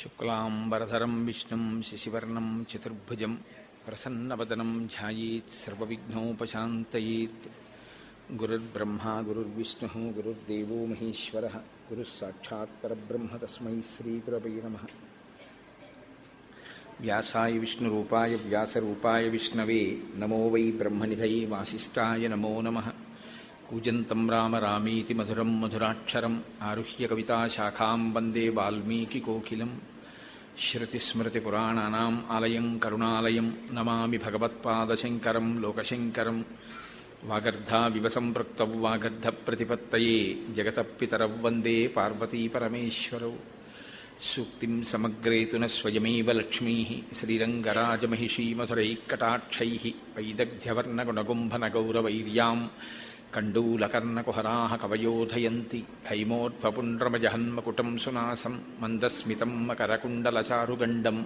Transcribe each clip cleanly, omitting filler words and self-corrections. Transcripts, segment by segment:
శుక్లాంబరధరం విష్ణుం శశివర్ణం చతుర్భుజం ప్రసన్నవదనం ధ్యాయేత్ సర్వవిఘ్నోపశాంతయేత్. గురుర్బ్రహ్మా గురుర్విష్ణుః గురుర్దేవో మహేశ్వరః గురుః సాక్షాత్ పరబ్రహ్మ తస్మై శ్రీగురవే నమః. వ్యాసాయ విష్ణురూపాయ వ్యాసరూపాయ విష్ణవే నమో వై బ్రహ్మనిధయే వాసిష్ఠాయ నమో నమః. కూజంతం రామ రామీతి మధురం మధురాక్షరం ఆరుహ్య కవితాశాఖాం వందే వాల్మీకికోకిలం. శ్రుతిస్మృతిపురాణానాం ఆలయం కరుణాలయం నమామి భగవత్పాదశంకరం లోకశంకరం. వాగర్ధావివ సంపృక్తౌ వాగర్ధప్రతిపత్తయే జగతః పితరౌ వందే పార్వతీపరమేశ్వరౌ. సూక్తిం సమగ్రేతు న స్వయమేవ లక్ష్మీః శ్రీరంగరాజమహిషీ మధురైఃకటాక్షైః వైదగ్ధ్యవర్ణగుణగుంభనగౌరవైర్యాం కండూలకర్ణకుహరాः కవయోధయంతి. హైమోర్ధ్వపుండ్రమజహన్మకుటం సునాసం మందస్మితం మకరకుండలచారుగండం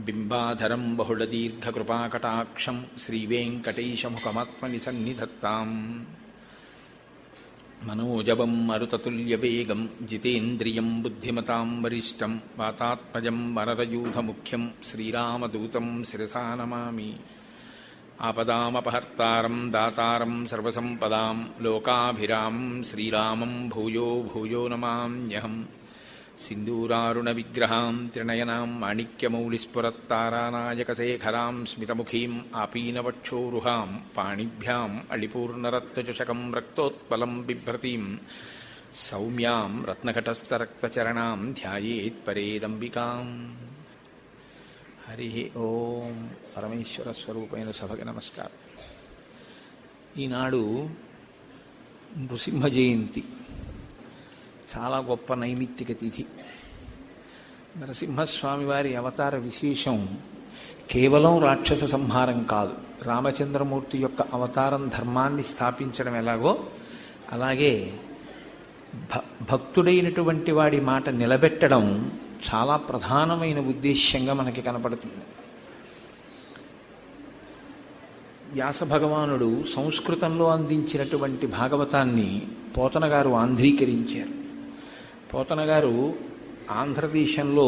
బింబాధరం బహుళదీర్ఘకృపాకటాక్షం శ్రీవేంకటేశముఖమాత్మని సన్నిధత్తాం. మనోజవం మరుతతుల్యవేగం జితేంద్రియం బుద్ధిమతాం వరిష్టం వాతాత్మజం వరదయూధముఖ్యం శ్రీరామదూతం శిరసా నమామి. ఆపదామపహర్తారం దాతారం సర్వసంపదాం లోకాభిరామం శ్రీరామం భూయో భూయో నమామ్యహం. సింధూరారుణవిగ్రహాం త్రినయనాం మాణిక్యమౌళిస్ఫురత్తారానాయకశేఖరాం స్మితముఖీం ఆపీనవక్షోరుహాం పాణిభ్యాం అళిపూర్ణరక్తచషకం రక్తోత్పలం బిభ్రతీం సౌమ్యాం రత్నఘటస్థరక్తచరణాం ధ్యాయేత్ పరేదంబికాం. హరి ఓం. పరమేశ్వర స్వరూపమైన సభకి నమస్కారం. ఈనాడు నృసింహ జయంతి, చాలా గొప్ప నైమిత్తిక తిథి. నరసింహస్వామి వారి అవతార విశేషం కేవలం రాక్షస సంహారం కాదు. రామచంద్రమూర్తి యొక్క అవతారం ధర్మాన్ని స్థాపించడం ఎలాగో అలాగే భక్తుడైనటువంటి వాడి మాట నిలబెట్టడం చాలా ప్రధానమైన ఉద్దేశ్యంగా మనకి కనపడుతుంది. వ్యాస భగవానుడు సంస్కృతంలో అందించినటువంటి భాగవతాన్ని పోతన గారు ఆంధ్రీకరించారు. పోతన గారు ఆంధ్రదేశంలో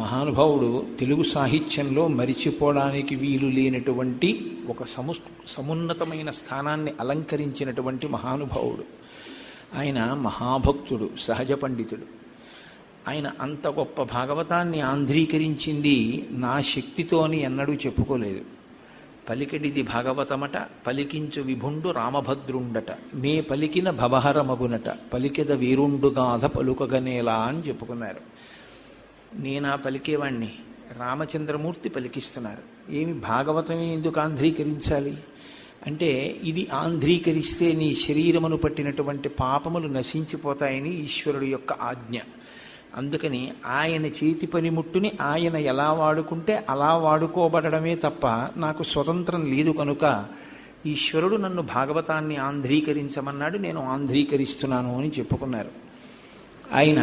మహానుభావుడు, తెలుగు సాహిత్యంలో మరిచిపోవడానికి వీలు లేనటువంటి ఒక సమున్నతమైన స్థానాన్ని అలంకరించినటువంటి మహానుభావుడు. ఆయన మహాభక్తుడు, సహజ పండితుడు. ఆయన అంత గొప్ప భాగవతాన్ని ఆంధ్రీకరించింది నా శక్తితోని ఎన్నడూ చెప్పుకోలేదు. పలికెడిది భాగవతమట పలికించు విభుండు రామభద్రుండట నే పలికిన భవహరమగునట పలికెద వీరుండుగాథ పలుకగనేలా అని చెప్పుకున్నారు. నేనా పలికేవాణ్ణి, రామచంద్రమూర్తి పలికిస్తున్నారు. ఏమి భాగవతమే ఎందుకు ఆంధ్రీకరించాలి అంటే, ఇది ఆంధ్రీకరిస్తే నీ శరీరమును పట్టినటువంటి పాపములు నశించిపోతాయని ఈశ్వరుడు యొక్క ఆజ్ఞ. అందుకని ఆయన చేతి పనిముట్టుని ఆయన ఎలా వాడుకుంటే అలా వాడుకోబడమే తప్ప నాకు స్వతంత్రం లేదు. కనుక ఈశ్వరుడు నన్ను భాగవతాన్ని ఆంధ్రీకరించమన్నాడు, నేను ఆంధ్రీకరిస్తున్నాను అని చెప్పుకున్నారు. ఆయన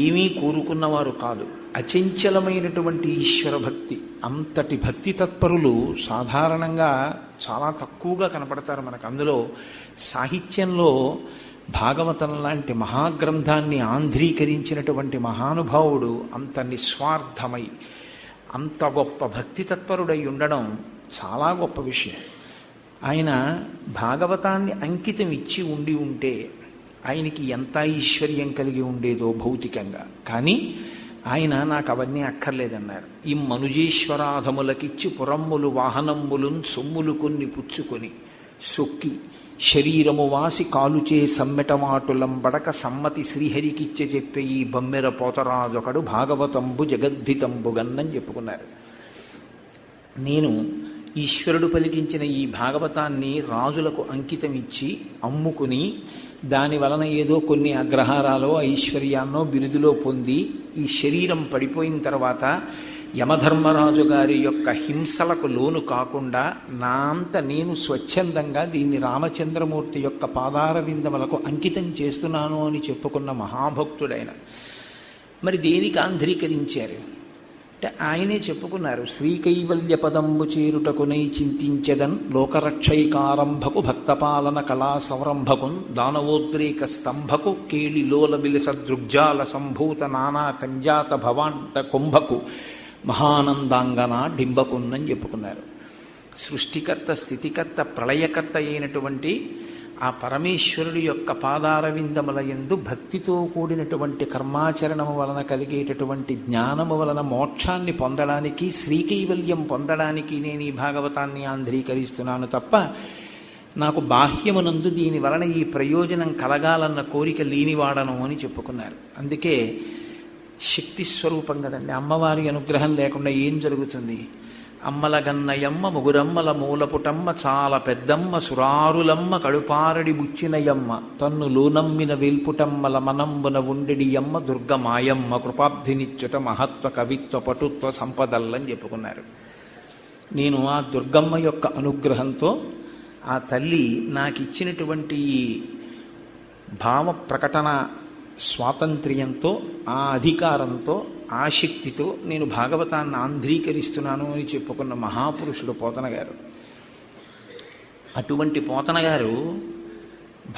ఏమీ కోరుకున్నవారు కాదు. అచంచలమైనటువంటి ఈశ్వర భక్తి. అంతటి భక్తి తత్పరులు సాధారణంగా చాలా తక్కువగా కనపడతారు మనకు. అందులో సాహిత్యంలో భాగవతం లాంటి మహాగ్రంథాన్ని ఆంధ్రీకరించినటువంటి మహానుభావుడు అంత నిస్వార్థమై అంత గొప్ప భక్తి తత్పరుడై ఉండడం చాలా గొప్ప విషయం. ఆయన భాగవతాన్ని అంకితం ఇచ్చి ఉంటే ఆయనకి ఎంత ఐశ్వర్యం కలిగి ఉండేదో భౌతికంగా. కానీ ఆయన నాకు అవన్నీ అక్కర్లేదన్నారు. ఈ మనుజేశ్వరాధములకిచ్చి పురమ్ములు వాహనమ్ములున్ సొమ్ములు కొన్ని పుచ్చుకొని సొక్కి శరీరము వాసి కాలుచే సమ్మెటమాటులం బడక సమ్మతి శ్రీహరికిచ్చే చెప్పే ఈ బమ్మెర పోతరాజొకడు భాగవతంబు జగద్ధితంబు గన్నని చెప్పుకున్నారు. నేను ఈశ్వరుడు పలికించిన ఈ భాగవతాన్ని రాజులకు అంకితం ఇచ్చి అమ్ముకుని దాని వలన ఏదో కొన్ని అగ్రహారాలో ఐశ్వర్యాన్నో బిరుదులో పొంది ఈ శరీరం పడిపోయిన తర్వాత యమధర్మరాజు గారి యొక్క హింసలకు లోను కాకుండా నా అంత నేను స్వచ్ఛందంగా దీన్ని రామచంద్రమూర్తి యొక్క పాదార విందములకు అంకితం చేస్తున్నాను అని చెప్పుకున్న మహాభక్తుడైన. మరి దేనికి ఆంధ్రీకరించారు? అంటే ఆయనే చెప్పుకున్నారు, శ్రీకైవల్య పదంబు చేరుటకునై చింతించెదన్ లోకరక్షైకారంభకు భక్తపాలన కళా సంరంభకున్ దానవోద్రేక స్తంభకు కేళి లోల విలస దృగ్జాల సంభూత నానా కంజాత భవాంత కుంభకు మహానందాంగన డింబకున్నని చెప్పుకున్నారు. సృష్టికర్త, స్థితికర్త, ప్రళయకర్త అయినటువంటి ఆ పరమేశ్వరుడి యొక్క పాదారవిందముల యందు భక్తితో కూడినటువంటి కర్మాచరణము వలన కలిగేటటువంటి జ్ఞానము వలన మోక్షాన్ని పొందడానికి, శ్రీకైవల్యం పొందడానికి నేను ఈ భాగవతాన్ని ఆంధ్రీకరిస్తున్నాను తప్ప నాకు బాహ్యమునందు దీని వలన ఈ ప్రయోజనం కలగాలన్న కోరిక లేనివాడను అని చెప్పుకున్నారు. అందుకే శక్తి స్వరూపం కదండి. అమ్మవారి అనుగ్రహం లేకుండా ఏం జరుగుతుంది? అమ్మల గన్నయమ్మ ముగురమ్మల మూలపుటమ్మ చాలా పెద్దమ్మ సురారులమ్మ కడుపారడి బుచ్చినయమ్మ తన్ను లోనమ్మిన వేల్పుటమ్మల మనంబున ఉండెడియమ్మ దుర్గమాయమ్మ కృపాబ్ధినిచ్చుట మహత్వ కవిత్వ పటుత్వ సంపదల్లని చెప్పుకున్నారు. నేను ఆ దుర్గమ్మ యొక్క అనుగ్రహంతో ఆ తల్లి నాకు ఇచ్చినటువంటి భావ ప్రకటన స్వాతంత్ర్యంతో, ఆ అధికారంతో, ఆ శక్తితో నేను భాగవతాన్ని ఆంధ్రీకరిస్తున్నాను అని చెప్పుకున్న మహాపురుషుడు పోతన గారు. అటువంటి పోతన గారు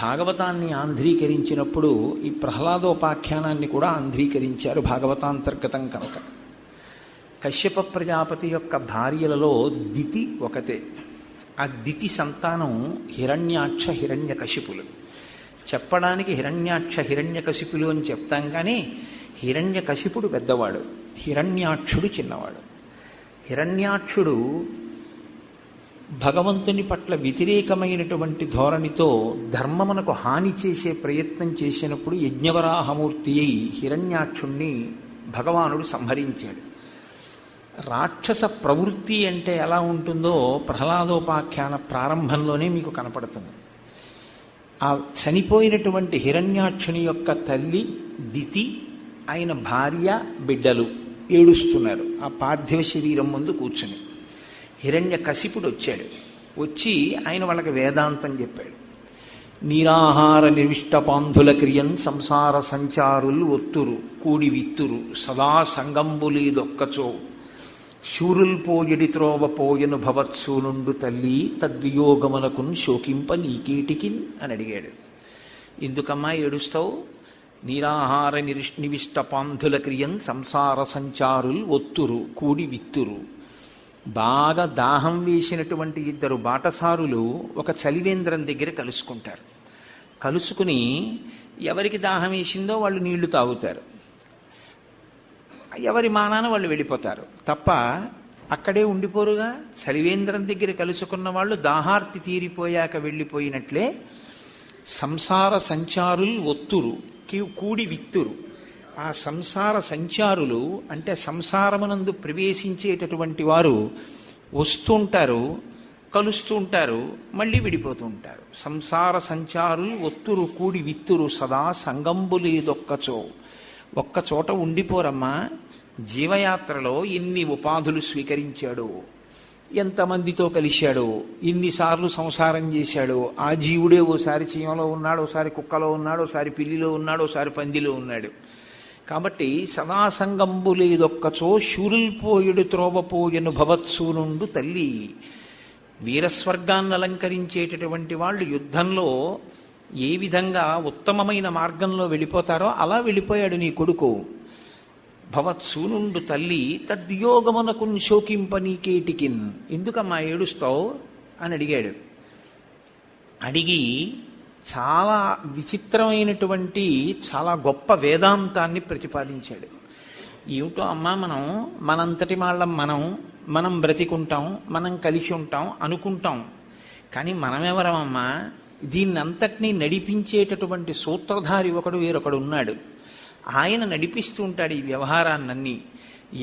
భాగవతాన్ని ఆంధ్రీకరించినప్పుడు ఈ ప్రహ్లాదోపాఖ్యానాన్ని కూడా ఆంధ్రీకరించారు భాగవతాంతర్గతం కనుక. కశ్యప ప్రజాపతి యొక్క భార్యలలో దితి ఒకతే. ఆ దితి సంతానం హిరణ్యాక్ష హిరణ్యకశిపులు. చెప్పడానికి హిరణ్యాక్ష హిరణ్యకశిపులు అని చెప్తాం కానీ హిరణ్యకశిపుడు పెద్దవాడు, హిరణ్యాక్షుడు చిన్నవాడు. హిరణ్యాక్షుడు భగవంతుని పట్ల వ్యతిరేకమైనటువంటి ధోరణితో ధర్మమునకు హాని చేసే ప్రయత్నం చేసినప్పుడు యజ్ఞవరాహమూర్తి అయి హిరణ్యాక్షుణ్ణి భగవానుడు సంహరించాడు. రాక్షస ప్రవృత్తి అంటే ఎలా ఉంటుందో ప్రహ్లాదోపాఖ్యాన ప్రారంభంలోనే మీకు కనపడుతుంది. ఆ చనిపోయినటువంటి హిరణ్యాక్షుని యొక్క తల్లి దితి, ఆయన భార్య, బిడ్డలు ఏడుస్తున్నారు ఆ పార్థివ శరీరం ముందు కూర్చుని. హిరణ్యకశిపుడు వచ్చాడు. వచ్చి ఆయన వాళ్ళకి వేదాంతం చెప్పాడు. నీరాహార నిర్విష్ట పాంధుల క్రియన్ సంసార సంచారులు ఒత్తురు కూడి విత్తురు సదా సంగంబులేదొక్కచో శూరుల్ పోయడి త్రోవ పోయను భవత్సూనుండు తల్లి తద్వియోగమునకున్ శోకింప నీకేటికిన్ అని అడిగాడు. ఎందుకమ్మా ఏడుస్తావు? నీరాహార నివిష్ట పాంధుల క్రియన్ సంసార సంచారుల్ ఒత్తురు కూడి విత్తురు. బాగా దాహం వేసినటువంటి ఇద్దరు బాటసారులు ఒక చలివేంద్రం దగ్గర కలుసుకుంటారు. కలుసుకుని ఎవరికి దాహం వేసిందో వాళ్ళు నీళ్లు తాగుతారు, ఎవరి మానాన వాళ్ళు వెళ్ళిపోతారు తప్ప అక్కడే ఉండిపోరుగా. చలివేంద్రం దగ్గర కలుసుకున్న వాళ్ళు దాహార్తి తీరిపోయాక వెళ్ళిపోయినట్లే సంసార సంచారులు ఒత్తురు కూడి విత్తురు. ఆ సంసార సంచారులు అంటే సంసారమునందు ప్రవేశించేటటువంటి వారు వస్తుంటారు, కలుస్తూ ఉంటారు, మళ్ళీ విడిపోతూ ఉంటారు. సంసార సంచారులు ఒత్తురు కూడి విత్తురు సదా సంగంబులేదొక్కచో. ఒక్కచోట ఉండిపోరమ్మా. జీవయాత్రలో ఎన్ని ఉపాధులు స్వీకరించాడు, ఎంతమందితో కలిశాడు, ఎన్నిసార్లు సంసారం చేశాడు. ఆ జీవుడే ఓసారి చీమలో ఉన్నాడు, ఓసారి కుక్కలో ఉన్నాడు, ఓసారి పిల్లిలో ఉన్నాడు, ఓసారి పందిలో ఉన్నాడు. కాబట్టి సదా సంగంబులేదొక్కచో శూరుల్పోయుడు త్రోవపోయను భవత్సూనుండు తల్లి. వీరస్వర్గాన్ని అలంకరించేటటువంటి వాళ్ళు యుద్ధంలో ఏ విధంగా ఉత్తమమైన మార్గంలో వెళ్ళిపోతారో అలా వెళ్ళిపోయాడు నీ కొడుకు. భవత్సూనుండు తల్లి తద్వియోగమునకు శోకింప నీకేటికిన్. ఎందుకమ్మా ఏడుస్తావు అని అడిగాడు. అడిగి చాలా విచిత్రమైనటువంటి చాలా గొప్ప వేదాంతాన్ని ప్రతిపాదించాడు. ఏమిటో అమ్మా, మనంతటి వాళ్ళం మనం బ్రతికుంటాం, మనం కలిసి ఉంటాం అనుకుంటాం, కానీ మనమెవరమమ్మా? దీన్నంతటినీ నడిపించేటటువంటి సూత్రధారి ఒకడు వేరొకడు ఉన్నాడు. ఆయన నడిపిస్తూ ఉంటాడు ఈ వ్యవహారాన్నన్నీ.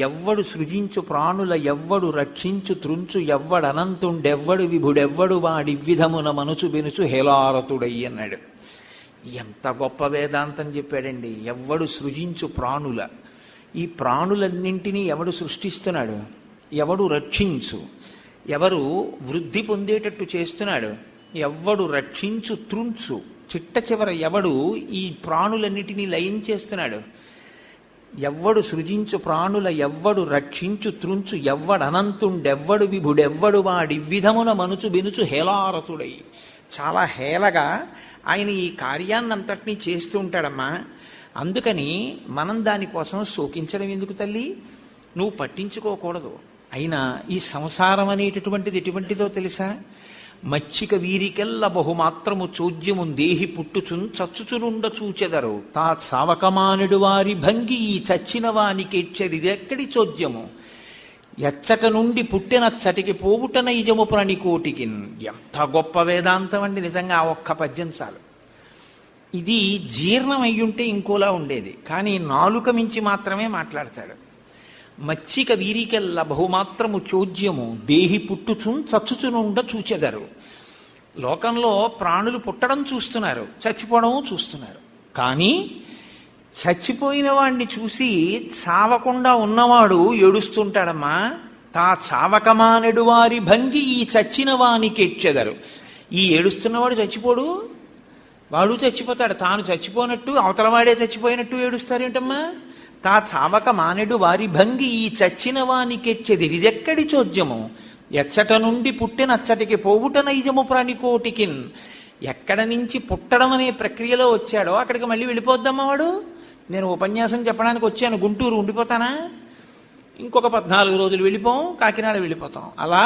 ఎవ్వడు సృజించు ప్రాణుల ఎవ్వడు రక్షించు త్రుంచు ఎవ్వడనంతుండెవ్వడు విభుడెవ్వడు వాడి విధమున మనసు బెనుచు హేలారతుడయ్యి అన్నాడు. ఎంత గొప్ప వేదాంతం చెప్పాడండి. ఎవ్వడు సృజించు ప్రాణుల, ఈ ప్రాణులన్నింటినీ ఎవడు సృష్టిస్తున్నాడు? ఎవడు రక్షించు, ఎవరు వృద్ధి పొందేటట్టు చేస్తున్నాడు? ఎవ్వడు రక్షించు త్రుంచు, చిట్ట చివర ఎవడు ఈ ప్రాణులన్నిటినీ లయం చేస్తున్నాడు? ఎవ్వడు సృజించు ప్రాణుల ఎవ్వడు రక్షించు త్రుంచు ఎవ్వడనంతుండెవ్వడు విభుడెవ్వడు వాడి విధమున మనుచు బెనుచు హేలారసుడై. చాలా హేళగా ఆయన ఈ కార్యాన్నంతటినీ చేస్తూ ఉంటాడమ్మా. అందుకని మనం దానికోసం శోకించడం ఎందుకు తల్లి? నువ్వు పట్టించుకోకూడదు. అయినా ఈ సంసారం అనేటటువంటిది ఎటువంటిదో తెలుసా? మచ్చిక వీరికెల్ల బహుమాత్రము చోద్యము దేహి పుట్టుచున్ చచ్చుచునుండ చూచెదరు తా సావకమానుడు వారి భంగి ఈ చచ్చిన వానికెచ్చరిదెక్కడి చోద్యము ఎచ్చట నుండి పుట్టినచ్చటికి పోవుట నైజము ప్రణికోటికి. ఎంత గొప్ప వేదాంతం అండి నిజంగా. ఆ ఒక్క పద్యం చాలు. ఇది జీర్ణం అయ్యుంటే ఇంకోలా ఉండేది, కానీ నాలుక మించి మాత్రమే మాట్లాడతాడు. మచ్చిక వీరికెల్ల బహుమాత్రము చోద్యము దేహి పుట్టుచున్ చచ్చుచునుండ చూచెదరు. లోకంలో ప్రాణులు పుట్టడం చూస్తున్నారు, చచ్చిపోవడం చూస్తున్నారు. కానీ చచ్చిపోయిన వాడిని చూసి చావకుండా ఉన్నవాడు ఏడుస్తుంటాడమ్మా. తా చావకమానెడు వారి భంగి ఈ చచ్చిన వానికి ఎచ్చెదరు. ఈ ఏడుస్తున్నవాడు చచ్చిపోడు, వాడు చచ్చిపోతాడు. తాను చచ్చిపోనట్టు అవతలవాడే చచ్చిపోయినట్టు ఏడుస్తారేంటమ్మా? తా చావక మానెడు వారి భంగి ఈ చచ్చిన వానికెచ్చెది ఇదెక్కడి చోద్యము ఎచ్చట నుండి పుట్టినచ్చటికి పోవుట నైజము ప్రాణికోటికిన్. ఎక్కడ నుంచి పుట్టడం అనే ప్రక్రియలో వచ్చాడో అక్కడికి మళ్ళీ వెళ్ళిపోద్దమ్మా వాడు. నేను ఉపన్యాసం చెప్పడానికి వచ్చాను, గుంటూరు ఉండిపోతానా? ఇంకొక 14 రోజులు వెళ్ళిపోం, కాకినాడ వెళ్ళిపోతాం. అలా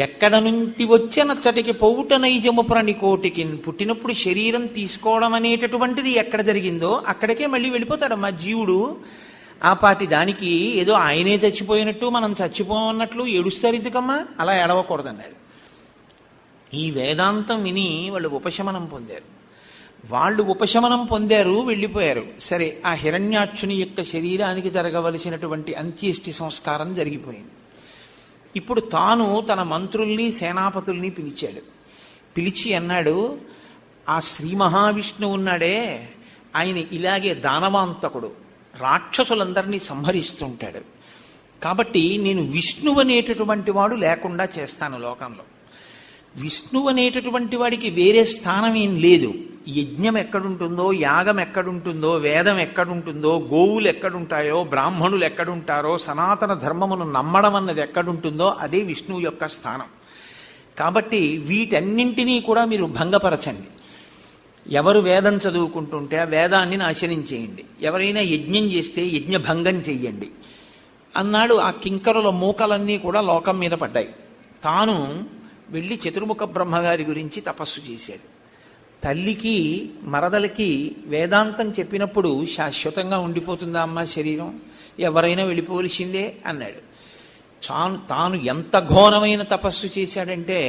ఎక్కడ నుంచి వచ్చనచ్చటికి పోవుట నైజము ప్రాణికోటికి. పుట్టినప్పుడు శరీరం తీసుకోవడం అనేటటువంటిది ఎక్కడ జరిగిందో అక్కడికే మళ్ళీ వెళ్ళిపోతాడమ్మా జీవుడు. ఆ పాటి దానికి ఏదో ఆయనే చచ్చిపోయినట్టు మనం చచ్చిపోమన్నట్లు ఏడుస్తారు ఎందుకమ్మా? అలా ఏడవకూడదన్నాడు. ఈ వేదాంతం విని వాళ్ళు ఉపశమనం పొందారు. వెళ్ళిపోయారు. సరే, ఆ హిరణ్యాక్షుని యొక్క శరీరానికి జరగవలసినటువంటి అంత్యేష్టి సంస్కారం జరిగిపోయింది. ఇప్పుడు తాను తన మంత్రుల్ని సేనాపతుల్ని పిలిచాడు. పిలిచి అన్నాడు, ఆ శ్రీ మహావిష్ణువు ఉన్నాడే ఆయన ఇలాగే దానవాంతకుడు, రాక్షసులందరినీ సంహరిస్తుంటాడు. కాబట్టి నేను విష్ణువు అనేటటువంటి వాడు లేకుండా చేస్తాను లోకంలో. విష్ణువు అనేటటువంటి వాడికి వేరే స్థానం ఏం లేదు. యజ్ఞం ఎక్కడుంటుందో, యాగం ఎక్కడుంటుందో, వేదం ఎక్కడుంటుందో, గోవులు ఎక్కడుంటాయో, బ్రాహ్మణులు ఎక్కడుంటారో, సనాతన ధర్మమును నమ్మడం అన్నది ఎక్కడుంటుందో అదే విష్ణువు యొక్క స్థానం. కాబట్టి వీటన్నింటినీ కూడా మీరు భంగపరచండి. ఎవరు వేదం చదువుకుంటుంటే ఆ వేదాన్ని నాశనం చేయండి. ఎవరైనా యజ్ఞం చేస్తే యజ్ఞ భంగం చెయ్యండి అన్నాడు. ఆ కింకరుల మూకలన్నీ కూడా లోకం మీద పడ్డాయి. తాను వెళ్ళి చతుర్ముఖ బ్రహ్మగారి గురించి తపస్సు చేశాడు. తల్లికి మరదలకి వేదాంతం చెప్పినప్పుడు శాశ్వతంగా ఉండిపోతుందా అమ్మ శరీరం? ఎవరైనా వెళ్ళిపోవలసిందే అన్నాడు. తాను ఎంత ఘోరమైన తపస్సు చేశాడంటే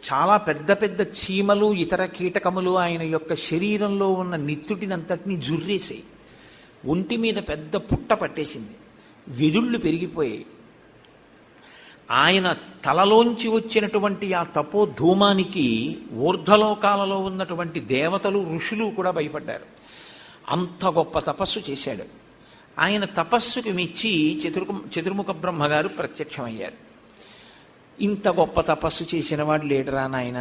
చాలా పెద్ద పెద్ద చీమలు ఇతర కీటకములు ఆయన యొక్క శరీరంలో ఉన్న నిత్తుటినంతటినీ జుర్రేసాయి. ఒంటి మీద పెద్ద పుట్ట పట్టేసింది, వెదుళ్ళు పెరిగిపోయాయి. ఆయన తలలోంచి వచ్చినటువంటి ఆ తపోధూమానికి ఊర్ధ్వలోకాలలో ఉన్నటువంటి దేవతలు ఋషులు కూడా భయపడ్డారు. అంత గొప్ప తపస్సు చేశాడు. ఆయన తపస్సుకి మెచ్చి చతుర్ముఖ బ్రహ్మగారు ప్రత్యక్షమయ్యారు. ఇంత గొప్ప తపస్సు చేసిన వాడు లేడరా నాయన,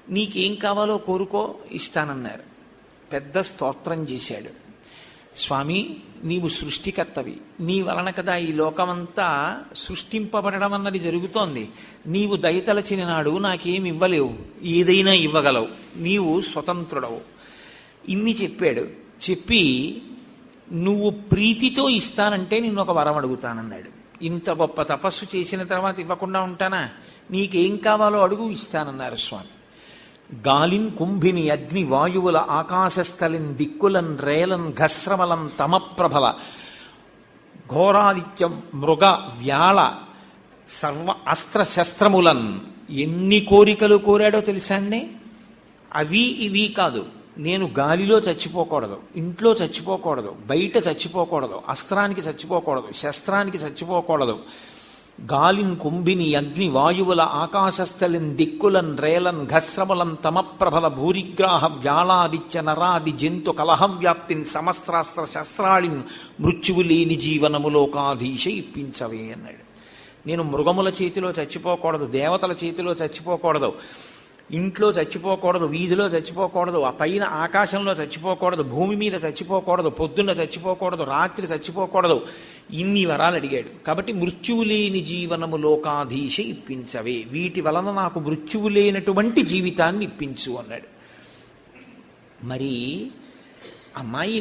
నీకేం కావాలో కోరుకో ఇస్తానన్నారు. పెద్ద స్తోత్రం చేశాడు. స్వామి, నీవు సృష్టికర్తవి, నీ వలన కదా ఈ లోకమంతా సృష్టింపబడడం అన్నది జరుగుతోంది. నీవు దయతలచిన నాడు నాకేమి ఇవ్వలేవు, ఏదైనా ఇవ్వగలవు, నీవు స్వతంత్రుడవు. ఇన్ని చెప్పాడు. చెప్పి నువ్వు ప్రీతితో ఇస్తానంటే నిన్ను ఒక వరం అడుగుతానన్నాడు. ఇంత గొప్ప తపస్సు చేసిన తర్వాత ఇవ్వకుండా ఉంటానా? నీకేం కావాలో అడుగు, ఇస్తానన్నారు స్వామి. గాలిన్ కుంభిని అగ్ని వాయువుల ఆకాశస్థలిన్ దిక్కులన్ రేలన్ ఘస్రమలం తమప్రభల ఘోరాదిత్యం మృగ వ్యాళ సర్వ అస్త్ర శస్త్రములన్. ఎన్ని కోరికలు కోరాడో తెలుసా అండి? అవి ఇవి కాదు. నేను గాలిలో చచ్చిపోకూడదు, ఇంట్లో చచ్చిపోకూడదు, బయట చచ్చిపోకూడదు, అస్త్రానికి చచ్చిపోకూడదు, శస్త్రానికి చచ్చిపోకూడదు. గాలిన్ కుంభిని అగ్ని వాయువుల ఆకాశస్థలిన్ దిక్కులన్ రేలన్ ఘస్రమలం తమప్రభల భూరిగ్రాహ వ్యాళాదిత్య నరాది జంతు కలహం వ్యాప్తిన్ సమస్త్రాస్త్ర శస్త్రాళిన్ మృత్యువు లేని జీవనములోకాధీశ ఇప్పించవే అన్నాడు. నేను మృగముల చేతిలో చచ్చిపోకూడదు, దేవతల చేతిలో చచ్చిపోకూడదు, ఇంట్లో చచ్చిపోకూడదు, వీధిలో చచ్చిపోకూడదు, ఆ పైన ఆకాశంలో చచ్చిపోకూడదు, భూమి మీద చచ్చిపోకూడదు, పొద్దున్న చచ్చిపోకూడదు, రాత్రి చచ్చిపోకూడదు, ఇన్ని వరాలు అడిగాడు. కాబట్టి మృత్యువు లేని జీవనము లోకాధీశ ఇప్పించవే, వీటి వలన నాకు మృత్యువు లేనటువంటి జీవితాన్ని ఇప్పించు అన్నాడు. మరి అమ్మాయి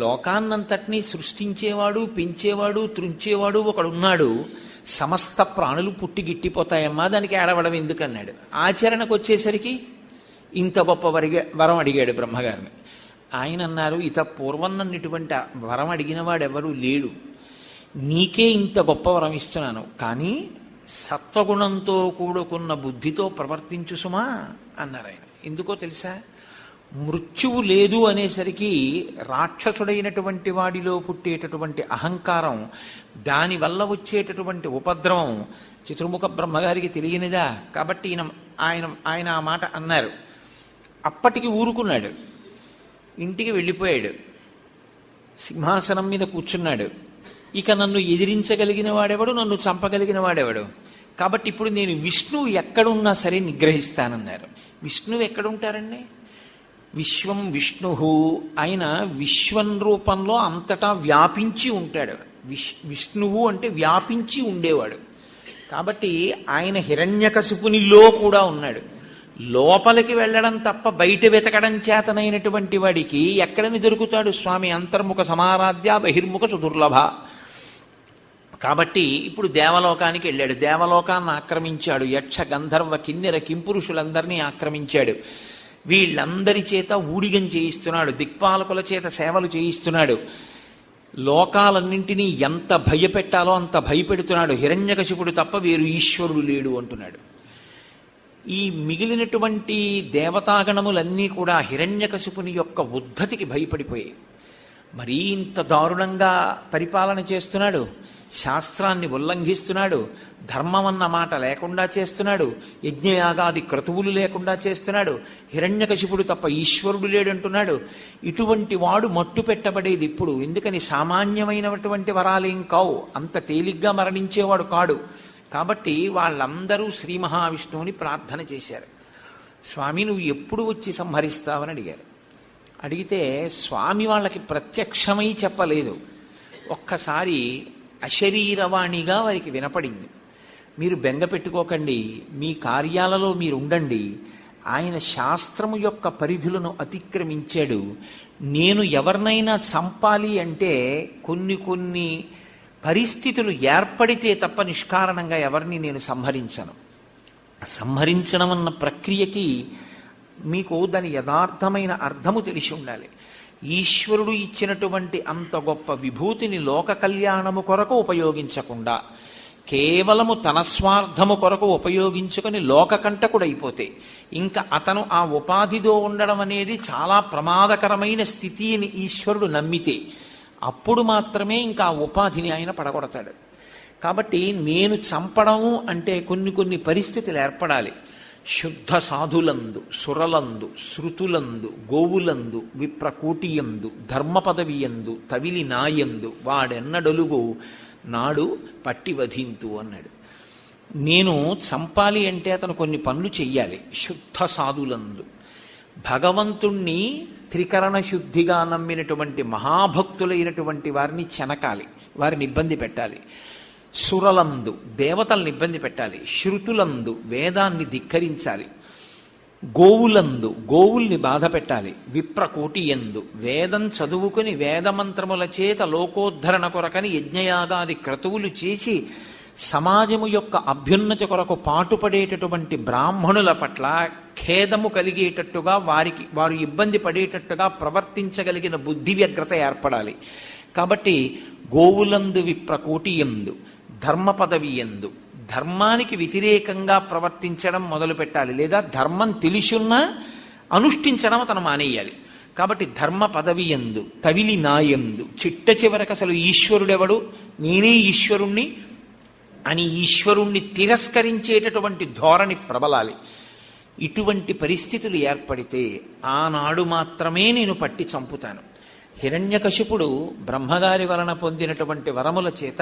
లోకాన్నంతటినీ సృష్టించేవాడు, పెంచేవాడు, త్రుంచేవాడు ఒకడున్నాడు, సమస్త ప్రాణులు పుట్టి గిట్టిపోతాయమ్మా, దానికి ఏడవడం ఎందుకన్నాడు. ఆచరణకు వచ్చేసరికి ఇంత గొప్ప వరం అడిగాడు బ్రహ్మగారిని. ఆయన అన్నారు, ఇత పూర్వం నన్ను ఇటువంటి వరం అడిగిన వాడెవరూ లేడు, నీకే ఇంత గొప్ప వరం ఇస్తున్నాను, కానీ సత్వగుణంతో కూడుకున్న బుద్ధితో ప్రవర్తించు సుమా అన్నారు ఆయన. ఎందుకో తెలుసా, మృత్యువు లేదు అనేసరికి రాక్షసుడైనటువంటి వాడిలో పుట్టేటటువంటి అహంకారం, దానివల్ల వచ్చేటటువంటి ఉపద్రవం చతుర్ముఖ బ్రహ్మగారికి తెలియనిదా. కాబట్టి ఆయన ఆ మాట అన్నారు. అప్పటికి ఊరుకున్నాడు, ఇంటికి వెళ్ళిపోయాడు, సింహాసనం మీద కూర్చున్నాడు. ఇక నన్ను ఎదిరించగలిగిన వాడెవడు, నన్ను చంపగలిగిన వాడెవడు, కాబట్టి ఇప్పుడు నేను విష్ణువు ఎక్కడున్నా సరే నిగ్రహిస్తానన్నారు. విష్ణువు ఎక్కడుంటారండి? విశ్వం విష్ణు, ఆయన విశ్వం రూపంలో అంతటా వ్యాపించి ఉంటాడు. విష్ణువు అంటే వ్యాపించి ఉండేవాడు. కాబట్టి ఆయన హిరణ్యకశిపునిలో కూడా ఉన్నాడు. లోపలికి వెళ్ళడం తప్ప బయట వెతకడం చేతనైనటువంటి వాడికి ఎక్కడని దొరుకుతాడు స్వామి? అంతర్ముఖ సమారాధ్య బహిర్ముఖ సుదుర్లభ. కాబట్టి ఇప్పుడు దేవలోకానికి వెళ్ళాడు, దేవలోకాన్ని ఆక్రమించాడు, యక్ష గంధర్వ కిన్నెర కింపురుషులందరినీ ఆక్రమించాడు. వీళ్ళందరి చేత ఊడిగం చేయిస్తున్నాడు, దిక్పాలకుల చేత సేవలు చేయిస్తున్నాడు, లోకాలన్నింటినీ ఎంత భయపెట్టాలో అంత భయపెడుతున్నాడు. హిరణ్యకశిపుడు తప్ప వేరు ఈశ్వరుడు లేడు అంటున్నాడు. ఈ మిగిలినటువంటి దేవతాగణములన్నీ కూడా హిరణ్యకశిపుని యొక్క ఉద్ధతికి భయపడిపోయాయి. మరీ ఇంత దారుణంగా పరిపాలన చేస్తున్నాడు, శాస్త్రాన్ని ఉల్లంఘిస్తున్నాడు, ధర్మం అన్న మాట లేకుండా చేస్తున్నాడు, యజ్ఞయాగాది క్రతువులు లేకుండా చేస్తున్నాడు, హిరణ్యకశిపుడు తప్ప ఈశ్వరుడు లేడంటున్నాడు. ఇటువంటి వాడు మట్టు పెట్టబడేది ఇప్పుడు. ఎందుకని? సామాన్యమైనటువంటి వరాలేం కావు, అంత తేలిగ్గా మరణించేవాడు కాడు. కాబట్టి వాళ్ళందరూ శ్రీ మహావిష్ణువుని ప్రార్థన చేశారు. స్వామి నువ్వు ఎప్పుడు వచ్చి సంహరిస్తావని అడిగారు. అడిగితే స్వామి వాళ్ళకి ప్రత్యక్షమై చెప్పలేదు, ఒక్కసారి అశరీరవాణిగా వారికి వినపడింది. మీరు బెంగ పెట్టుకోకండి, మీ కార్యాలలో మీరు ఉండండి, ఆయన శాస్త్రము యొక్క పరిధులను అతిక్రమించాడు. నేను ఎవరినైనా చంపాలి అంటే కొన్ని పరిస్థితులు ఏర్పడితే తప్ప నిష్కారణంగా ఎవరిని నేను సంహరించను. సంహరించడం అన్న ప్రక్రియకి మీకు దాని యథార్థమైన అర్థము తెలిసి ఉండాలి. ఈశ్వరుడు ఇచ్చినటువంటి అంత గొప్ప విభూతిని లోక కళ్యాణము కొరకు ఉపయోగించకుండా కేవలము తన స్వార్థము కొరకు ఉపయోగించుకొని లోకకంటకుడైపోతే, ఇంకా అతను ఆ ఉపాధితో ఉండడం అనేది చాలా ప్రమాదకరమైన స్థితి అని ఈశ్వరుడు నమ్మితే, అప్పుడు మాత్రమే ఇంకా ఆ ఉపాధిని ఆయన పడగొడతాడు. కాబట్టి నేను చంపడము అంటే కొన్ని పరిస్థితులు ఏర్పడాలి. శుద్ధ సాధులందు, సురలందు, శృతులందు, గోవులందు, విప్రకూటియందు, ధర్మ పదవియందు, తవిలి నాయందు వాడెన్నడొలుగు నాడు పట్టి వధింతు అన్నాడు. నేను చంపాలి అంటే అతను కొన్ని పనులు చెయ్యాలి. శుద్ధ సాధులందు, భగవంతుణ్ణి త్రికరణ శుద్ధిగా నమ్మినటువంటి మహాభక్తులైనటువంటి వారిని చెనకాలి, వారిని ఇబ్బంది పెట్టాలి. సురలందు, దేవతల్ని ఇబ్బంది పెట్టాలి. శృతులందు, వేదాన్ని ధిక్కరించాలి. గోవులందు, గోవుల్ని బాధ పెట్టాలి. విప్రకోటి ఎందు, వేదం చదువుకుని వేదమంత్రముల చేత లోకోద్ధరణ కొరకని యజ్ఞయాగాది క్రతువులు చేసి సమాజము యొక్క అభ్యున్నతి కొరకు పాటుపడేటటువంటి బ్రాహ్మణుల పట్ల ఖేదము కలిగేటట్టుగా వారు ఇబ్బంది పడేటట్టుగా ప్రవర్తించగలిగిన బుద్ధి వ్యగ్రత ఏర్పడాలి. కాబట్టి గోవులందు, విప్రకోటి ఎందు, ధర్మ పదవి ఎందు, ధర్మానికి వ్యతిరేకంగా ప్రవర్తించడం మొదలు పెట్టాలి, లేదా ధర్మం తెలిసున్నా అనుష్ఠించడం అతను మానేయాలి. కాబట్టి ధర్మ పదవి ఎందు, తవిలి నాయందు, చిట్ట చివరకు అసలు ఈశ్వరుడెవడు, నేనే ఈశ్వరుణ్ణి అని ఈశ్వరుణ్ణి తిరస్కరించేటటువంటి ధోరణి ప్రబలాలి. ఇటువంటి పరిస్థితులు ఏర్పడితే ఆనాడు మాత్రమే నేను పట్టి చంపుతాను. హిరణ్యకశిపుడు బ్రహ్మగారి వలన పొందినటువంటి వరముల చేత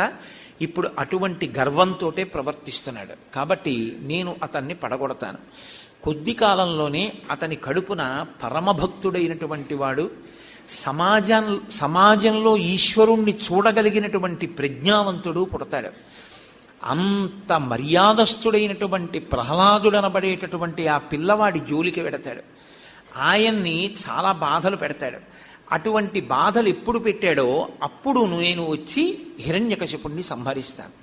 ఇప్పుడు అటువంటి గర్వంతోటే ప్రవర్తిస్తున్నాడు. కాబట్టి నేను అతన్ని పడగొడతాను. కొద్ది కాలంలోనే అతని కడుపున పరమభక్తుడైనటువంటి వాడు, సమాజంలో ఈశ్వరుణ్ణి చూడగలిగినటువంటి ప్రజ్ఞావంతుడు పుడతాడు. అంత మర్యాదస్థుడైనటువంటి ప్రహ్లాదుడనబడేటటువంటి ఆ పిల్లవాడి జోలికి వెడతాడు. ఆయన్ని చాలా బాధలు పెడతాడు. అటువంటి బాధలు ఎప్పుడు పెట్టాడో అప్పుడు నేను వచ్చి హిరణ్యకశిపుణ్ణి సంహరిస్తాను.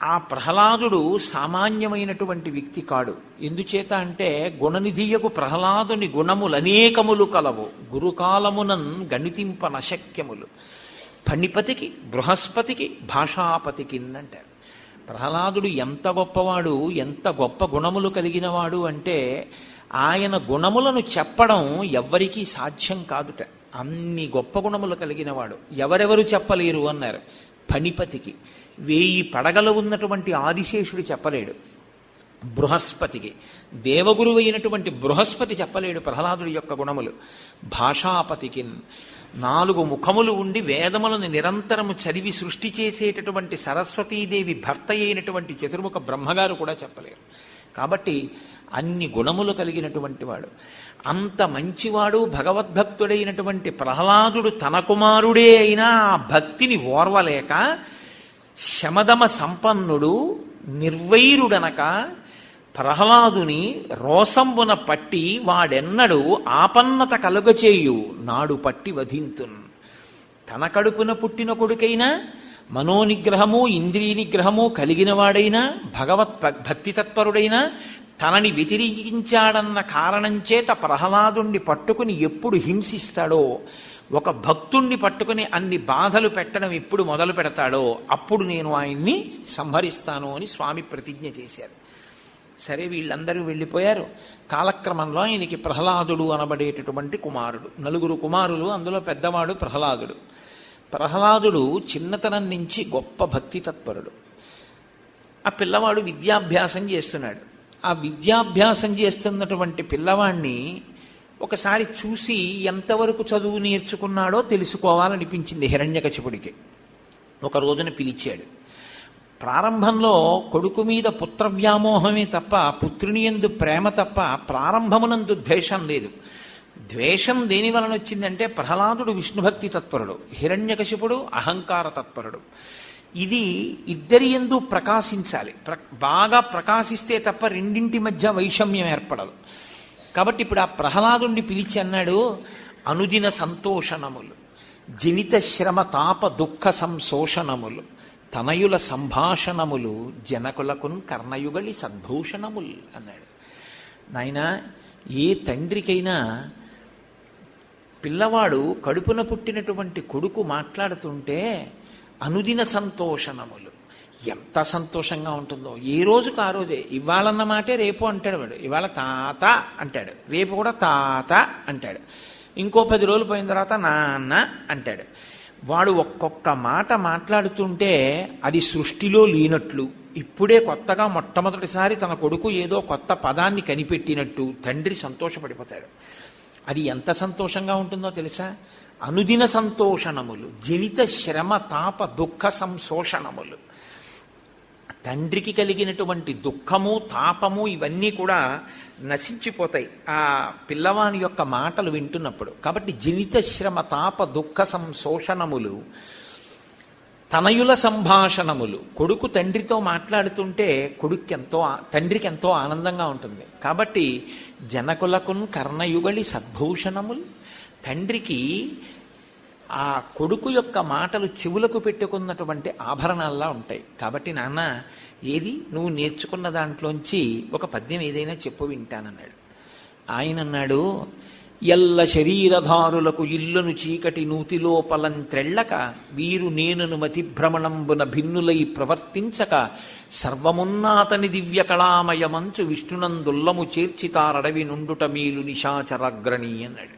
ఆ ప్రహ్లాదుడు సామాన్యమైనటువంటి వ్యక్తి కాడు. ఎందుచేత అంటే గుణనిధియకు ప్రహ్లాదుని గుణములనేకములు కలవు, గురుకాలమునన్ గణితింప నశక్యములు, ఫణిపతికి బృహస్పతికి భాషాపతికి అంటారు. ప్రహ్లాదుడు ఎంత గొప్పవాడు, ఎంత గొప్ప గుణములు కలిగినవాడు అంటే ఆయన గుణములను చెప్పడం ఎవ్వరికీ సాధ్యం కాదుట. అన్ని గొప్ప గుణములు కలిగినవాడు, ఎవరెవరు చెప్పలేరు అన్నారు. ఫణిపతికి 1000 పడగలు ఉన్నటువంటి ఆదిశేషుడు చెప్పలేడు. బృహస్పతికి, దేవగురువు అయినటువంటి బృహస్పతి చెప్పలేడు ప్రహ్లాదుడి యొక్క గుణములు. భాషాపతికి 4 ముఖములు ఉండి వేదములను నిరంతరము చదివి సృష్టి చేసేటటువంటి సరస్వతీదేవి భర్త అయినటువంటి చతుర్ముఖ బ్రహ్మగారు కూడా చెప్పలేరు. కాబట్టి అన్ని గుణములు కలిగినటువంటి వాడు, అంత మంచివాడు, భగవద్భక్తుడైనటువంటి ప్రహ్లాదుడు తన కుమారుడే అయినా ఆ భక్తిని ఓర్వలేక శమదమ సంపన్నుడు నిర్వైరుడనక ప్రహ్లాదుని రోసంబున పట్టి వాడెన్నడు ఆపన్నత కలుగచేయు నాడు పట్టి వధింతున్. తన కడుపున పుట్టిన కొడుకైనా మనోనిగ్రహము ఇంద్రియ నిగ్రహము కలిగినవాడైనా భక్తి తత్పరుడైనా తనని వ్యతిరేకించాడన్న కారణం చేత ప్రహ్లాదుణ్ణి పట్టుకుని ఎప్పుడు హింసిస్తాడో, ఒక భక్తుణ్ణి పట్టుకుని అన్ని బాధలు పెట్టడం ఎప్పుడు మొదలు పెడతాడో అప్పుడు నేను ఆయన్ని సంహరిస్తాను అని స్వామి ప్రతిజ్ఞ చేశారు. సరే, వీళ్ళందరూ వెళ్ళిపోయారు. కాలక్రమంలో ఆయనకి ప్రహ్లాదుడు అనబడేటటువంటి కుమారుడు, 4 కుమారులు, అందులో పెద్దవాడు ప్రహ్లాదుడు. ప్రహ్లాదుడు చిన్నతనం నుంచి గొప్ప భక్తి తత్పరుడు. ఆ పిల్లవాడు విద్యాభ్యాసం చేస్తున్నాడు. ఆ విద్యాభ్యాసం చేస్తున్నటువంటి పిల్లవాణ్ణి ఒకసారి చూసి ఎంతవరకు చదువు నేర్చుకున్నాడో తెలుసుకోవాలనిపించింది హిరణ్యకశిపుడికి. ఒక రోజున పిలిచాడు. ప్రారంభంలో కొడుకు మీద పుత్ర వ్యామోహమే తప్ప, పుత్రుని యందు ప్రేమ తప్ప ప్రారంభమునందు ద్వేషం లేదు. ద్వేషం దేని వలన వచ్చిందంటే ప్రహ్లాదుడు విష్ణుభక్తి తత్పరుడు, హిరణ్యకశిపుడు అహంకార తత్పరుడు. ఇది ఇద్దరి యందు ప్రకాశించాలి. బాగా ప్రకాశిస్తే తప్ప రెండింటి మధ్య వైషమ్యం ఏర్పడదు. కాబట్టి ఇప్పుడు ఆ ప్రహ్లాదుణ్ణి పిలిచి అన్నాడు, అనుదిన సంతోషణములు, జనిత శ్రమ తాప దుఃఖ సంశోషణములు, తనయుల సంభాషణములు, జనకులకున్ కర్ణయుగలి సద్భూషణములు అన్నాడు. నాయనా, ఏ తండ్రికైనా పిల్లవాడు కడుపున పుట్టినటువంటి కొడుకు మాట్లాడుతుంటే అనుదిన సంతోషణములు, ఎంత సంతోషంగా ఉంటుందో. ఏ రోజుకు ఆ రోజే, ఇవాళన్న మాటే రేపు అంటాడు వాడు. ఇవాళ తాత అంటాడు, రేపు కూడా తాత అంటాడు, ఇంకో 10 రోజులు పోయిన తర్వాత నాన్న అంటాడు. వాడు ఒక్కొక్క మాట మాట్లాడుతుంటే అది సృష్టిలో లేనట్లు, ఇప్పుడే కొత్తగా మొట్టమొదటిసారి తన కొడుకు ఏదో కొత్త పదాన్ని కనిపెట్టినట్టు తండ్రి సంతోషపడిపోతాడు. అది ఎంత సంతోషంగా ఉంటుందో తెలుసా? అనుదిన సంతోషణములు, జనిత శ్రమ తాప దుఃఖ సంశోషణములు. తండ్రికి కలిగినటువంటి దుఃఖము తాపము ఇవన్నీ కూడా నశించిపోతాయి ఆ పిల్లవాని యొక్క మాటలు వింటున్నప్పుడు. కాబట్టి జనిత శ్రమ తాప దుఃఖ సంశోషణములు, తనయుల సంభాషణములు. కొడుకు తండ్రితో మాట్లాడుతుంటే తండ్రికి ఎంతో ఆనందంగా ఉంటుంది. కాబట్టి జనకులకున్ కర్ణయుగలి సద్భూషణములు, తండ్రికి ఆ కొడుకు యొక్క మాటలు చెవులకు పెట్టుకున్నటువంటి ఆభరణాల్లా ఉంటాయి. కాబట్టి నాన్న, ఏది నువ్వు నేర్చుకున్న దాంట్లోంచి ఒక పద్యం ఏదైనా చెప్పు వింటానన్నాడు. ఆయన అన్నాడు, ఎల్ల శరీరధారులకు ఇల్లును చీకటి నూతిలోపలంత్రెళ్ళక, వీరు నేనును మతిభ్రమణంబున భిన్నులై ప్రవర్తించక, సర్వమున్నాతని దివ్య కళామయమంచు విష్ణునందుల్లము చేర్చితారడవి నుండుట మీలు నిశాచరాగ్రణి అన్నాడు.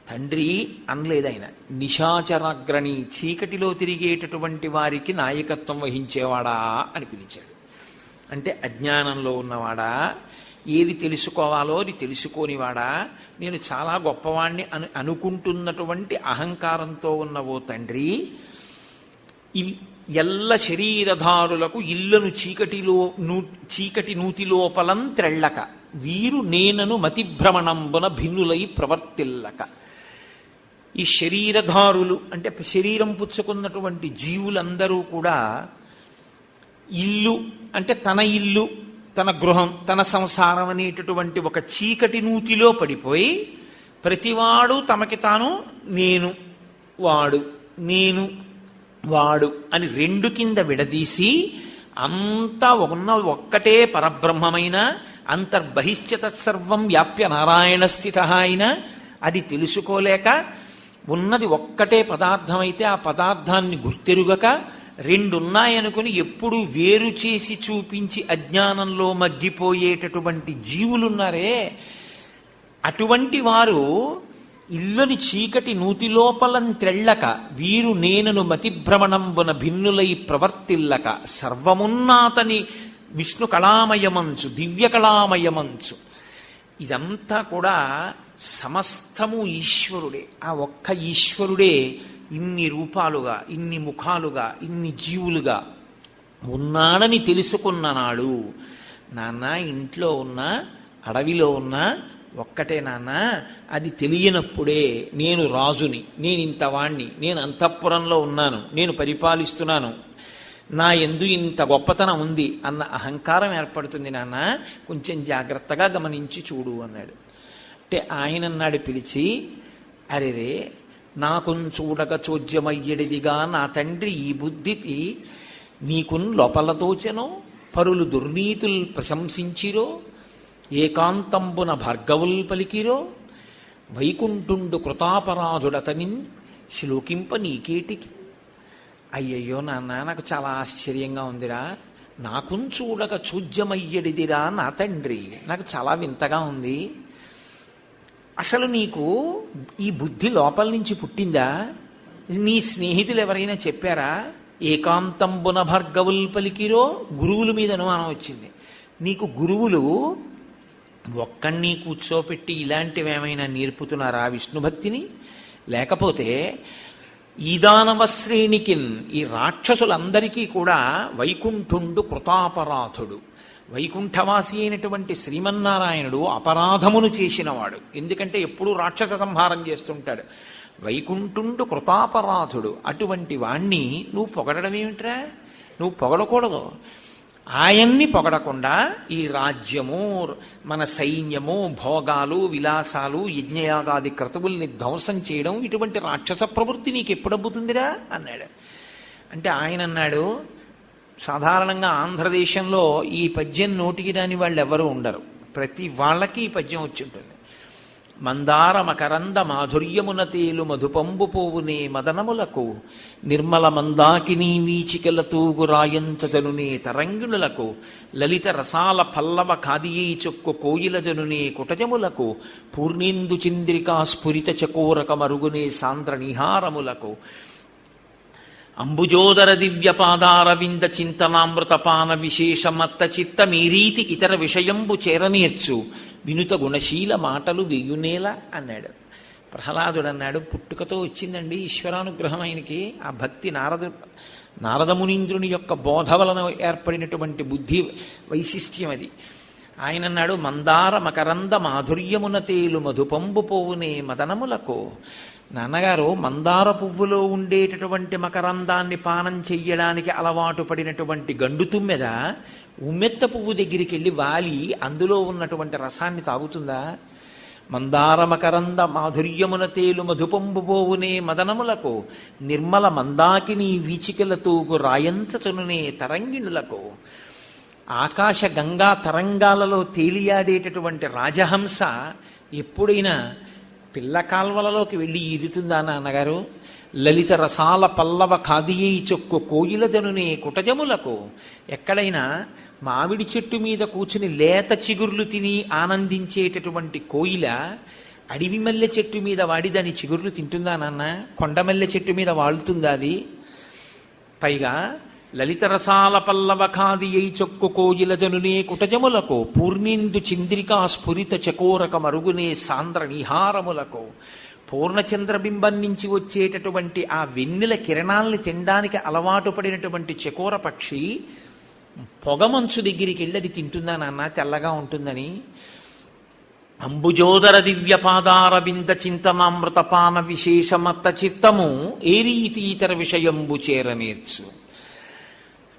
తండ్రి అనలేదు ఆయన, నిశాచరాగ్రణి, చీకటిలో తిరిగేటటువంటి వారికి నాయకత్వం వహించేవాడా అని పిలిచాడు. అంటే అజ్ఞానంలో ఉన్నవాడా, ఏది తెలుసుకోవాలో అది తెలుసుకోనివాడా, నేను చాలా గొప్పవాణ్ణి అనుకుంటున్నటువంటి అహంకారంతో ఉన్న ఓ తండ్రి, ఎల్ల శరీరధారులకు ఇల్లును చీకటి నూతిలోపలం త్రెళ్ళక, వీరు నేనను మతిభ్రమణంబున భిన్నులై ప్రవర్తిల్లక. ఈ శరీరధారులు అంటే శరీరం పుచ్చుకున్నటువంటి జీవులందరూ కూడా ఇల్లు అంటే తన ఇల్లు, తన గృహం, తన సంసారం అనేటటువంటి ఒక చీకటి నూతిలో పడిపోయి ప్రతివాడు తమకి తాను నేను వాడు నేను వాడు అని రెండు కింద విడదీసి అంతా ఉన్న ఒక్కటే పరబ్రహ్మమైన అంతర్బహిష్యత సర్వం వ్యాప్య నారాయణ స్థిత అయిన అది తెలుసుకోలేక ఉన్నది ఒక్కటే పదార్థమైతే ఆ పదార్థాన్ని గుర్తెరుగక రెండున్నాయనుకుని ఎప్పుడు వేరు చేసి చూపించి అజ్ఞానంలో మగ్గిపోయేటటువంటి జీవులున్నారే, అటువంటి వారు ఇల్లుని చీకటి నూతిలోపలం త్రెళ్ళక వీరు నేనను మతిభ్రమణంబున భిన్నులై ప్రవర్తిల్లక సర్వమున్నాతని విష్ణు కళామయమంచు దివ్య కళామయమంచు. ఇదంతా కూడా సమస్తము ఈశ్వరుడే. ఆ ఒక్క ఈశ్వరుడే ఇన్ని రూపాలుగా, ఇన్ని ముఖాలుగా, ఇన్ని జీవులుగా ఉన్నాడని తెలుసుకున్న నాడు, నాన్న ఇంట్లో ఉన్నా అడవిలో ఉన్నా ఒక్కటే నాన్న, అది తెలియనప్పుడే నేను రాజుని, నేను ఇంతవాణ్ణి, నేను అంతఃపురంలో ఉన్నాను, నేను పరిపాలిస్తున్నాను, నా యందు ఇంత గొప్పతనం ఉంది అన్న అహంకారం ఏర్పడుతుంది నాన్న, కొంచెం జాగ్రత్తగా గమనించి చూడు అన్నాడు. అంటే ఆయన అన్నాడు పిలిచి, అరెరే నాకున్ చూడక చోద్యమయ్యడిదిగా నా తండ్రి ఈ బుద్ధికి నీకున్ లోపలతోచెనో పరులు దుర్నీతుల్ ప్రశంసించిరో ఏకాంతంబున భార్గవుల్ పలికిరో వైకుంఠుండు కృతాపరాధుడతనిన్ శ్లోకింప నీకేటికి. అయ్యయ్యో నాన్న, నాకు చాలా ఆశ్చర్యంగా ఉందిరా, నాకున్ చూడక చూజ్యమయ్యడిదిరా నా తండ్రి, నాకు చాలా వింతగా ఉంది. అసలు నీకు ఈ బుద్ధి లోపల నుంచి పుట్టిందా? నీ స్నేహితులు ఎవరైనా చెప్పారా? ఏకాంతంబున భార్గవుల్ పలికిరో, గురువుల మీద అనుమానం వచ్చింది. నీకు గురువులు ఒక్కడిని కూర్చోపెట్టి ఇలాంటివేమైనా నేర్పుతున్నారా విష్ణుభక్తిని? లేకపోతే ఈ దానవ శ్రేణికిన్, ఈ రాక్షసులందరికీ కూడా వైకుంఠుండు కృతాపరాధుడు, వైకుంఠవాసి అయినటువంటి శ్రీమన్నారాయణుడు అపరాధమును చేసినవాడు. ఎందుకంటే ఎప్పుడూ రాక్షస సంహారం చేస్తుంటాడు. వైకుంఠుండు కృతాపరాధుడు, అటువంటి వాణ్ణి నువ్వు పొగడడం ఏమిట్రా? నువ్వు పొగడకూడదు. ఆయన్ని పొగడకుండా ఈ రాజ్యము, మన సైన్యము, భోగాలు, విలాసాలు, యజ్ఞయాగాది క్రతువుల్ని ధ్వంసం చేయడం, ఇటువంటి రాక్షస ప్రవృత్తి నీకు ఎప్పుడబ్బుతుందిరా అన్నాడు. అంటే ఆయన అన్నాడు, సాధారణంగా ఆంధ్రదేశంలో ఈ పద్యం నోటికి రాని వాళ్ళు ఎవరూ ఉండరు, ప్రతి వాళ్ళకి ఈ పద్యం వచ్చి ఉంటుంది. మందార మకరంద మాధుర్యమున తేలు మధుపంబు పోవునే మదనములకు నిర్మల మందాకినీ వీచికల తూగు రాయంచదనునే తరంగిణులకు లలిత రసాల పల్లవ ఖాదియీ చొక్కు కోయిల జనునే కుటజములకు పూర్ణేందు చంద్రికా స్ఫురిత చకోరక మరుగునే సాంద్ర నిహారములకు అంబుజోదర దివ్య పాదారవింద చింతనామృతపాన విశేష మత్త చిత్త మీరీతి ఇతర విషయంబు చేరనేర్చు వినుత గుణశీల మాటలు వెయ్యునేల అన్నాడు. ప్రహ్లాదుడు అన్నాడు, పుట్టుకతో వచ్చిందండి ఈశ్వరానుగ్రహం ఆయనకి. ఆ భక్తి నారదమునీంద్రుని యొక్క బోధ వలన ఏర్పడినటువంటి బుద్ధి వైశిష్ట్యం అది. ఆయన అన్నాడు, మందార మకరంద మాధుర్యమున తేలు మధుపంబు పోవునే మదనములకు. నాన్నగారు, మందార పువ్వులో ఉండేటటువంటి మకరందాన్ని పానం చెయ్యడానికి అలవాటు పడినటువంటి గండు తుమ్మెద ఉమ్మెత్త పువ్వు దగ్గరికి వెళ్ళి వాలి అందులో ఉన్నటువంటి రసాన్ని తాగుతుందా? మందార మకరంద మాధుర్యమున తేలు మధుపంబు పోవునే మదనములకు నిర్మల మందాకిని వీచికలతూగు రాయంచనునే తరంగిణులకు. ఆకాశ గంగా తరంగాలలో తేలియాడేటటువంటి రాజహంస ఎప్పుడైనా పిల్ల కాల్వలలోకి వెళ్ళి ఈదుతుందా నాన్నగారు? లలిత రసాల పల్లవ ఖాదియీ చొక్కు కోయిల జనునే కుటజములకు. ఎక్కడైనా మామిడి చెట్టు మీద కూర్చుని లేత చిగుర్లు తిని ఆనందించేటటువంటి కోయిల అడవి మల్లె చెట్టు మీద వాడి దాని చిగుర్లు తింటుందా నాన్న? కొండమల్లె చెట్టు మీద వాళ్తుందా అది? పైగా లలిత రసాల పల్లవ ఖాదియై చొక్కు కోయిల జనునే కుటజములకు పూర్ణేందు చంద్రికా స్ఫురిత చకోరక మరుగునే సాంద్ర నిహారములకు. పూర్ణచంద్రబింబం నుంచి వచ్చేటటువంటి ఆ వెన్నెల కిరణాల్ని తినడానికి అలవాటు పడినటువంటి చకోర పక్షి పొగమంచు దగ్గరికి వెళ్ళి అది తింటుందా నాన్న తెల్లగా ఉంటుందని? అంబుజోదర దివ్యపాదారవింద చింతనామృతపాన విశేషమత్త చిత్తము ఏ రీతి ఇతర విషయంబు చేరనేర్చు.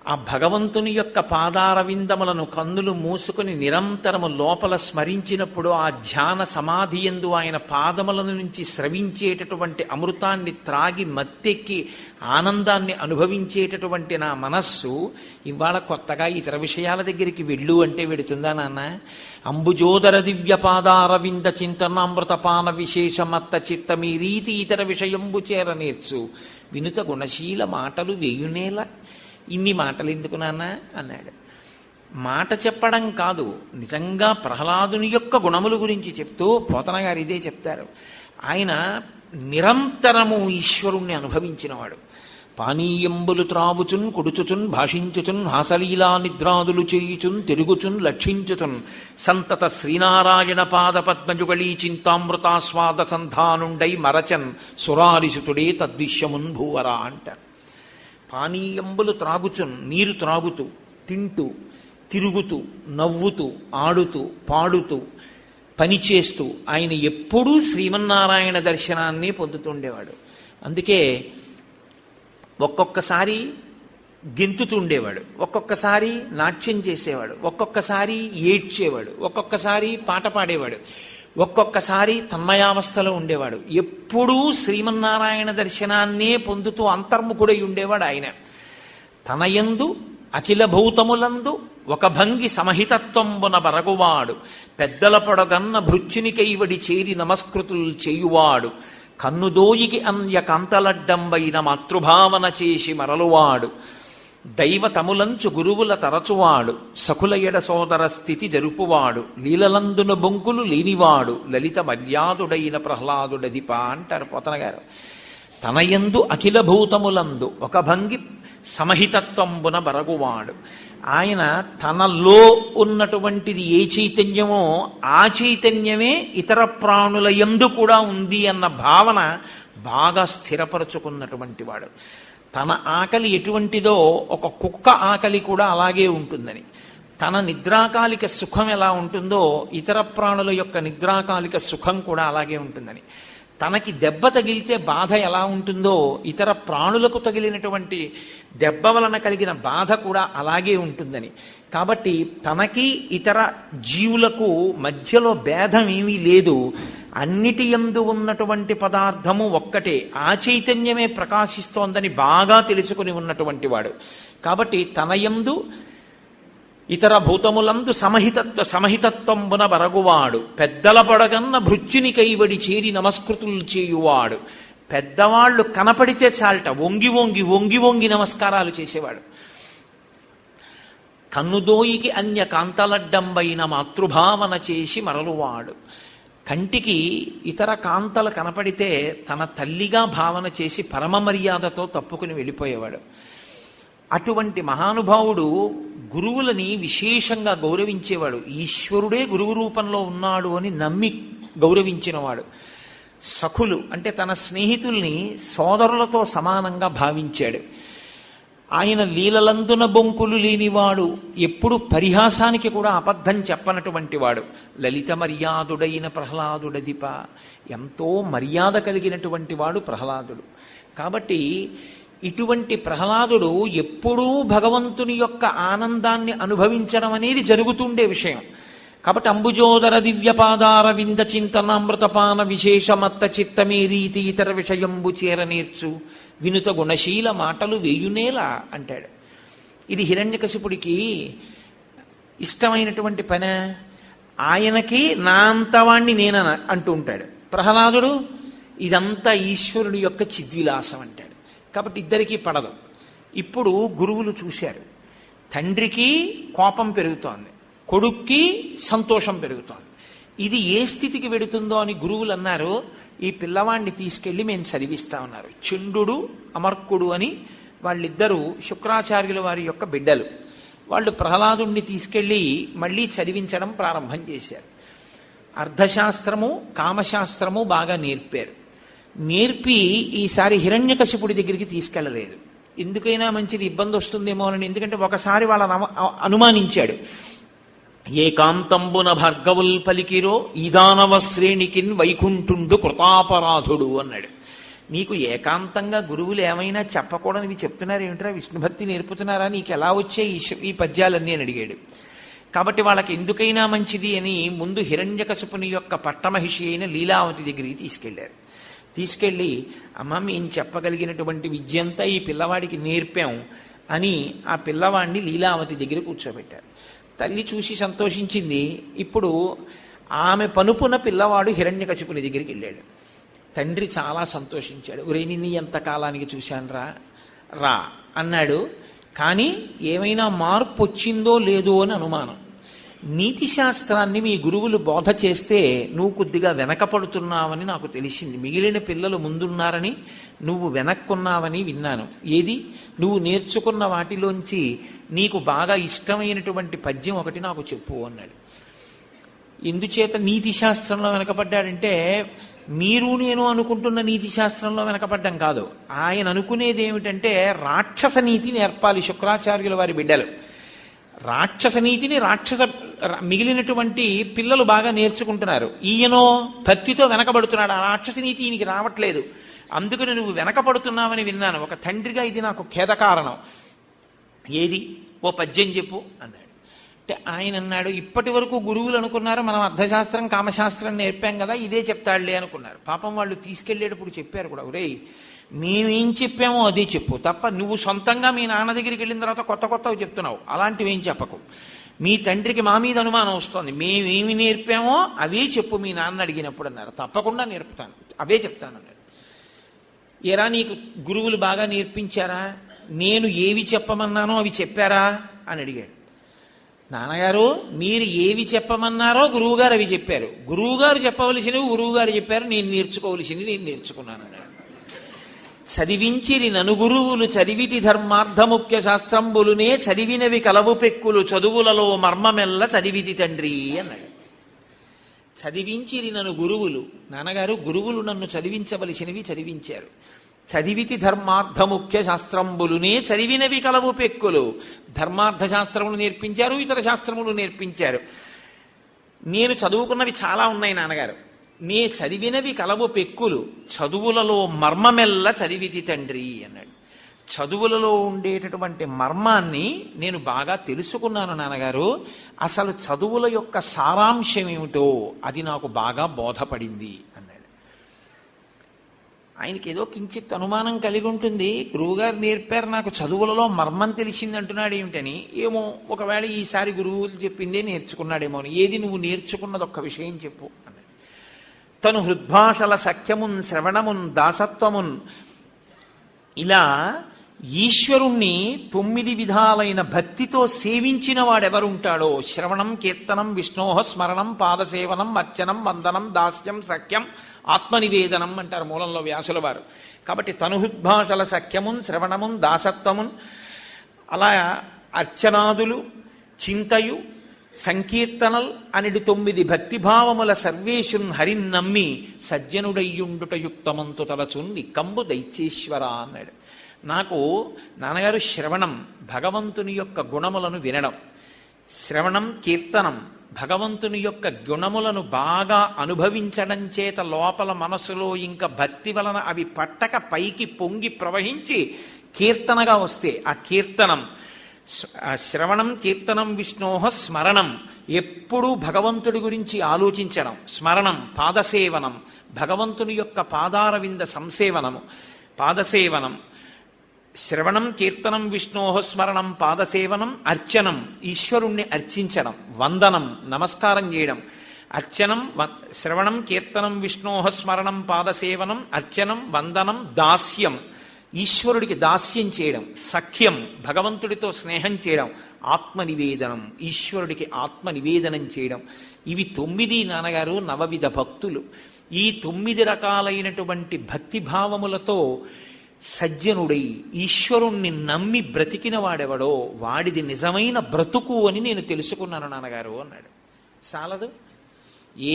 ఆ భగవంతుని యొక్క పాదారవిందములను కన్నులు మూసుకుని నిరంతరము లోపల స్మరించినప్పుడు ఆ ధ్యాన సమాధి యందు ఆయన పాదముల నుంచి స్రవించేటటువంటి అమృతాన్ని త్రాగి మత్తెక్కి ఆనందాన్ని అనుభవించేటటువంటి నా మనస్సు ఇవాళ కొత్తగా ఇతర విషయాల దగ్గరికి వెళ్ళు అంటే వెడుతుందా నాన్న? అంబుజోదర దివ్యపాదారవింద చింతనామృతపాన విశేషమత్త చిత్తమీ రీతి ఇతర విషయంబు చేరనేర్చు. వినుత గుణశీల మాటలు వేయునేల. ఇన్ని మాటలు ఎందుకు నాన్న అన్నాడు. మాట చెప్పడం కాదు, నిజంగా ప్రహ్లాదుని యొక్క గుణముల గురించి చెప్తూ పోతన గారు ఇదే చెప్తారు. ఆయన నిరంతరము ఈశ్వరుణ్ణి అనుభవించినవాడు. పానీయంబులు త్రావుచున్ కొడుచుచున్ భాషించుచున్ హాసలీలా నిద్రాదులు చేయుచున్ తిరుగుచున్ లక్షించుచున్ సంతత శ్రీనారాయణ పాద పద్మజుగళీ చింతామృతాస్వాద సంధానుండై మరచన్ సురారిసుతుడే తద్విశ్యమున్ భూవరా అంటారు. పానీయంబులు త్రాగుచున్, నీరు త్రాగుతూ, తింటూ, తిరుగుతూ, నవ్వుతూ, ఆడుతూ, పాడుతూ, పనిచేస్తూ ఆయన ఎప్పుడూ శ్రీమన్నారాయణ దర్శనాన్ని పొందుతుండేవాడు. అందుకే ఒక్కొక్కసారి గెంతుతూ ఉండేవాడు, ఒక్కొక్కసారి నాట్యం చేసేవాడు, ఒక్కొక్కసారి ఏడ్చేవాడు, ఒక్కొక్కసారి పాట పాడేవాడు, ఒక్కొక్కసారి తన్మయావస్థలో ఉండేవాడు. ఎప్పుడూ శ్రీమన్నారాయణ దర్శనాన్నే పొందుతూ అంతర్ముఖుడై ఉండేవాడు ఆయన. తనయందు అఖిల భూతములందు ఒక భంగి సమహితత్వంబున బరగువాడు, పెద్దల పొడగన్న భృత్యునికైవడి చేరి నమస్కృతులు చేయువాడు, కన్నుదోయికి అన్య కాంతలడ్డంబైన మాతృభావన చేసి మరలువాడు, దైవతములంచు గురువుల తరచువాడు, సకుల ఎడ సోదర స్థితి జరుపువాడు, లీలలందున బొంకులు లేనివాడు, లలిత మర్యాదుడైన ప్రహ్లాదుడధిప అంటారు పోతన గారు. తనయందు అఖిల భూతములందు ఒక భంగి సమహితత్వంబున బరగువాడు. ఆయన తనలో ఉన్నటువంటిది ఏ చైతన్యమో ఆ చైతన్యమే ఇతర ప్రాణుల యందు కూడా ఉంది అన్న భావన బాగా స్థిరపరచుకున్నటువంటి వాడు. తన ఆకలి ఎటువంటిదో ఒక కుక్క ఆకలి కూడా అలాగే ఉంటుందని, తన నిద్రాకాలిక సుఖం ఎలా ఉంటుందో ఇతర ప్రాణుల యొక్క నిద్రాకాలిక సుఖం కూడా అలాగే ఉంటుందని, తనకి దెబ్బ తగిలితే బాధ ఎలా ఉంటుందో ఇతర ప్రాణులకు తగిలినటువంటి దెబ్బ వలన కలిగిన బాధ కూడా అలాగే ఉంటుందని. కాబట్టి తనకి ఇతర జీవులకు మధ్యలో భేదం ఏమీ లేదు. అన్నిటి యందు ఉన్నటువంటి పదార్థము ఒక్కటే, ఆ చైతన్యమే ప్రకాశిస్తోందని బాగా తెలుసుకుని ఉన్నటువంటి వాడు. కాబట్టి తన యందు ఇతర భూతములందు సమహితత్వంబున బరగువాడు, పెద్దల పొడగన్న భృత్యునికైవడి చేరి నమస్కృతులు చేయువాడు. పెద్దవాళ్లు కనపడితే చాలట వంగి వంగి వంగి వంగి నమస్కారాలు చేసేవాడు. కన్నుదోయికి అన్య కాంతలడ్డంబైన మాతృభావన చేసి మరలువాడు. కంటికి ఇతర కాంతలు కనపడితే తన తల్లిగా భావన చేసి పరమ మర్యాదతో తప్పుకుని వెళ్ళిపోయేవాడు. అటువంటి మహానుభావుడు గురువులని విశేషంగా గౌరవించేవాడు. ఈశ్వరుడే గురువు రూపంలో ఉన్నాడు అని నమ్మి గౌరవించినవాడు. సఖులు అంటే తన స్నేహితుల్ని సోదరులతో సమానంగా భావించాడు. ఆయన లీలలందున బొంకులు లేనివాడు, ఎప్పుడు పరిహాసానికి కూడా అబద్ధం చెప్పనటువంటి వాడు. లలిత మర్యాదుడైన ప్రహ్లాదుడధిప, ఎంతో మర్యాద కలిగినటువంటి వాడు ప్రహ్లాదుడు. కాబట్టి ఇటువంటి ప్రహ్లాదుడు ఎప్పుడూ భగవంతుని యొక్క ఆనందాన్ని అనుభవించడం అనేది జరుగుతుండే విషయం. కాబట్టి అంబుజోదర దివ్యపాదార వింద చింతనామృతపాన విశేషమత్త చిత్తమే రీతి ఇతర విషయంబు చేరనేర్చు. వినుత గుణశీల మాటలు వేయునేలా అంటాడు. ఇది హిరణ్యకశిపుడికి ఇష్టమైనటువంటి పని. ఆయనకి నా అంతవాణ్ణి నేన అంటూ ఉంటాడు. ప్రహ్లాదుడు ఇదంతా ఈశ్వరుడి యొక్క చిద్విలాసం అంటాడు. కాబట్టి ఇద్దరికీ పడదు. ఇప్పుడు గురువులు చూశారు, తండ్రికి కోపం పెరుగుతోంది, కొడుక్కి సంతోషం పెరుగుతోంది. ఇది ఏ స్థితికి వెడుతుందో అని గురువులు అన్నారు, ఈ పిల్లవాడిని తీసుకెళ్లి మేము చదివిస్తా ఉన్నారు. చండు అమర్కుడు అని వాళ్ళిద్దరూ శుక్రాచార్యుల వారి యొక్క బిడ్డలు. వాళ్ళు ప్రహ్లాదుణ్ణి తీసుకెళ్లి మళ్ళీ చదివించడం ప్రారంభం చేశారు. అర్థశాస్త్రము కామశాస్త్రము బాగా నేర్పారు. నేర్పి ఈసారి హిరణ్యకశిపుడి దగ్గరికి తీసుకెళ్లలేదు. ఎందుకైనా మంచిది, ఇబ్బంది వస్తుందేమో అని. ఎందుకంటే ఒకసారి వాళ్ళని అనుమానించాడు. ఏకాంతంబున భార్గవుల్ పలికిరో ఈదానవ శ్రేణికిన్ వైకుంఠుండు కృతాపరాధుడు అన్నాడు. నీకు ఏకాంతంగా గురువులు ఏమైనా చెప్పకూడనివి చెప్తున్నారు ఏమిట్రా, విష్ణుభక్తి నేర్పుతున్నారా, నీకు ఎలా వచ్చే ఈ పద్యాలన్నీ అని అడిగాడు. కాబట్టి వాళ్ళకి ఎందుకైనా మంచిది అని ముందు హిరణ్యకశిపుని యొక్క పట్టమహిషి అయిన లీలావతి దగ్గరికి తీసుకెళ్లారు. తీసుకెళ్ళి అమ్మ మేము చెప్పగలిగినటువంటి విద్య అంతా ఈ పిల్లవాడికి నేర్పాం అని ఆ పిల్లవాడిని లీలావతి దగ్గర కూర్చోబెట్టారు. తల్లి చూసి సంతోషించింది. ఇప్పుడు ఆమె పనుపున పిల్లవాడు హిరణ్యకశిపుని దగ్గరికి వెళ్ళాడు. తండ్రి చాలా సంతోషించాడు. ఒరే నిన్ను ఎంతకాలానికి చూశానురా, రా అన్నాడు. కానీ ఏమైనా మార్పు వచ్చిందో లేదో అని అనుమానం. నీతి శాస్త్రాన్ని మీ గురువులు బోధ చేస్తే నువ్వు కొద్దిగా వెనకపడుతున్నావని నాకు తెలిసింది. మిగిలిన పిల్లలు ముందున్నారని నువ్వు వెనక్కున్నావని విన్నాను. ఏది నువ్వు నేర్చుకున్న వాటిలోంచి నీకు బాగా ఇష్టమైనటువంటి పద్యం ఒకటి నాకు చెప్పు అన్నాడు. ఎందుచేత నీతి శాస్త్రంలో వెనకపడ్డాడంటే మీరు నేను అనుకుంటున్న నీతి శాస్త్రంలో వెనకపడ్డం కాదు. ఆయన అనుకునేది ఏమిటంటే రాక్షస నీతి నేర్పాలి శుక్రాచార్యుల వారి బిడ్డలు. రాక్షస నీతిని మిగిలినటువంటి పిల్లలు బాగా నేర్చుకుంటున్నారు. ఈయనో భక్తితో వెనకబడుతున్నాడు. ఆ రాక్షస నీతి ఈయనకి రావట్లేదు. అందుకని నువ్వు వెనకపడుతున్నావని విన్నాను. ఒక తండ్రిగా ఇది నాకు ఖేదకారణం. ఏది ఓ పద్యం చెప్పు అన్నాడు. అంటే ఆయన అన్నాడు, ఇప్పటి వరకు గురువులు అనుకున్నారు మనం అర్థశాస్త్రం కామశాస్త్రం నేర్పాం కదా, ఇదే చెప్తాడులే అనుకున్నారు. పాపం వాళ్ళు తీసుకెళ్లేటప్పుడు చెప్పారు కూడా, ఒరేయ్ మేమేం చెప్పామో అదే చెప్పు తప్ప నువ్వు సొంతంగా మీ నాన్న దగ్గరికి వెళ్ళిన తర్వాత కొత్త కొత్తవి చెప్తున్నావు, అలాంటివి ఏం చెప్పకు. మీ తండ్రికి మా మీద అనుమానం వస్తుంది, మేమేమి నేర్పామో అవే చెప్పు మీ నాన్న అడిగినప్పుడు అన్నారు. తప్పకుండా నేర్పుతాను, అవే చెప్తానన్నాడు. ఎరా నీకు గురువులు బాగా నేర్పించారా, నేను ఏవి చెప్పమన్నానో అవి చెప్పారా అని అడిగాడు. నాన్నగారు మీరు ఏవి చెప్పమన్నారో గురువుగారు అవి చెప్పారు. గురువుగారు చెప్పవలసినవి గురువుగారు చెప్పారు, నేను నేర్చుకోవలసినవి నేను నేర్చుకున్నాను అన్నాడు. చదివించిరి ననుగురువులు చదివితి ధర్మార్థముఖ్య శాస్త్రంబులునే చదివినవి కలవు పెక్కులు చదువులలో మర్మమెల్ల చదివితి తండ్రి అన్నాడు. చదివించిరి నన్ను గురువులు, నాన్నగారు గురువులు నన్ను చదివించవలసినవి చదివించారు. చదివితి ధర్మార్థముఖ్య శాస్త్రంబులునే చదివినవి కలవు పెక్కులు, ధర్మార్థ శాస్త్రములు నేర్పించారు, ఇతర శాస్త్రములు నేర్పించారు. నేను చదువుకున్నవి చాలా ఉన్నాయి నాన్నగారు, నే చదివినవి కలవు పెక్కులు చదువులలో మర్మమెల్ల చదివితి తండ్రి అన్నాడు. చదువులలో ఉండేటటువంటి మర్మాన్ని నేను బాగా తెలుసుకున్నాను నాన్నగారు. అసలు చదువుల యొక్క సారాంశం ఏమిటో అది నాకు బాగా బోధపడింది అన్నాడు. ఆయనకి ఏదో కించిత్ అనుమానం కలిగి ఉంటుంది, గురువుగారు నేర్పారు నాకు చదువులలో మర్మం తెలిసింది అంటున్నాడు ఏమిటని. ఏమో ఒకవేళ ఈసారి గురువులు చెప్పిందే నేర్చుకున్నాడేమో అని. ఏది నువ్వు నేర్చుకున్నది ఒక్క విషయం చెప్పు అన్నాడు. తను హృద్భాషల సఖ్యమున్ శ్రవణమున్ దాసత్వమున్ ఇలా ఈశ్వరుణ్ణి 9 విధాలైన భక్తితో సేవించిన వాడెవరుంటాడో, శ్రవణం కీర్తనం విష్ణోహ స్మరణం పాదసేవనం అర్చనం వందనం దాస్యం సఖ్యం ఆత్మనివేదనం అంటారు మూలంలో వ్యాసుల వారు. కాబట్టి తనుహృద్భాషల సఖ్యమున్ శ్రవణమున్ దాసత్వమున్ అలా అర్చనాదులు చింతయు సంకీర్తనల్ అనేది 9 భక్తిభావముల సర్వేషున్ హరిన్ నమ్మి సజ్జనుడయ్యుండుట యుక్తమంతు తలచుంది కంబు దైత్యేశ్వర అన్నాడు. నాకు నాన్నగారు శ్రవణం భగవంతుని యొక్క గుణములను వినడం, శ్రవణం కీర్తనం భగవంతుని యొక్క గుణములను బాగా అనుభవించడం చేత లోపల మనసులో ఇంకా భక్తి వలన అవి పట్టక పైకి పొంగి ప్రవహించి కీర్తనగా వస్తే ఆ కీర్తనం, శ్రవణం కీర్తనం విష్ణోహ స్మరణం ఎప్పుడూ భగవంతుడి గురించి ఆలోచించడం, స్మరణం పాదసేవనం భగవంతుని యొక్క పాదారవింద సంసేవనము పాదసేవనం, శ్రవణం కీర్తనం విష్ణోహ స్మరణం పాదసేవనం అర్చనం ఈశ్వరుణ్ణి అర్చించడం, వందనం నమస్కారం చేయడం, అర్చనం శ్రవణం కీర్తనం విష్ణోహ స్మరణం పాదసేవనం అర్చనం వందనం దాస్యం ఈశ్వరుడికి దాస్యం చేయడం, సఖ్యం భగవంతుడితో స్నేహం చేయడం, ఆత్మనివేదనం ఈశ్వరుడికి ఆత్మనివేదనం చేయడం. ఇవి 9 నాన్నగారు నవవిధ భక్తులు. ఈ 9 రకాలైనటువంటి భక్తిభావములతో సజ్జనుడై ఈశ్వరుణ్ణి నమ్మి బ్రతికిన వాడెవడో వాడిది నిజమైన బ్రతుకు అని నేను తెలుసుకున్నాను నాన్నగారు అన్నాడు. చాలదు,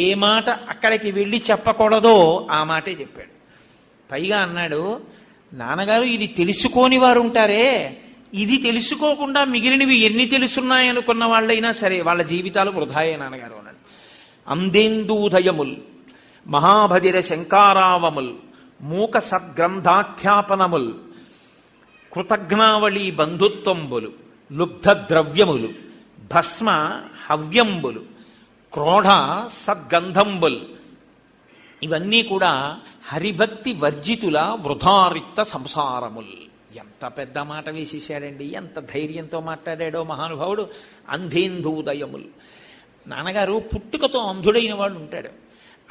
ఏ మాట అక్కడికి వెళ్ళి చెప్పకూడదో ఆ మాటే చెప్పాడు. పైగా అన్నాడు, నాన్నగారు ఇది తెలుసుకోని వారు ఉంటారే, ఇది తెలుసుకోకుండా మిగిలినవి ఎన్ని తెలుసున్నాయనుకున్న వాళ్ళైనా సరే వాళ్ళ జీవితాలు వృధాయే నాన్నగారు అన్నాడు. అందేందూదయముల్ మహాభదిర శంకారావముల్ మూక సద్గ్రంథాఖ్యాపనముల్ కృతజ్ఞావళి బంధుత్వంబులు లుబ్ధ ద్రవ్యములు భస్మ హవ్యంబులు క్రోఢ సద్గంధంబుల్ ఇవన్నీ కూడా హరిభక్తి వర్జితుల వృధారిక్త సంసారముల్. ఎంత పెద్ద మాట వేసేసాడండి, ఎంత ధైర్యంతో మాట్లాడాడో మహానుభావుడు. అంధేందూదయములు. నాన్నగారు పుట్టుకతో అంధుడైన వాడు ఉంటాడు.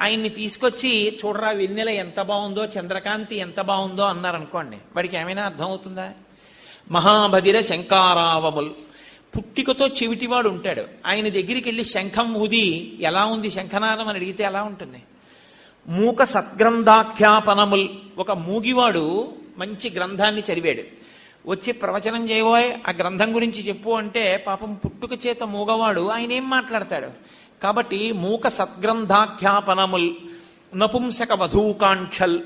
ఆయన్ని తీసుకొచ్చి చూడరా వెన్నెల ఎంత బాగుందో, చంద్రకాంతి ఎంత బాగుందో అన్నారనుకోండి, వాడికి ఏమైనా అర్థమవుతుందా? మహాబధిర శంకారావముల్. పుట్టికతో చెవిటివాడు ఉంటాడు. ఆయన దగ్గరికి వెళ్ళి శంఖం ఊది ఎలా ఉంది శంఖనాదం అని అడిగితే ఎలా ఉంటుంది? మూక సద్గ్రంథాఖ్యాపనముల్. ఒక మూగివాడు మంచి గ్రంథాన్ని చదివాడు, వచ్చి ప్రవచనం చేయబోయ్ ఆ గ్రంథం గురించి చెప్పు అంటే పాపం పుట్టుక చేత మూగవాడు ఆయన ఏం మాట్లాడతాడు? కాబట్టి మూక సద్గ్రంథాఖ్యాపనముల్ నపుంసక వధూకాంక్షల్.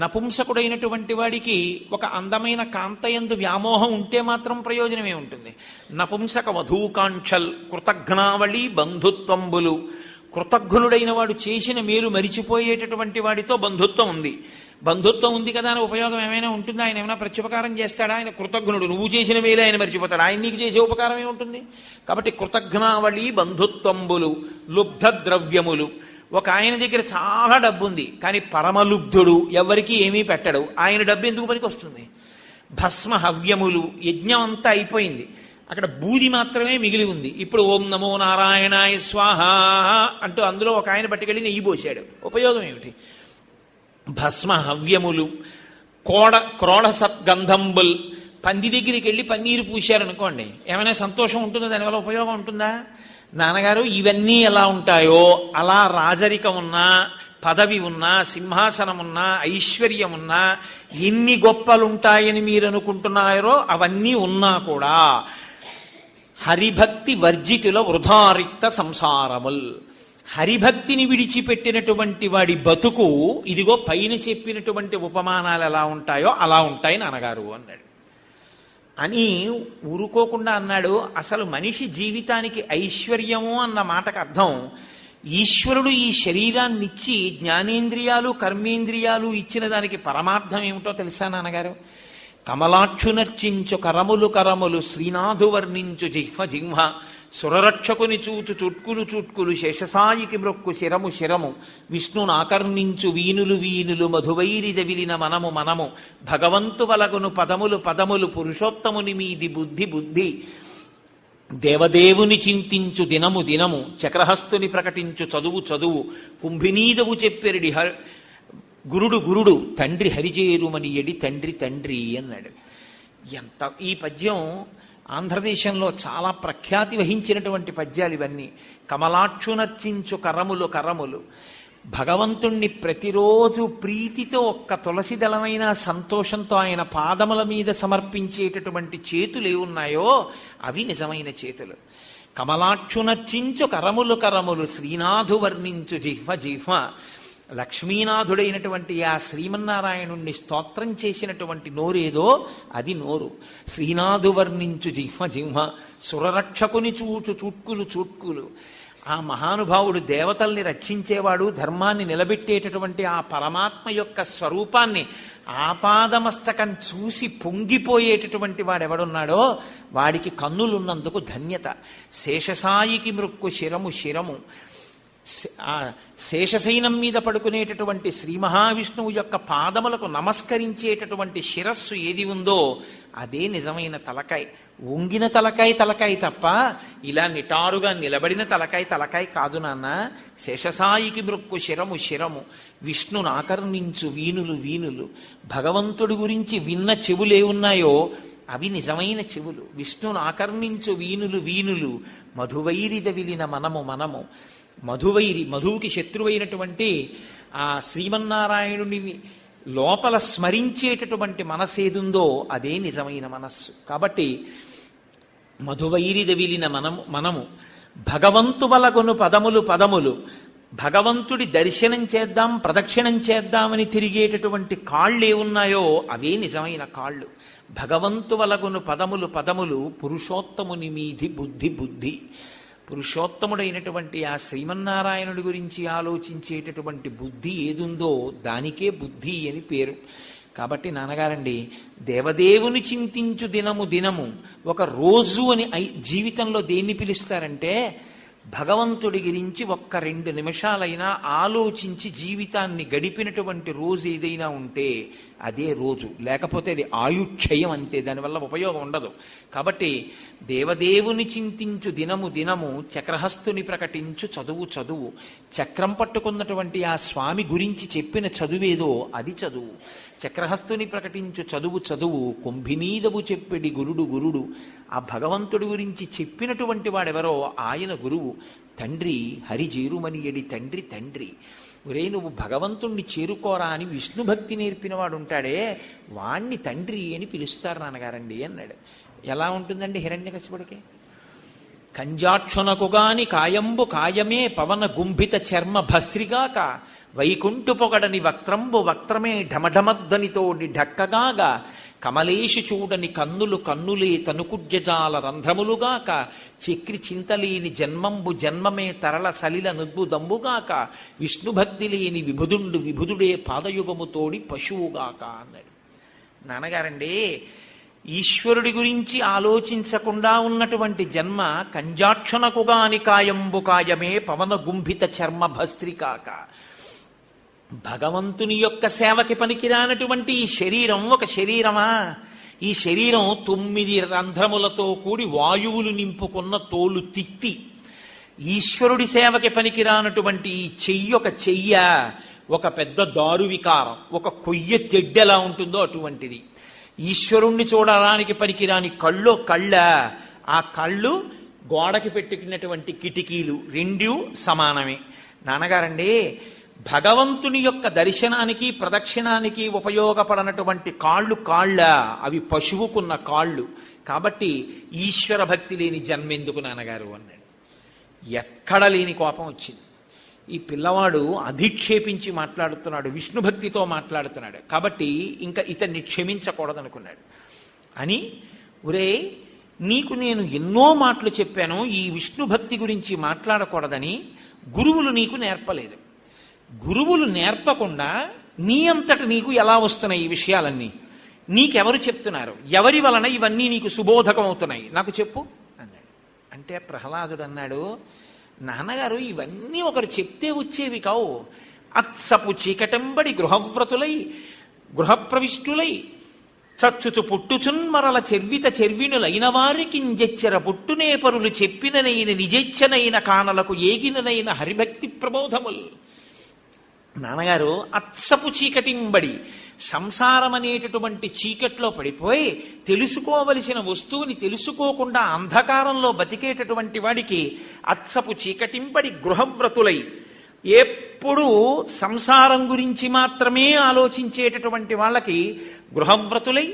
నపుంసకుడైనటువంటి వాడికి ఒక అందమైన కాంతయందు వ్యామోహం ఉంటే మాత్రం ప్రయోజనమే ఉంటుంది. నపుంసక వధూకాంక్షల్ కృతజ్ఞావళి బంధుత్వంబులు. కృతజ్ఞుడైన వాడు చేసిన మేలు మరిచిపోయేటటువంటి వాడితో బంధుత్వం ఉంది. బంధుత్వం ఉంది కదా అని ఉపయోగం ఏమైనా ఉంటుందా? ఆయన ఏమైనా ప్రత్యుపకారం చేస్తాడా? ఆయన కృతజ్ఞుడు, నువ్వు చేసిన మేలే ఆయన మరిచిపోతాడు. ఆయన నీకు చేసే ఉపకారం ఏముంటుంది? కాబట్టి కృతజ్ఞావళి బంధుత్వంబులు లుబ్ధ ద్రవ్యములు. ఒక ఆయన దగ్గర చాలా డబ్బు ఉంది కానీ పరమలుబ్ధుడు, ఎవరికి ఏమీ పెట్టడు. ఆయన డబ్బు ఎందుకు పనికి వస్తుంది? భస్మ హవ్యములు. యజ్ఞం అంతా అయిపోయింది, అక్కడ బూది మాత్రమే మిగిలి ఉంది. ఇప్పుడు ఓం నమో నారాయణాయ స్వాహ అంటూ అందులో ఒక ఆయన పట్టుకెళ్ళి నెయ్యి పోశాడు, ఉపయోగం ఏమిటి? భస్మ హవ్యములు క్రోఢ సద్గంధంబుల్. పంది దగ్గరికి వెళ్ళి పన్నీరు పూశారనుకోండి, ఏమైనా సంతోషం ఉంటుందా? దానివల్ల ఉపయోగం ఉంటుందా? నాన్నగారు ఇవన్నీ ఎలా ఉంటాయో అలా రాజరికం ఉన్నా, పదవి ఉన్నా, సింహాసనం ఉన్నా, ఐశ్వర్యం ఉన్నా, ఎన్ని గొప్పలుంటాయని మీరు అనుకుంటున్నారో అవన్నీ ఉన్నా కూడా హరిభక్తి వర్జితుల వృధారిక్త సంసారముల్. హరిభక్తిని విడిచిపెట్టినటువంటి వాడి బతుకు ఇదిగో పైన చెప్పినటువంటి ఉపమానాలు ఎలా ఉంటాయో అలా ఉంటాయి నాన్నగారు అన్నాడు. అని ఊరుకోకుండా అన్నాడు, అసలు మనిషి జీవితానికి ఐశ్వర్యము అన్న మాటకు అర్థం ఈశ్వరుడు ఈ శరీరాన్ని ఇచ్చి జ్ఞానేంద్రియాలు కర్మేంద్రియాలు ఇచ్చిన దానికి పరమార్థం ఏమిటో తెలుసా నాన్నగారు? కమలాక్షునర్చించు కరములు కరములు శ్రీనాథు వర్ణించు జిహ్వ జిహ్వ సురరక్షకుని చూచు చుట్కులు చుట్కులు శేషసాయికి మ్రొక్కు శిరము శిరము విష్ణునాకర్ణించు వీనులు వీనులు మధువైరి దవిలిన మనము మనము భగవంతు వలగును పదములు పదములు పురుషోత్తముని మీది బుద్ధి బుద్ధి దేవదేవుని చింతించు దినము దినము చక్రహస్తుని ప్రకటించు చదువు చదువు కుంభినీదవు చెప్పెరిడి గురుడు గురుడు తండ్రి హరిచేరుమని ఎడి తండ్రి తండ్రి అన్నాడు. ఎంత ఈ పద్యం ఆంధ్రదేశంలో చాలా ప్రఖ్యాతి వహించినటువంటి పద్యాలు ఇవన్నీ. కమలాక్షునర్చించు కరములు కరములు. భగవంతుణ్ణి ప్రతిరోజు ప్రీతితో ఒక్క తులసి దళమైన సంతోషంతో ఆయన పాదముల మీద సమర్పించేటటువంటి చేతులు ఏమున్నాయో అవి నిజమైన చేతులు. కమలాక్షునర్చించు కరములు కరములు శ్రీనాథు వర్ణించు జిహ్వ జిహ్వ. లక్ష్మీనాథుడైనటువంటి ఆ శ్రీమన్నారాయణుణ్ణి స్తోత్రం చేసినటువంటి నోరేదో అది నోరు. శ్రీనాథు వర్ణించు జిహ్వ జిహ్వ సురరక్షకుని చూచు చూట్కులు చూట్కులు. ఆ మహానుభావుడు దేవతల్ని రక్షించేవాడు, ధర్మాన్ని నిలబెట్టేటటువంటి ఆ పరమాత్మ యొక్క స్వరూపాన్ని ఆపాదమస్తకం చూసి పొంగిపోయేటటువంటి వాడెవడున్నాడో వాడికి కన్నులున్నందుకు ధన్యత. శేషసాయికి మృక్కు శిరము శిరము. ఆ శేషశైనం మీద పడుకునేటటువంటి శ్రీ మహావిష్ణువు యొక్క పాదములకు నమస్కరించేటటువంటి శిరస్సు ఏది ఉందో అదే నిజమైన తలకాయ. వంగిన తలకాయ తలకాయ తప్ప ఇలా నిటారుగా నిలబడిన తలకాయ తలకాయ కాదు నాన్న. శేషసాయికి మృక్కు శిరము శిరము విష్ణును ఆకర్ణించు వీనులు వీనులు. భగవంతుడి గురించి విన్న చెవులేవున్నాయో అవి నిజమైన చెవులు. విష్ణును ఆకర్ణించు వీనులు వీనులు మధువైరిద విలిన మనము మనము. మధువైరి, మధువుకి శత్రువైనటువంటి ఆ శ్రీమన్నారాయణుని లోపల స్మరించేటటువంటి మనసేదుందో అదే నిజమైన మనస్సు. కాబట్టి మధువైరి దవిలిన మనము మనము భగవంతు వలగొను పదములు పదములు భగవంతుడి దర్శనం చేద్దాం, ప్రదక్షిణం చేద్దామని తిరిగేటటువంటి కాళ్ళు ఏమున్నాయో అవే నిజమైన కాళ్ళు. భగవంతు వలగును పదములు పదములు, పురుషోత్తముని మీది బుద్ధి బుద్ధి. పురుషోత్తముడైనటువంటి ఆ శ్రీమన్నారాయణుడి గురించి ఆలోచించేటటువంటి బుద్ధి ఏదుందో దానికే బుద్ధి అని పేరు. కాబట్టి నాన్నగారండి, దేవదేవుని చింతించు దినము దినము ఒక రోజు అని జీవితంలో దేన్ని పిలుస్తారంటే, భగవంతుడి గురించి ఒక్క 2 నిమిషాలైనా ఆలోచించి జీవితాన్ని గడిపినటువంటి రోజు ఏదైనా ఉంటే అదే రోజు. లేకపోతే అది ఆయుక్షయం అంతే, దానివల్ల ఉపయోగం ఉండదు. కాబట్టి దేవదేవుని చింతించు దినము దినము, చక్రహస్తుని ప్రకటించు చదువు చదువు. చక్రం పట్టుకున్నటువంటి ఆ స్వామి గురించి చెప్పిన చదువేదో అది చదువు. చక్రహస్తుని ప్రకటించు చదువు చదువు, కుంభినీదవు చెప్పెడి గురుడు గురుడు. ఆ భగవంతుడి గురించి చెప్పినటువంటి వాడెవరో ఆయన గురువు. తండ్రి హరిజేరుమనియడి తండ్రి తండ్రి. ఒరే, నువ్వు భగవంతుణ్ణి చేరుకోరా అని విష్ణు భక్తి నేర్పిన వాడు ఉంటాడే, వాణ్ణి తండ్రి అని పిలుస్తారు నాన్నగారండి అన్నాడు. ఎలా ఉంటుందండి హిరణ్యకశిపుడికి? కంజాక్షునకుగాని కాయంబు కాయమే పవన గుంభిత చర్మ భస్త్రిగాక, వైకుంఠు పొగడని వక్త్రంబు వక్త్రమే ఢమఢమద్దనితోడి ఢక్కగాగా, కమలేషు చూడని కన్నులు కన్నులే తనుకుడ్యజాల రంధ్రములుగాక, చక్రి చింతలేని జన్మంబు జన్మమే తరల సలిల నుద్బుదంబుగాక, విష్ణుభక్తి లేని విభుదుండు విభుదుడే పాదయుగముతోడి పశువుగాక అన్నాడు. నాన్నగారండి, ఈశ్వరుడి గురించి ఆలోచించకుండా ఉన్నటువంటి జన్మ కంజాక్షునకుగాని కాయంబు కాయమే పవన గుంభిత చర్మ భస్త్రికాక. భగవంతుని యొక్క సేవకి పనికిరానటువంటి ఈ శరీరం ఒక శరీరమా? ఈ శరీరం 9 రంధ్రములతో కూడి వాయువులు నింపుకున్న తోలు తిత్తి. ఈశ్వరుడి సేవకి పనికిరానటువంటి ఈ చెయ్యి ఒక చెయ్య, ఒక పెద్ద దారు వికారం, ఒక కొయ్య తెడ్డెలా ఉంటుందో అటువంటిది. ఈశ్వరుణ్ణి చూడడానికి పనికిరాని కళ్ళు కళ్ళ, ఆ కళ్ళు గోడకి పెట్టుకున్నటువంటి కిటికీలు 2 సమానమే. నాన్నగారండి, భగవంతుని యొక్క దర్శనానికి ప్రదక్షిణానికి ఉపయోగపడనటువంటి కాళ్ళు కాళ్ళ, అవి పశువుకున్న కాళ్ళు. కాబట్టి ఈశ్వర భక్తి లేని జన్మెందుకు నాన్నగారు అన్నాడు. ఎక్కడ లేని కోపం వచ్చింది. ఈ పిల్లవాడు అధిక్షేపించి మాట్లాడుతున్నాడు, విష్ణు భక్తితో మాట్లాడుతున్నాడు, కాబట్టి ఇంకా ఇతన్ని క్షమించకూడదనుకున్నాడు. అని, ఒరే, నీకు నేను ఎన్నో మాటలు చెప్పాను ఈ విష్ణు భక్తి గురించి మాట్లాడకూడదని. గురువులు నీకు నేర్పలేదు. గురువులు నేర్పకుండా నీ అంతట నీకు ఎలా వస్తున్నాయి ఈ విషయాలన్నీ? నీకెవరు చెప్తున్నారు? ఎవరి వలన ఇవన్నీ నీకు సుబోధకం అవుతున్నాయి? నాకు చెప్పు అన్నాడు. అంటే ప్రహ్లాదుడు అన్నాడు, నాన్నగారు, ఇవన్నీ ఒకరు చెప్తే వచ్చేవి కావు. అత్సపు చీకటంబడి గృహవ్రతులై గృహప్రవిష్టులై చచ్చుతు పుట్టుచున్మరల చెర్విత చెర్వినులైన వారికింజెచ్చర పుట్టునే పరులు చెప్పిననైన నిజెచ్చనైన కానలకు ఏగిననైన హరిభక్తి ప్రబోధముల్. నాన్నగారు, అత్సపు చీకటింబడి, సంసారం అనేటటువంటి చీకట్లో పడిపోయి తెలుసుకోవలసిన వస్తువుని తెలుసుకోకుండా అంధకారంలో బతికేటటువంటి వాడికి అత్సపు చీకటింబడి గృహవ్రతులై, ఎప్పుడూ సంసారం గురించి మాత్రమే ఆలోచించేటటువంటి వాళ్ళకి గృహవ్రతులై,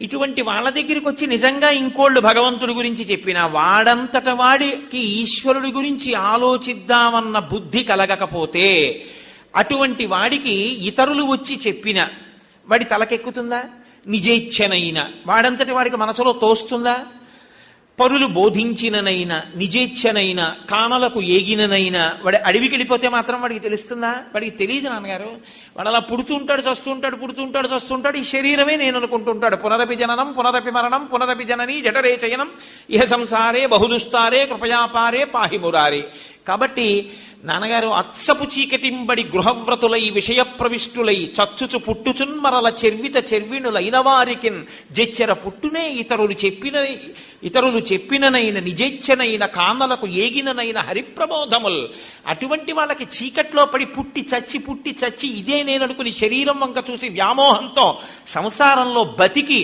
ఇటువంటి వాళ్ళ దగ్గరికి వచ్చి నిజంగా ఇంకోళ్ళు భగవంతుడి గురించి చెప్పినా వాడంతట వాడికి ఈశ్వరుడి గురించి ఆలోచిద్దామన్న బుద్ధి కలగకపోతే, అటువంటి వాడికి ఇతరులు వచ్చి చెప్పిన వాడి తలకెక్కుతుందా? నిజేచ్ఛనైనా వాడంతటి వాడికి మనసులో తోస్తుందా? పరులు బోధించిననైనా నిజేచ్ఛనైనా కానలకు ఏగిననైనా వాడి అడవికి వెళ్ళిపోతే మాత్రం వాడికి తెలుస్తుందా? వాడికి తెలియదు నాన్నగారు. వాడు అలా పుడుతుంటాడు, చస్తుంటాడు, పుడుతుంటాడు, చస్తుంటాడు. ఈ శరీరమే నేను అనుకుంటుంటాడు. పునరపి జననం పునరపి మరణం పునరపి జనని జఠరే చయనం ఇహ సంసారే బహుదుస్తారే కృపయాపారే పాహి మురారే. కాబట్టి నాన్నగారు, అత్సపు చీకటింబడి గృహవ్రతులై విషయ ప్రవిష్టులై చచ్చుచు పుట్టుచున్మరల చెర్విత చెర్విణులైన వారికిన్ జెచ్చెర పుట్టునే ఇతరులు చెప్పిననైన నిజేచ్ఛనైన కానలకు ఏగిననైన హరిప్రబోధముల్. అటువంటి వాళ్ళకి చీకట్లో పడి పుట్టి చచ్చి ఇదే నేననుకుని శరీరం వంక చూసి వ్యామోహంతో సంసారంలో బతికి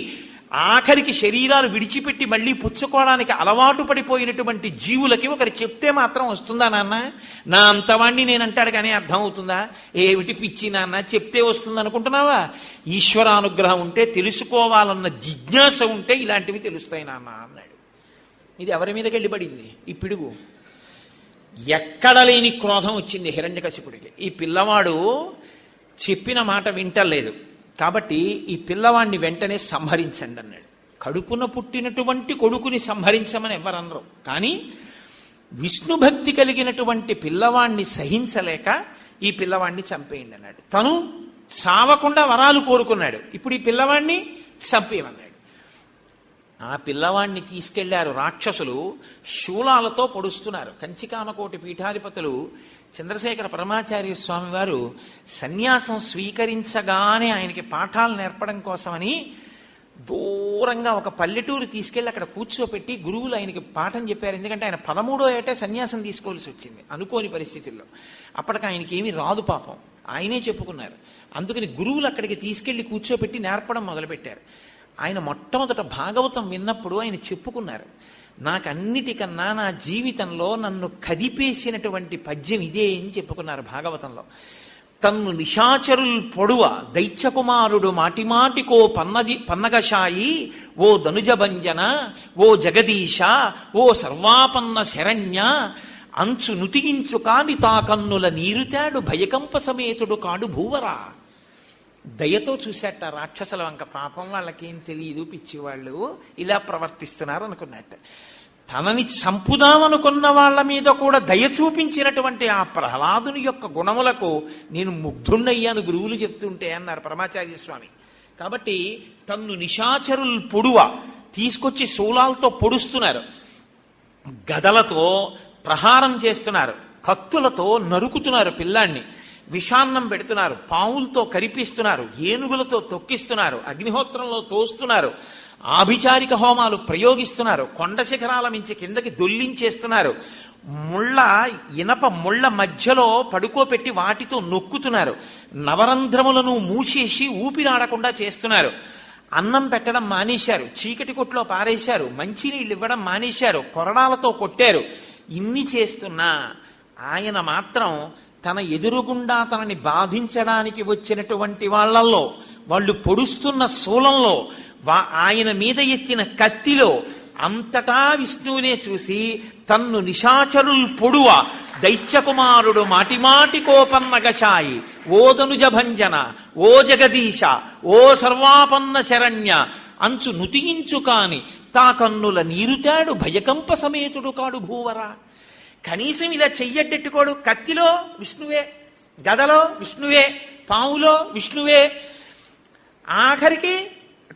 ఆఖరికి శరీరాలు విడిచిపెట్టి మళ్ళీ పుచ్చుకోవడానికి అలవాటు పడిపోయినటువంటి జీవులకి ఒకరు చెప్తే మాత్రం వస్తుందా నాన్న? నా అంతవాణ్ణి నేనంటాడు కానీ అర్థం అవుతుందా? ఏమిటి పిచ్చి నాన్న, చెప్తే వస్తుంది అనుకుంటున్నావా? ఈశ్వరానుగ్రహం ఉంటే, తెలుసుకోవాలన్న జిజ్ఞాస ఉంటే ఇలాంటివి తెలుస్తాయి నాన్న అన్నాడు. ఇది ఎవరి మీదకి వెళ్ళి పడింది ఈ పిడుగు? ఎక్కడ లేని క్రోధం వచ్చింది హిరణ్యకశిపుడికి. ఈ పిల్లవాడు చెప్పిన మాట వింటలేదు కాబట్టి ఈ పిల్లవాడిని వెంటనే సంహరించండి అన్నాడు. కడుపున పుట్టినటువంటి కొడుకుని సంహరించమని ఎవరనరు, కానీ విష్ణు భక్తి కలిగినటువంటి పిల్లవాణ్ణి సహించలేక ఈ పిల్లవాణ్ణి చంపేయండి అన్నాడు. తను చావకుండా వరాలు కోరుకున్నాడు. ఇప్పుడు ఈ పిల్లవాణ్ణి చంపేయమన్నాడు. ఆ పిల్లవాణ్ణి తీసుకెళ్లారు రాక్షసులు, శూలాలతో పొడుస్తున్నారు. కంచికామకోటి పీఠాధిపతులు చంద్రశేఖర పరమాచార్య స్వామి వారు సన్యాసం స్వీకరించగానే ఆయనకి పాఠాలు నేర్పడం కోసమని దూరంగా ఒక పల్లెటూరు తీసుకెళ్లి అక్కడ కూర్చోపెట్టి గురువులు ఆయనకి పాఠం చెప్పారు. ఎందుకంటే ఆయన 13వ ఏటే సన్యాసం తీసుకోవాల్సి వచ్చింది అనుకోని పరిస్థితుల్లో. అప్పటికి ఆయనకి ఏమీ రాదు పాపం, ఆయనే చెప్పుకున్నారు. అందుకని గురువులు అక్కడికి తీసుకెళ్లి కూర్చోపెట్టి నేర్పడం మొదలుపెట్టారు. ఆయన మొట్టమొదట భాగవతం విన్నప్పుడు ఆయన చెప్పుకున్నారు, నాకన్నిటికన్నా నా జీవితంలో నన్ను కదిపేసినటువంటి పద్యం ఇదే అని చెప్పుకున్నారు భాగవతంలో. తన్ను నిశాచరుల్ పొడువ దైత్యకుమారుడు మాటిమాటికో పన్నగశాయి ఓ ధనుజభంజన ఓ జగదీశ ఓ సర్వాపన్న శరణ్య అంచు నుతిగించు కాని తా కన్నుల నీరుతాడు భయకంప సమేతుడు కాడు భూవరా. దయతో చూసేట రాక్షసుల వంక, పాపం వాళ్ళకేం తెలియదు, పిచ్చివాళ్ళు ఇలా ప్రవర్తిస్తున్నారు అనుకున్నట్ట. తనని చంపుదామనుకున్న వాళ్ళ మీద కూడా దయ చూపించినటువంటి ఆ ప్రహ్లాదుని యొక్క గుణములకు నేను ముగ్ధుణ్ణయ్యాను గురువులు చెప్తుంటే అన్నారు పరమాచార్య స్వామి. కాబట్టి తన్ను నిశాచరుల్ పొడువ తీసుకొచ్చి శూలాలతో పొడుస్తున్నారు, గదలతో ప్రహారం చేస్తున్నారు, కత్తులతో నరుకుతున్నారు పిల్లాన్ని, విషాన్నం పెడుతున్నారు, పావులతో కరిపిస్తున్నారు, ఏనుగులతో తొక్కిస్తున్నారు, అగ్నిహోత్రంలో తోస్తున్నారు, ఆభిచారిక హోమాలు ప్రయోగిస్తున్నారు, కొండ శిఖరాల మించి కిందకి దొల్లించేస్తున్నారు, ఇనప ముళ్ళ మధ్యలో పడుకోపెట్టి వాటితో నొక్కుతున్నారు, నవరంధ్రములను మూసేసి ఊపిరాడకుండా చేస్తున్నారు, అన్నం పెట్టడం మానేశారు, చీకటి కొట్లో పారేశారు, మంచినీళ్ళు ఇవ్వడం మానేశారు, కొరడాలతో కొట్టారు. ఇన్ని చేస్తున్నా ఆయన మాత్రం తన ఎదురుగుండా తనని బాధించడానికి వచ్చినటువంటి వాళ్ళల్లో, వాళ్ళు పొడుస్తున్న శూలంలో, ఆయన మీద ఎత్తిన కత్తిలో అంతటా విష్ణువునే చూసి తన్ను నిశాచరుల్ పొడువ దైత్యకుమారుడు మాటిమాటికోపన్నగశాయి ఓ ధనుజభంజన ఓ జగదీశ ఓ సర్వాపన్న శరణ్య అంచు నుతియించు కాని తా కన్నుల నీరుతాడు భయకంప సమేతుడు కాడు భూవరా. కనీసం ఇలా చెయ్యడ్డెట్టుకోడు. కత్తిలో విష్ణువే, గదలో విష్ణువే, పావులో విష్ణువే, ఆఖరికి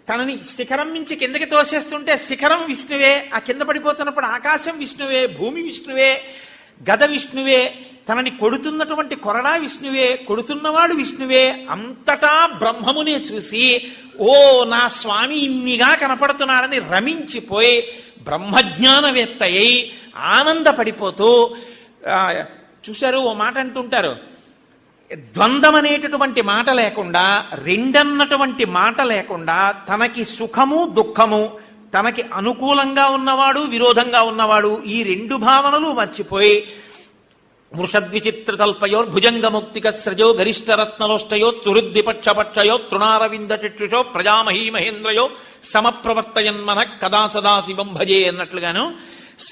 తనని శిఖరం నుంచి కిందకి తోసేస్తుంటే శిఖరం విష్ణువే, ఆ కింద పడిపోతున్నప్పుడు ఆకాశం విష్ణువే, భూమి విష్ణువే, గద విష్ణువే, తనని కొడుతున్నటువంటి కొరడా విష్ణువే, కొడుతున్నవాడు విష్ణువే, అంతటా బ్రహ్మమునే చూసి ఓ నా స్వామి ఇన్నిగా కనపడుతున్నాడని రమించిపోయి బ్రహ్మజ్ఞానవేత్త అయి ఆనందపడిపోతూ చూశారు. ఓ మాట అంటుంటారు, ద్వంద్వం అనేటటువంటి మాట లేకుండా, రెండన్నటువంటి మాట లేకుండా, తనకి సుఖము దుఃఖము, తనకి అనుకూలంగా ఉన్నవాడు విరోధంగా ఉన్నవాడు, ఈ రెండు భావనలు మర్చిపోయి వృషద్విచిత్రతల్పయో భుజంగముక్తిక స్రజో గరిష్టరత్నలోష్టయో తురుద్విపక్షపక్షయో తృణారవింద చక్షుషో ప్రజామహీ మహేంద్రయో సమప్రవర్తయన్మన కదా సదాశివం భజే అన్నట్లుగాను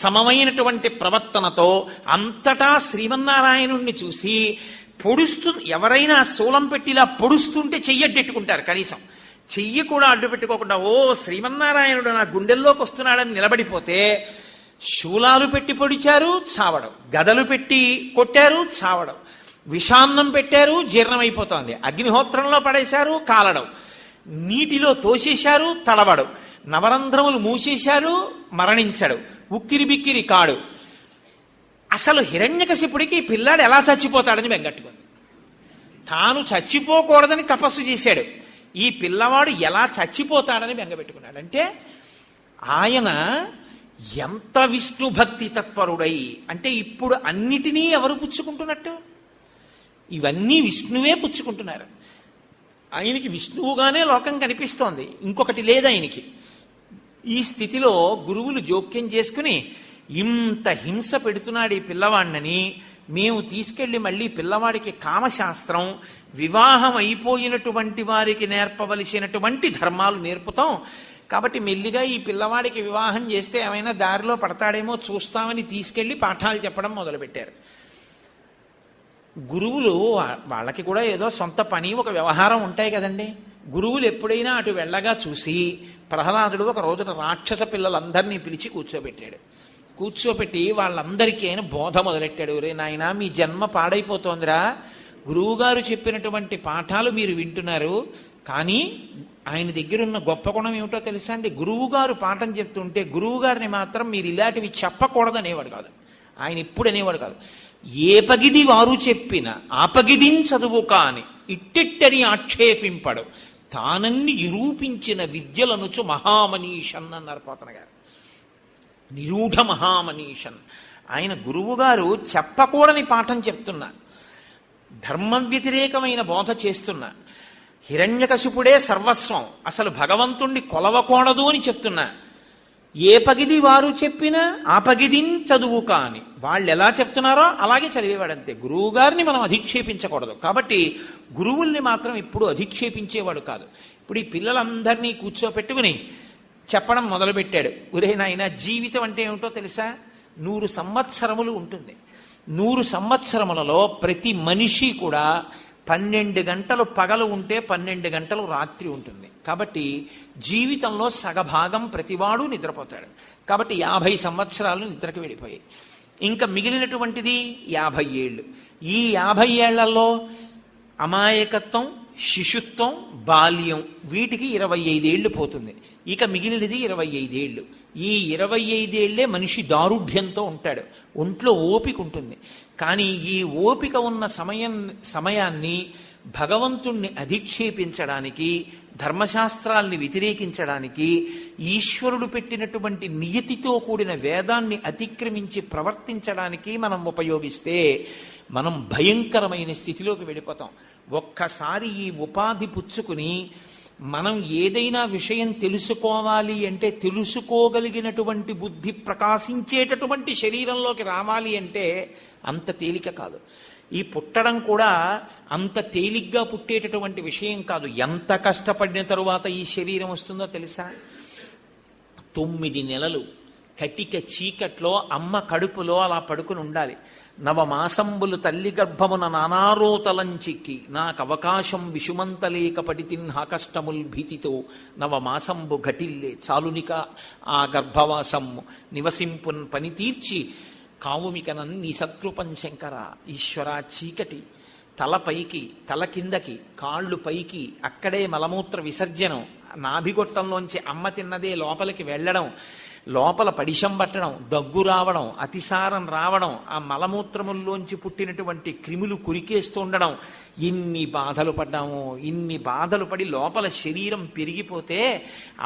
సమమైనటువంటి ప్రవర్తనతో అంతటా శ్రీమన్నారాయణుణ్ణి చూసి ఎవరైనా శూలం పెట్టిలా పొడుస్తుంటే చెయ్యడ్డెట్టుకుంటారు. కనీసం చెయ్యి కూడా అడ్డు పెట్టుకోకుండా ఓ శ్రీమన్నారాయణుడు నా గుండెల్లోకి వస్తున్నాడని నిలబడిపోతే శూలాలు పెట్టి పొడిచారు చావడం, గదలు పెట్టి కొట్టారు చావడం, విషాన్నం పెట్టారు జీర్ణమైపోతోంది, అగ్నిహోత్రంలో పడేశారు కాలడం, నీటిలో తోసేశారు తడవడం, నవరంధ్రములు మూసేశారు మరణించడు, ఉక్కిరి బిక్కిరి కాడు. అసలు హిరణ్యకశిపుడికి పిల్లాడు ఎలా చచ్చిపోతాడని బెంగట్టుకుంది. తాను చచ్చిపోకూడదని తపస్సు చేశాడు, ఈ పిల్లవాడు ఎలా చచ్చిపోతాడని బెంగపెట్టుకున్నాడు. అంటే ఆయన ఎంత విష్ణు భక్తి తత్పరుడై, అంటే ఇప్పుడు అన్నిటినీ ఎవరు పుచ్చుకుంటున్నట్టు? ఇవన్నీ విష్ణువే పుచ్చుకుంటున్నారు. ఆయనకి విష్ణువుగానే లోకం కనిపిస్తోంది, ఇంకొకటి లేదు ఆయనకి. ఈ స్థితిలో గురువులు జోక్యం చేసుకుని ఇంత హింస పెడుతున్నాడు ఈ పిల్లవాడినని మేము తీసుకెళ్లి మళ్ళీ పిల్లవాడికి కామశాస్త్రం, వివాహం అయిపోయినటువంటి వారికి నేర్పవలసినటువంటి ధర్మాలు నేర్పుతాం, కాబట్టి మెల్లిగా ఈ పిల్లవాడికి వివాహం చేస్తే ఏమైనా దారిలో పడతాడేమో చూస్తామని తీసుకెళ్లి పాఠాలు చెప్పడం మొదలుపెట్టారు. గురువులు వాళ్ళకి కూడా ఏదో సొంత పని, ఒక వ్యవహారం ఉంటాయి కదండి. గురువులు ఎప్పుడైనా అటు వెళ్ళగా చూసి ప్రహ్లాదుడు ఒక రోజున రాక్షస పిల్లలందరినీ పిలిచి కూర్చోపెట్టి వాళ్ళందరికీ ఆయన బోధ మొదలెట్టాడు. రే నాయనా, మీ జన్మ పాడైపోతోందిరా, గురువుగారు చెప్పినటువంటి పాఠాలు మీరు వింటున్నారు, కానీ ఆయన దగ్గర ఉన్న గొప్ప గుణం ఏమిటో తెలుసా అండి? గురువుగారు పాఠం చెప్తుంటే గురువుగారిని మాత్రం మీరు ఇలాంటివి చెప్పకూడదు అనేవాడు కాదు. ఆయన ఇప్పుడు అనేవాడు కాదు. ఏ పగిది వారు చెప్పిన ఆపగిదిన్ చదువు కాని ఇట్టిట్టని ఆక్షేపింపడు తానన్ని నిరూపించిన విద్యలనుచు మహామనీషన్ అన్నారు పోతన గారు. నిరూఢ మహామనీషన్. ఆయన గురువుగారు చెప్పకూడని పాఠం చెప్తున్నా, ధర్మ వ్యతిరేకమైన బోధ చేస్తున్నా, హిరణ్యకశిపుడే సర్వస్వం, అసలు భగవంతుణ్ణి కొలవకూడదు అని చెప్తున్నా, ఏ పగిది వారు చెప్పినా ఆ పగిదిని చదువు కాని వాళ్ళు ఎలా చెప్తున్నారో అలాగే చదివేవాడంతే. గురువు గారిని మనం అధిక్షేపించకూడదు. కాబట్టి గురువుల్ని మాత్రం ఎప్పుడు అధిక్షేపించేవాడు కాదు. ఇప్పుడు ఈ పిల్లలందరినీ కూర్చోపెట్టుకుని చెప్పడం మొదలుపెట్టాడు. ఒరే నాయనా, జీవితం అంటే ఏమిటో తెలుసా? 100 సంవత్సరములు ఉంటుంది. 100 సంవత్సరములలో ప్రతి మనిషి కూడా 12 గంటలు పగలు ఉంటే 12 గంటలు రాత్రి ఉంటుంది. కాబట్టి జీవితంలో సగభాగం ప్రతివాడు నిద్రపోతాడు. కాబట్టి 50 సంవత్సరాలు నిద్రకు వెళ్ళిపోయాయి. ఇంకా మిగిలినటువంటిది 50 ఏళ్ళు. ఈ 50 ఏళ్లలో అమాయకత్వం, శిశుత్వం, బాల్యం, వీటికి 25 ఏళ్ళు పోతుంది. ఇక మిగిలినది 25 ఏళ్ళు. ఈ 25 ఏళ్లే మనిషి దారుఢ్యంతో ఉంటాడు, ఒంట్లో ఓపిక ఉంటుంది. కానీ ఈ ఓపిక ఉన్న సమయాన్ని భగవంతుణ్ణి అధిక్షేపించడానికి, ధర్మశాస్త్రాల్ని వ్యతిరేకించడానికి, ఈశ్వరుడు పెట్టినటువంటి నియతితో కూడిన వేదాన్ని అతిక్రమించి ప్రవర్తించడానికి మనం ఉపయోగిస్తే మనం భయంకరమైన స్థితిలోకి వెళ్ళిపోతాం. ఒక్కసారి ఈ ఉపాధి పుచ్చుకుని మనం ఏదైనా విషయం తెలుసుకోవాలి అంటే తెలుసుకోగలిగినటువంటి బుద్ధి ప్రకాశించేటటువంటి శరీరంలోకి రావాలి అంటే అంత తేలిక కాదు. ఈ పుట్టడం కూడా అంత తేలిగ్గా పుట్టేటటువంటి విషయం కాదు. ఎంత కష్టపడిన తరువాత ఈ శరీరం వస్తుందో తెలుసా? 9 నెలలు కటిక చీకట్లో అమ్మ కడుపులో అలా పడుకుని ఉండాలి. 9 మాసంబులు తల్లి గర్భమున నానారోతలంచిక్కి నాకు అవకాశం విషుమంతలేక పడితిన్ కష్టముల్ భీతితో 9 మాసంబు ఘటిల్లే చాలునిక ఆ గర్భవాసము నివసింపున్ పని తీర్చి కావుమికనన్ నీ సత్కృపం శంకర. ఈశ్వర, చీకటి, తల పైకి తల కిందకి, కాళ్ళు పైకి, అక్కడే మలమూత్ర విసర్జనం, నాభిగొట్టంలోంచి అమ్మ తిన్నదే లోపలికి వెళ్ళడం, లోపల పడిశం పట్టడం, దగ్గు రావడం, అతిసారం రావడం, ఆ మలమూత్రముల్లోంచి పుట్టినటువంటి క్రిములు కురికేస్తూ ఉండడం, ఇన్ని బాధలు పడ్డాము. ఇన్ని బాధలు పడి లోపల శరీరం పెరిగిపోతే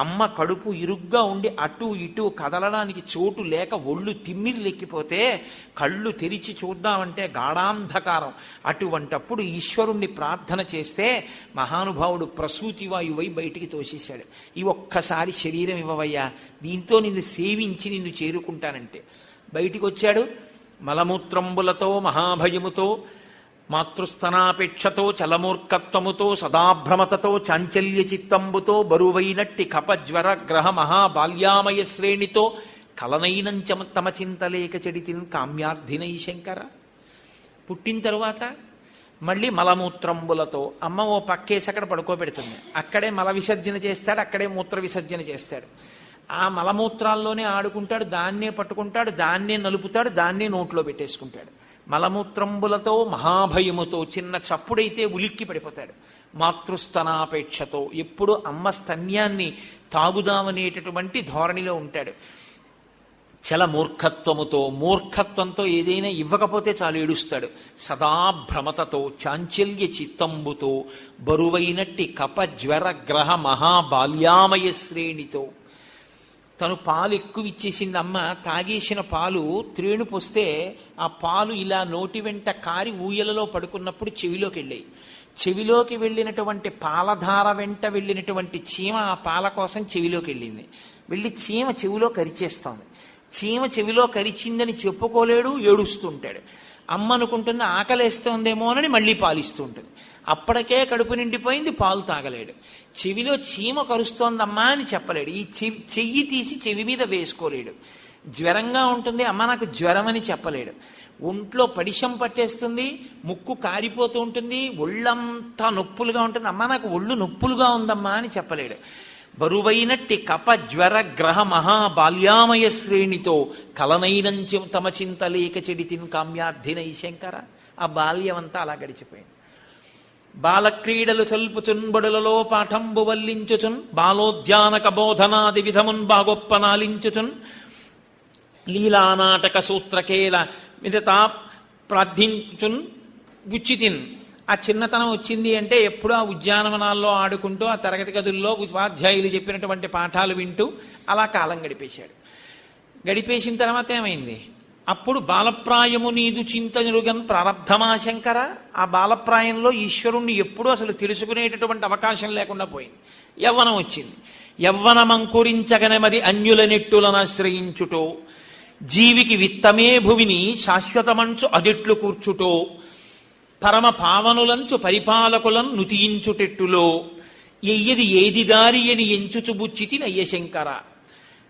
అమ్మ కడుపు ఇరుగ్గా ఉండి అటు ఇటు కదలడానికి చోటు లేక ఒళ్ళు తిమ్మిర్లెక్కిపోతే కళ్ళు తెరిచి చూద్దామంటే గాఢాంధకారం. అటువంటప్పుడు ఈశ్వరుణ్ణి ప్రార్థన చేస్తే మహానుభావుడు ప్రసూతి వాయువై బయటికి తోసేశాడు. ఈ ఒక్కసారి శరీరం ఇవ్వవయ్యా, దీంతో నిన్ను సేవించి నిన్ను చేరుకుంటానంటే బయటికి వచ్చాడు. మలమూత్రంబులతో మహాభయముతో మాతృస్తనాపేక్షతో చలమూర్ఖత్వముతో సదాభ్రమతతో చాంచల్య చిత్తంబుతో బరువైనట్టి కపజ్వర గ్రహ మహాబాల్యామయ శ్రేణితో కలనైనంచ తమ చింతలేక చెడితిన్ కామ్యార్థినై శంకర. పుట్టిన తరువాత మళ్ళీ మలమూత్రంబులతో అమ్మ ఓ పక్కేసి అక్కడ పడుకోబెడుతుంది. అక్కడే మల విసర్జన చేస్తాడు, అక్కడే మూత్ర విసర్జన చేస్తాడు. ఆ మలమూత్రాల్లోనే ఆడుకుంటాడు, దాన్నే పట్టుకుంటాడు, దాన్నే నలుపుతాడు, దాన్నే నోట్లో పెట్టేసుకుంటాడు. మలమూత్రంబులతో మహాభయముతో చిన్న చప్పుడైతే ఉలిక్కి పడిపోతాడు. మాతృస్తనాపేక్షతో ఎప్పుడు అమ్మ స్తన్యాన్ని తాగుదామనేటటువంటి ధోరణిలో ఉంటాడు. చల మూర్ఖత్వముతో, మూర్ఖత్వంతో ఏదైనా ఇవ్వకపోతే చాలు ఏడుస్తాడు. సదాభ్రమతతో చాంచల్య చిత్తంబుతో బరువైనట్టి కపజ్వర గ్రహ మహాబాల్యామయ శ్రేణితో. తను పాలు ఎక్కువ ఇచ్చేసింది అమ్మ. తాగేసిన పాలు త్రేణు పోస్తే ఆ పాలు ఇలా నోటి వెంట కారి ఊయలలో పడుకున్నప్పుడు చెవిలోకి వెళ్ళాయి. చెవిలోకి వెళ్ళినటువంటి పాలధార వెంట వెళ్ళినటువంటి చీమ ఆ పాల కోసం చెవిలోకి వెళ్ళింది. వెళ్ళి చీమ చెవిలో కరిచేస్తోంది. చీమ చెవిలో కరిచిందని చెప్పుకోలేడు, ఏడుస్తుంటాడు. అమ్మ అనుకుంటుంది ఆకలేస్తోందేమోనని మళ్ళీ పాలిస్తూ ఉంటుంది. అప్పటికే కడుపు నిండిపోయింది, పాలు తాగలేడు. చెవిలో చీమ కరుస్తోందమ్మా అని చెప్పలేడు. ఈ చెయ్యి తీసి చెవి మీద వేసుకోలేడు. జ్వరంగా ఉంటుంది, అమ్మ నాకు జ్వరం అని చెప్పలేడు. ఒంట్లో పడిశం పట్టేస్తుంది, ముక్కు కారిపోతూ ఉంటుంది, ఒళ్ళంతా నొప్పులుగా ఉంటుంది, అమ్మ నాకు ఒళ్ళు నొప్పులుగా ఉందమ్మా అని చెప్పలేడు. బరువైనట్టి కప జ్వర గ్రహ మహాబాల్యామయ శ్రేణితో కలనైనంచి తమ చింతలేక చెడితిన్ కామ్యార్థినై శంకర. ఆ బాల్యం అంతా అలా గడిచిపోయింది. బాలక్రీడలు సల్పుచున్ బడులలో పాఠంబు వల్లించుచున్ బాలోద్యానక బోధనాది విధమున్ బాగొప్పనాలించుచున్ లీలానాటక సూత్రకేల మిగతా ప్రార్థించుచున్ గుచ్చితిన్. ఆ చిన్నతనం వచ్చింది అంటే ఎప్పుడూ ఆ ఉద్యానవనాల్లో ఆడుకుంటూ ఆ తరగతి గదుల్లో ఉపాధ్యాయులు చెప్పినటువంటి పాఠాలు వింటూ అలా కాలం గడిపేశాడు. గడిపేసిన తర్వాత ఏమైంది? అప్పుడు బాలప్రాయము నీదు చింతనుగన్ ప్రారంధమాశంకర. ఆ బాలప్రాయంలో ఈశ్వరుణ్ణి ఎప్పుడూ అసలు తెలుసుకునేటటువంటి అవకాశం లేకుండా పోయింది. యవ్వనం వచ్చింది. యవ్వనమంకురించగనమది అన్యుల నెట్టులను ఆశ్రయించుటో జీవికి విత్తమే భువిని శాశ్వతమంచు అదిట్లు కూర్చుటో పరమ పావనులంచు పరిపాలకులను నుతియించుటెట్టులో ఎయ్యది ఏది దారి అని ఎంచుచుబుచ్చితి నయ్యశంకర.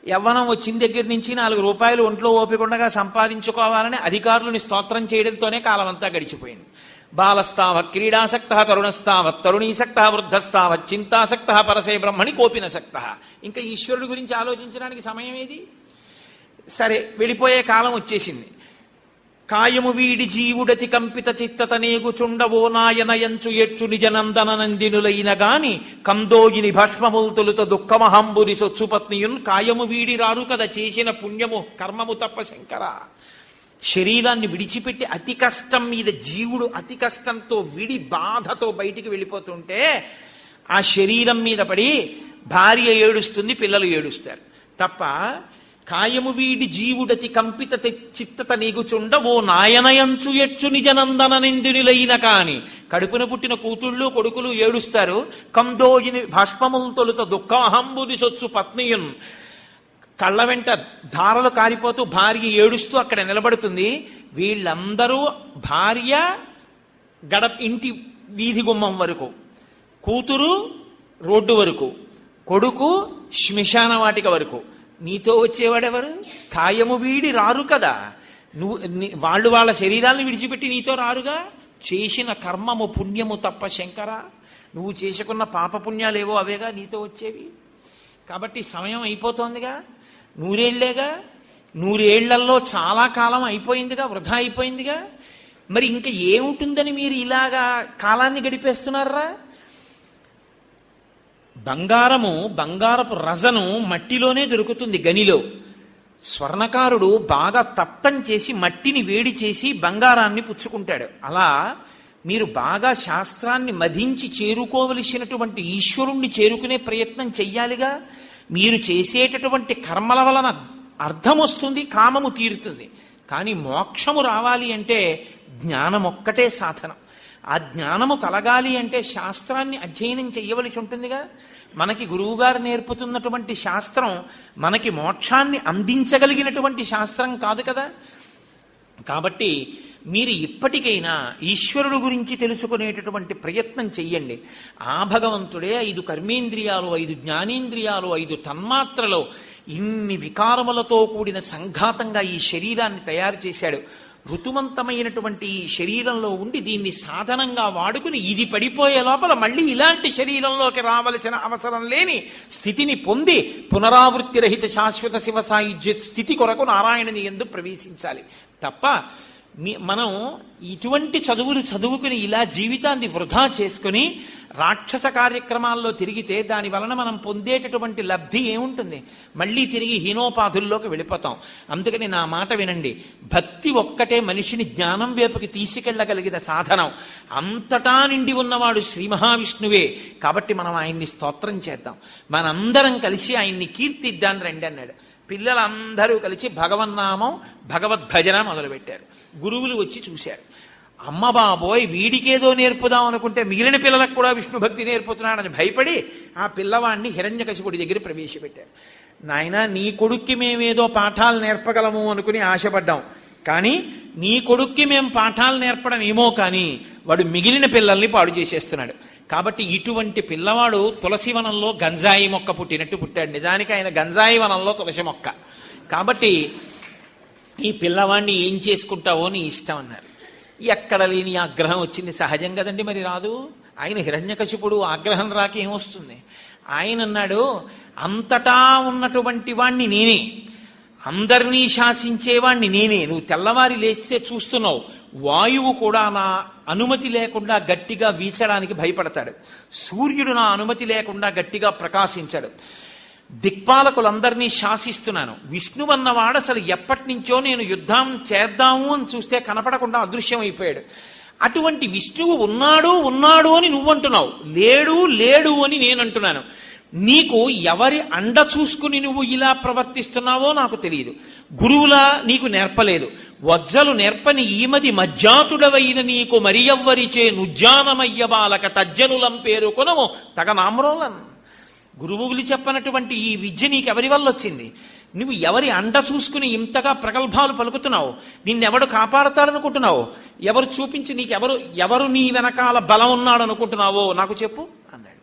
యవ్వనం వచ్చిన దగ్గర నుంచి 4 రూపాయలు ఒంట్లో ఓపికండగా సంపాదించుకోవాలని అధికారులని స్తోత్రం చేయడంతోనే కాలమంతా గడిచిపోయింది. బాలస్తావ క్రీడాసక్త తరుణస్తావత్ తరుణీసక్త వృద్ధస్తావత్ చింతాసక్త పరసే బ్రహ్మణి కోపినసక్త. ఇంకా ఈశ్వరుడి గురించి ఆలోచించడానికి సమయం ఏది? సరే, వెళ్ళిపోయే కాలం వచ్చేసింది. కాయము వీడి జీవుడతి కంపిత చిత్తతనేగుచుండవో నాయనయంచు ఎచ్చు నిజనందన నందినులైన గాని కందోయిని భస్మముల్ తొలుత దుఃఖమహంబురి సొచ్చుపత్నియున్ కాయము వీడి రారు కదా చేసిన పుణ్యము కర్మము తప్ప శంకర. శరీరాన్ని విడిచిపెట్టి అతి కష్టం మీద జీవుడు అతి కష్టంతో విడి బాధతో బయటికి వెళ్ళిపోతుంటే ఆ శరీరం మీద పడి భార్య ఏడుస్తుంది, పిల్లలు ఏడుస్తారు తప్ప కాయము వీడి జీవుడతి కంపిత చిత్తత నీగుచుండ ఓ నాయనయంచు ఎచ్చు నిజనందన నిందినులైన కాని కడుపున పుట్టిన కూతుళ్ళు కొడుకులు ఏడుస్తారు. కందోయిని భాష్పములు తొలుత దుఃఖమహంబుది సొచ్చు పత్నియున్ కళ్ళ వెంట ధారలు కారిపోతూ భార్య ఏడుస్తూ అక్కడ నిలబడుతుంది. వీళ్ళందరూ భార్య ఇంటి వీధి గుమ్మం వరకు, కూతురు రోడ్డు వరకు, కొడుకు శ్మశాన వాటిక వరకు. నీతో వచ్చేవాడెవరు? కాయము వీడి రారు కదా. వాళ్ళు వాళ్ళ శరీరాలను విడిచిపెట్టి నీతో రారుగా. చేసిన కర్మము పుణ్యము తప్ప శంకర. నువ్వు చేసుకున్న పాపపుణ్యాలేవో అవేగా నీతో వచ్చేవి. కాబట్టి సమయం అయిపోతోందిగా, 100 ఏళ్లేగా. 100 ఏళ్లలో చాలా కాలం అయిపోయిందిగా, వృధా అయిపోయిందిగా. మరి ఇంకా ఏముంటుందని మీరు ఇలాగా కాలాన్ని గడిపేస్తున్నారా? బంగారపు రజను మట్టిలోనే దొరుకుతుంది, గనిలో. స్వర్ణకారుడు బాగా తప్తం చేసి మట్టిని వేడి చేసి బంగారాన్ని పుచ్చుకుంటాడు. అలా మీరు బాగా శాస్త్రాన్ని మధించి చేరుకోవలసినటువంటి ఈశ్వరుణ్ణి చేరుకునే ప్రయత్నం చెయ్యాలిగా. మీరు చేసేటటువంటి కర్మల వలన అర్థం వస్తుంది, కామము తీరుతుంది. కానీ మోక్షము రావాలి అంటే జ్ఞానం ఒక్కటే సాధనం. ఆ జ్ఞానము కలగాలి అంటే శాస్త్రాన్ని అధ్యయనం చెయ్యవలసి ఉంటుందిగా. మనకి గురువుగారు నేర్పుతున్నటువంటి శాస్త్రం మనకి మోక్షాన్ని అందించగలిగినటువంటి శాస్త్రం కాదు కదా. కాబట్టి మీరు ఇప్పటికైనా ఈశ్వరుడు గురించి తెలుసుకునేటటువంటి ప్రయత్నం చెయ్యండి. ఆ భగవంతుడే 5 కర్మేంద్రియాలు, 5 జ్ఞానేంద్రియాలు, 5 తన్మాత్రలో ఇన్ని వికారములతో కూడిన సంఘాతంగా ఈ శరీరాన్ని తయారు చేశాడు. ఋతువంతమైనటువంటి ఈ శరీరంలో ఉండి దీన్ని సాధనంగా వాడుకుని ఇది పడిపోయే లోపల మళ్ళీ ఇలాంటి శరీరంలోకి రావలసిన అవసరం లేని స్థితిని పొంది పునరావృత్తి రహిత శాశ్వత శివ సాయుధ్య స్థితి కొరకు నారాయణని యందు ప్రవేశించాలి తప్ప మనం ఇటువంటి చదువులు చదువుకుని ఇలా జీవితాన్ని వృధా చేసుకుని రాక్షస కార్యక్రమాల్లో తిరిగితే దాని వలన మనం పొందేటటువంటి లబ్ధి ఏముంటుంది? మళ్ళీ తిరిగి హీనోపాధుల్లోకి వెళ్ళిపోతాం. అందుకని నా మాట వినండి. భక్తి ఒక్కటే మనిషిని జ్ఞానం వైపుకి తీసుకెళ్లగలిగిన సాధనం. అంతటా నిండి ఉన్నవాడు శ్రీ మహావిష్ణువే. కాబట్టి మనం ఆయన్ని స్తోత్రం చేద్దాం. మనందరం కలిసి ఆయన్ని కీర్తిద్దాం రండి అన్నాడు. పిల్లలందరూ కలిసి భగవన్నామం భగవద్భజన మొదలుపెట్టారు. గురువులు వచ్చి చూశారు. అమ్మ బాబోయ్, వీడికేదో నేర్పుదాం అనుకుంటే మిగిలిన పిల్లలకు కూడా విష్ణు భక్తి నేర్పుతున్నాడని భయపడి ఆ పిల్లవాడిని హిరణ్యకశిపుడి దగ్గర ప్రవేశపెట్టారు. నాయన, నీ కొడుక్కి మేమేదో పాఠాలు నేర్పగలము అనుకుని ఆశపడ్డాం. కానీ నీ కొడుక్కి మేము పాఠాలు నేర్పడం ఏమో కానీ వాడు మిగిలిన పిల్లల్ని పాడు చేసేస్తున్నాడు. కాబట్టి ఇటువంటి పిల్లవాడు తులసి వనంలో గంజాయి మొక్క పుట్టినట్టు పుట్టాడు. నిజానికి ఆయన గంజాయి వనంలో తులసి మొక్క. కాబట్టి ఈ పిల్లవాడిని ఏం చేసుకుంటావో నీ ఇష్టం అన్నారు. ఎక్కడ లేని ఆగ్రహం వచ్చింది. సహజం కదండి, మరి రాదు. ఆయన హిరణ్యకశిపుడు, ఆగ్రహం రాక ఏమొస్తుంది? ఆయన అన్నాడు, అంతటా ఉన్నటువంటి వాణ్ణి నేనే, అందరినీ శాసించేవాణ్ణి నేనే. నువ్వు తెల్లవారి లేస్తే చూస్తున్నావు, వాయువు కూడా నా అనుమతి లేకుండా గట్టిగా వీచడానికి భయపడతాడు. సూర్యుడు నా అనుమతి లేకుండా గట్టిగా ప్రకాశించాడు. దిక్పాలకులందరినీ శాసిస్తున్నాను. విష్ణువు అన్నవాడు అసలు ఎప్పటి నుంచో నేను యుద్ధం చేద్దాము అని చూస్తే కనపడకుండా అదృశ్యం అయిపోయాడు. అటువంటి విష్ణువు ఉన్నాడు ఉన్నాడు అని నువ్వంటున్నావు, లేడు లేడు అని నేనంటున్నాను. నీకు ఎవరి అండ చూసుకుని నువ్వు ఇలా ప్రవర్తిస్తున్నావో నాకు తెలియదు. గురువులా నీకు నేర్పలేదు. వజ్జలు నేర్పని ఈమది మజ్జాతుడవైన నీకు మరి ఎవ్వరిచే నుజ్జానమయ్య బాలక తజ్జనులం పేరుకొనము తగ నామ్రోలన్. గురువులు చెప్పనటువంటి ఈ విద్య నీకెవరి వల్ల వచ్చింది? నువ్వు ఎవరి అండ చూసుకుని ఇంతగా ప్రగల్భాలు పలుకుతున్నావు? నిన్నెవడు కాపాడతాడనుకుంటున్నావు? ఎవరు చూపించి ఎవరు నీ వెనకాల బలం ఉన్నాడు అనుకుంటున్నావో నాకు చెప్పు అన్నాడు.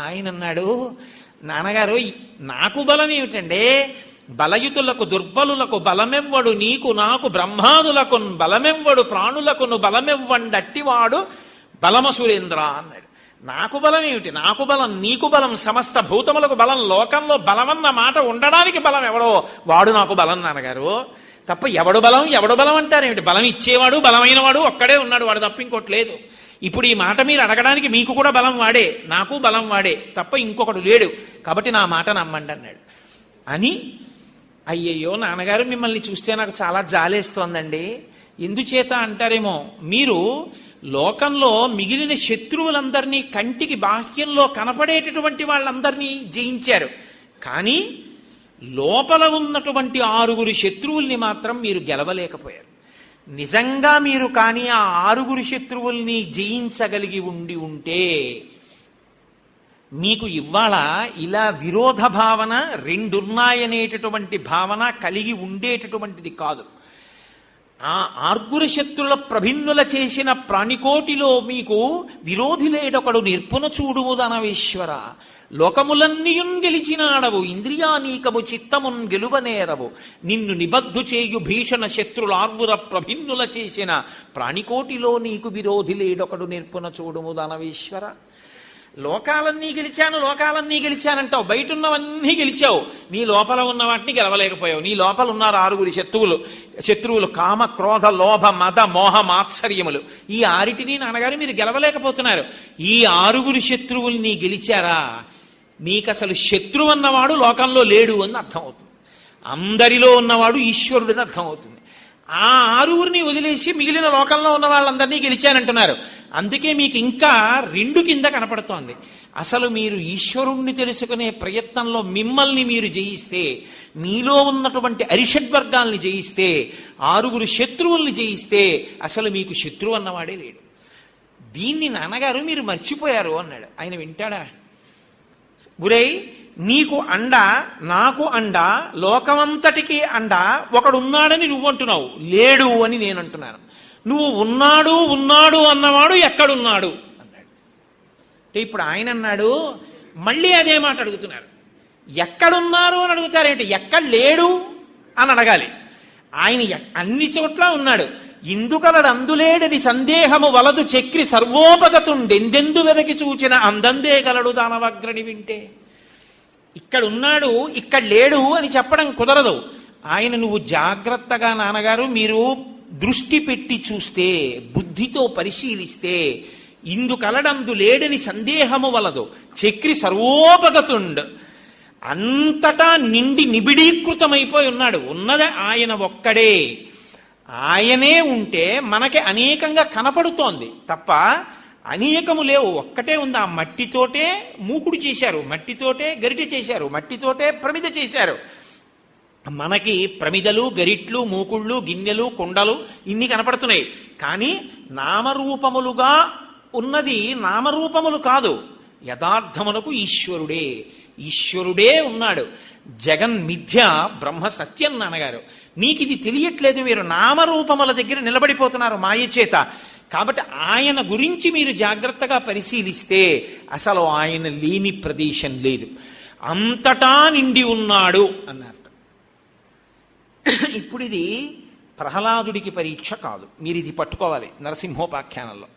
ఆయన అన్నాడు, నాన్నగారు నాకు బలం ఏమిటండి? బలయుతులకు దుర్బలులకు బలమెవ్వడు, నీకు నాకు బ్రహ్మాదులకు బలమెవ్వడు, ప్రాణులకును బలమెవ్వండట్టివాడు బలమ సురేంద్ర అన్నాడు. నాకు బలం ఏమిటి? నాకు బలం, నీకు బలం, సమస్త భూతములకు బలం. లోకంలో బలమన్న మాట ఉండడానికి బలం ఎవడో వాడు నాకు బలం నాన్నగారు. తప్ప ఎవడు బలం అంటారేమిటి? బలం ఇచ్చేవాడు బలమైన వాడు ఒక్కడే ఉన్నాడు, వాడు తప్ప ఇంకోటి లేదు. ఇప్పుడు ఈ మాట మీరు అడగడానికి మీకు కూడా బలం వాడే, నాకు బలం వాడే, తప్ప ఇంకొకడు లేడు. కాబట్టి నా మాట నమ్మండి అన్నాడు. అని అయ్యయ్యో నాన్నగారు మిమ్మల్ని చూస్తే నాకు చాలా జాలేస్తోందండి. ఎందుచేత అంటారేమో, మీరు లోకంలో మిగిలిన శత్రువులందరినీ, కంటికి బాహ్యంలో కనపడేటటువంటి వాళ్ళందరినీ జయించారు. కానీ లోపల ఉన్నటువంటి 6 శత్రువుల్ని మాత్రం మీరు గెలవలేకపోయారు. నిజంగా మీరు కానీ ఆ 6 శత్రువుల్ని జయించగలిగి ఉంటే మీకు ఇవాళ ఇలా విరోధ భావన, రెండున్నాయనేటటువంటి భావన కలిగి ఉండేటటువంటిది కాదు. ఆ 6 శత్రుల ప్రభిన్నుల చేసిన ప్రాణికోటిలో మీకు విరోధి లేడొకడు నిర్పున చూడుము దానవేశ్వర. లోకములన్నీయున్ గెలిచినాడవు, ఇంద్రియానీకము చిత్తమున్ గెలువనేరవు. నిన్ను నిబద్ధు చేయు భీషణ శత్రులార్వుర ప్రభిన్నుల చేసిన ప్రాణికోటిలో నీకు విరోధి లేడొకడు నిర్పున చూడుము దానవేశ్వర. లోకాలన్నీ గెలిచానంటావు, బయట ఉన్నవన్నీ గెలిచావు, నీ లోపల ఉన్న వాటిని గెలవలేకపోయావు. నీ లోపల ఉన్నారు 6 శత్రువులు, కామ క్రోధ లోభ మద మోహ మాత్సర్యములు. ఈ 6 నాన్నగారు మీరు గెలవలేకపోతున్నారు. ఈ 6 శత్రువుల్ని గెలిచారా? నీకు అసలు శత్రువు అన్నవాడు లోకంలో లేడు అని అర్థమవుతుంది. అందరిలో ఉన్నవాడు ఈశ్వరుడని అర్థమవుతుంది. ఆ 6 వదిలేసి మిగిలిన లోకంలో ఉన్న వాళ్ళందరినీ గెలిచానంటున్నారు. అందుకే మీకు ఇంకా 2 కింద కనపడుతోంది. అసలు మీరు ఈశ్వరుణ్ణి తెలుసుకునే ప్రయత్నంలో మిమ్మల్ని మీరు జయిస్తే, మీలో ఉన్నటువంటి అరిషడ్వర్గాల్ని జయిస్తే, 6 శత్రువుల్ని జయిస్తే అసలు మీకు శత్రువు అన్నవాడే లేడు. దీన్ని నాన్నగారు మీరు మర్చిపోయారు అన్నాడు. ఆయన వింటాడా? గురై నీకు అండ, నాకు అండ, లోకమంతటికి అండ ఒకడున్నాడని నువ్వు అంటున్నావు, లేడు అని నేను అంటున్నాను. నువ్వు ఉన్నాడు అన్నవాడు ఎక్కడున్నాడు అన్నాడు. అంటే ఇప్పుడు ఆయన అన్నాడు, మళ్ళీ అదే మాట అడుగుతున్నారు. ఎక్కడున్నారు అని అడుగుతారేంటి? ఎక్కడ లేడు అని అడగాలి. ఆయన అన్ని చోట్ల ఉన్నాడు. ఇందుకలడు అందులేడని సందేహము వలదు చక్రి సర్వోపగతుండెందెందు వెదకి చూచిన అందందే గలడు దానవగ్రని వింటే. ఇక్కడున్నాడు ఇక్కడ లేడు అని చెప్పడం కుదరదు. ఆయన నువ్వు జాగ్రత్తగా నాన్నగారు మీరు దృష్టి పెట్టి చూస్తే, బుద్ధితో పరిశీలిస్తే, ఇందుకలడందు లేడని సందేహము వలదు చక్రి సర్వోపగతుండ్, అంతటా నిండి నిబిడీకృతమైపోయి ఉన్నాడు. ఉన్నది ఆయన ఒక్కడే. ఆయనే ఉంటే మనకి అనేకంగా కనపడుతోంది తప్ప అనేకము లేవు. ఒక్కటే ఉంది. ఆ మట్టితోటే మూకుడు చేశారు, మట్టితోటే గరిటె చేశారు, మట్టితోటే ప్రమిద చేశారు. మనకి ప్రమిదలు, గరిట్లు, మూకుళ్ళు, గిన్నెలు, కుండలు ఇన్ని కనపడుతున్నాయి. కానీ నామరూపములుగా ఉన్నది నామరూపములు కాదు, యథార్థమునకు ఈశ్వరుడే ఉన్నాడు. జగన్ మిథ్య బ్రహ్మ సత్యం నాన్నగారు. మీకు ఇది తెలియట్లేదు, మీరు నామరూపముల దగ్గర నిలబడిపోతున్నారు మాయ చేత. కాబట్టి ఆయన గురించి మీరు జాగ్రత్తగా పరిశీలిస్తే అసలు ఆయన లేని ప్రదేశం లేదు, అంతటా నిండి ఉన్నాడు అన్నారు. ఇప్పుడు ఇది ప్రహ్లాదుడికి పరీక్ష కాదు, మీరు ఇది పట్టుకోవాలి నరసింహోపాఖ్యానంలో.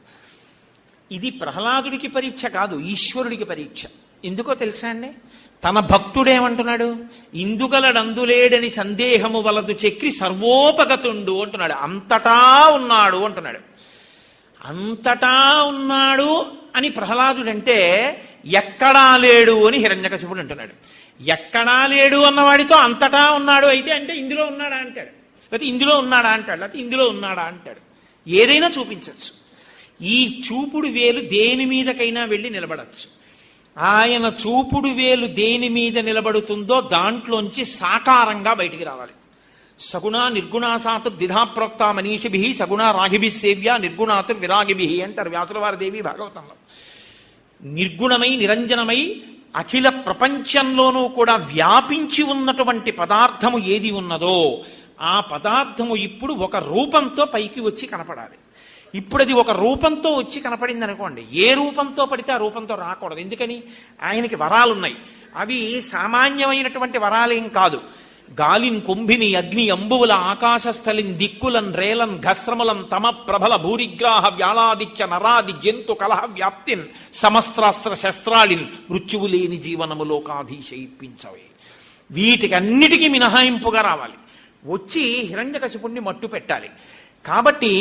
ఇది ప్రహ్లాదుడికి పరీక్ష కాదు, ఈశ్వరుడికి పరీక్ష. ఎందుకో తెలుసా అండి? తన భక్తుడేమంటున్నాడు? ఇందుగలడందులేడని సందేహము వలదు చక్రి సర్వోపగతుండు అంటున్నాడు. అంతటా ఉన్నాడు అంటున్నాడు. అంతటా ఉన్నాడు అని ప్రహ్లాదుడంటే ఎక్కడా లేడు అని హిరణ్యకశిపుడు అంటున్నాడు. ఎక్కడా లేడు అన్నవాడితో అంతటా ఉన్నాడు అయితే అంటే ఇందులో ఉన్నాడా అంటాడు, లేకపోతే ఇందులో ఉన్నాడా అంటాడు, లేకపోతే ఇందులో ఉన్నాడా అంటాడు. ఏదైనా చూపించవచ్చు. ఈ చూపుడు వేలు దేని మీదకైనా వెళ్ళి నిలబడచ్చు. ఆయన చూపుడు వేలు దేని మీద నిలబడుతుందో దాంట్లోంచి సాకారంగా బయటికి రావాలి. సగుణ నిర్గుణాసాతు ద్విధా ప్రోక్త మనీషిభి సగుణ రాగిభి సేవ్య నిర్గుణాతు విరాగిభి అంటారు వ్యాసుల వారి దేవి భాగవతంలో. నిర్గుణమై నిరంజనమై అఖిల ప్రపంచంలోనూ కూడా వ్యాపించి ఉన్నటువంటి పదార్థము ఏది ఉన్నదో ఆ పదార్థము ఇప్పుడు ఒక రూపంతో పైకి వచ్చి కనపడాలి. ఇప్పుడు అది ఒక రూపంతో వచ్చి కనపడింది అనుకోండి, ఏ రూపంతో పడితే ఆ రూపంతో రాకూడదు. ఎందుకని? ఆయనకి వరాలున్నాయి. అవి సామాన్యమైనటువంటి వరాలేం కాదు. గాలిన్ కుంభిని అగ్ని అంబువుల ఆకాశస్థలిన్ దిక్కులన్ రేలన్ ఘస్రములం తమ ప్రభల భూరిగ్రాహ వ్యాళాదిత్య నరాది జంతు కలహ వ్యాప్తిన్ సమస్త్రాస్త్ర శస్త్రాళిన్ మృత్యువు లేని జీవనములోకాధీశ ఇప్పించవే. వీటికి అన్నిటికీ మినహాయింపుగా రావాలి, వచ్చి హిరణ్యకశిపుణ్ణి మట్టు పెట్టాలి. కాబట్టి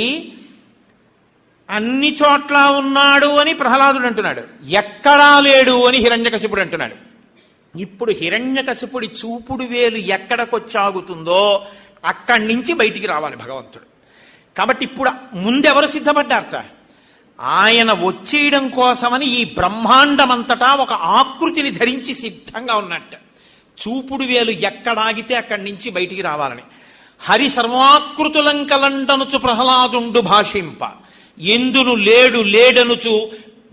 అన్ని చోట్ల ఉన్నాడు అని ప్రహ్లాదుడు అంటున్నాడు, ఎక్కడా లేడు అని హిరణ్యకశిపుడు అంటున్నాడు. ఇప్పుడు హిరణ్యకశిపుడి చూపుడు వేలు ఎక్కడికొచ్చాగుతుందో అక్కడి నుంచి బయటికి రావాలి భగవంతుడు. కాబట్టి ఇప్పుడు ముందెవరు సిద్ధపడ్డారట? ఆయన వచ్చేయడం కోసమని ఈ బ్రహ్మాండమంతటా ఒక ఆకృతిని ధరించి సిద్ధంగా ఉన్నట్ట. చూపుడు వేలు ఎక్కడాగితే అక్కడి నుంచి బయటికి రావాలని. హరి సర్వాకృతులంకలండనుచు ప్రహ్లాదుండు భాషింప ఎందును లేడు లేడనుచు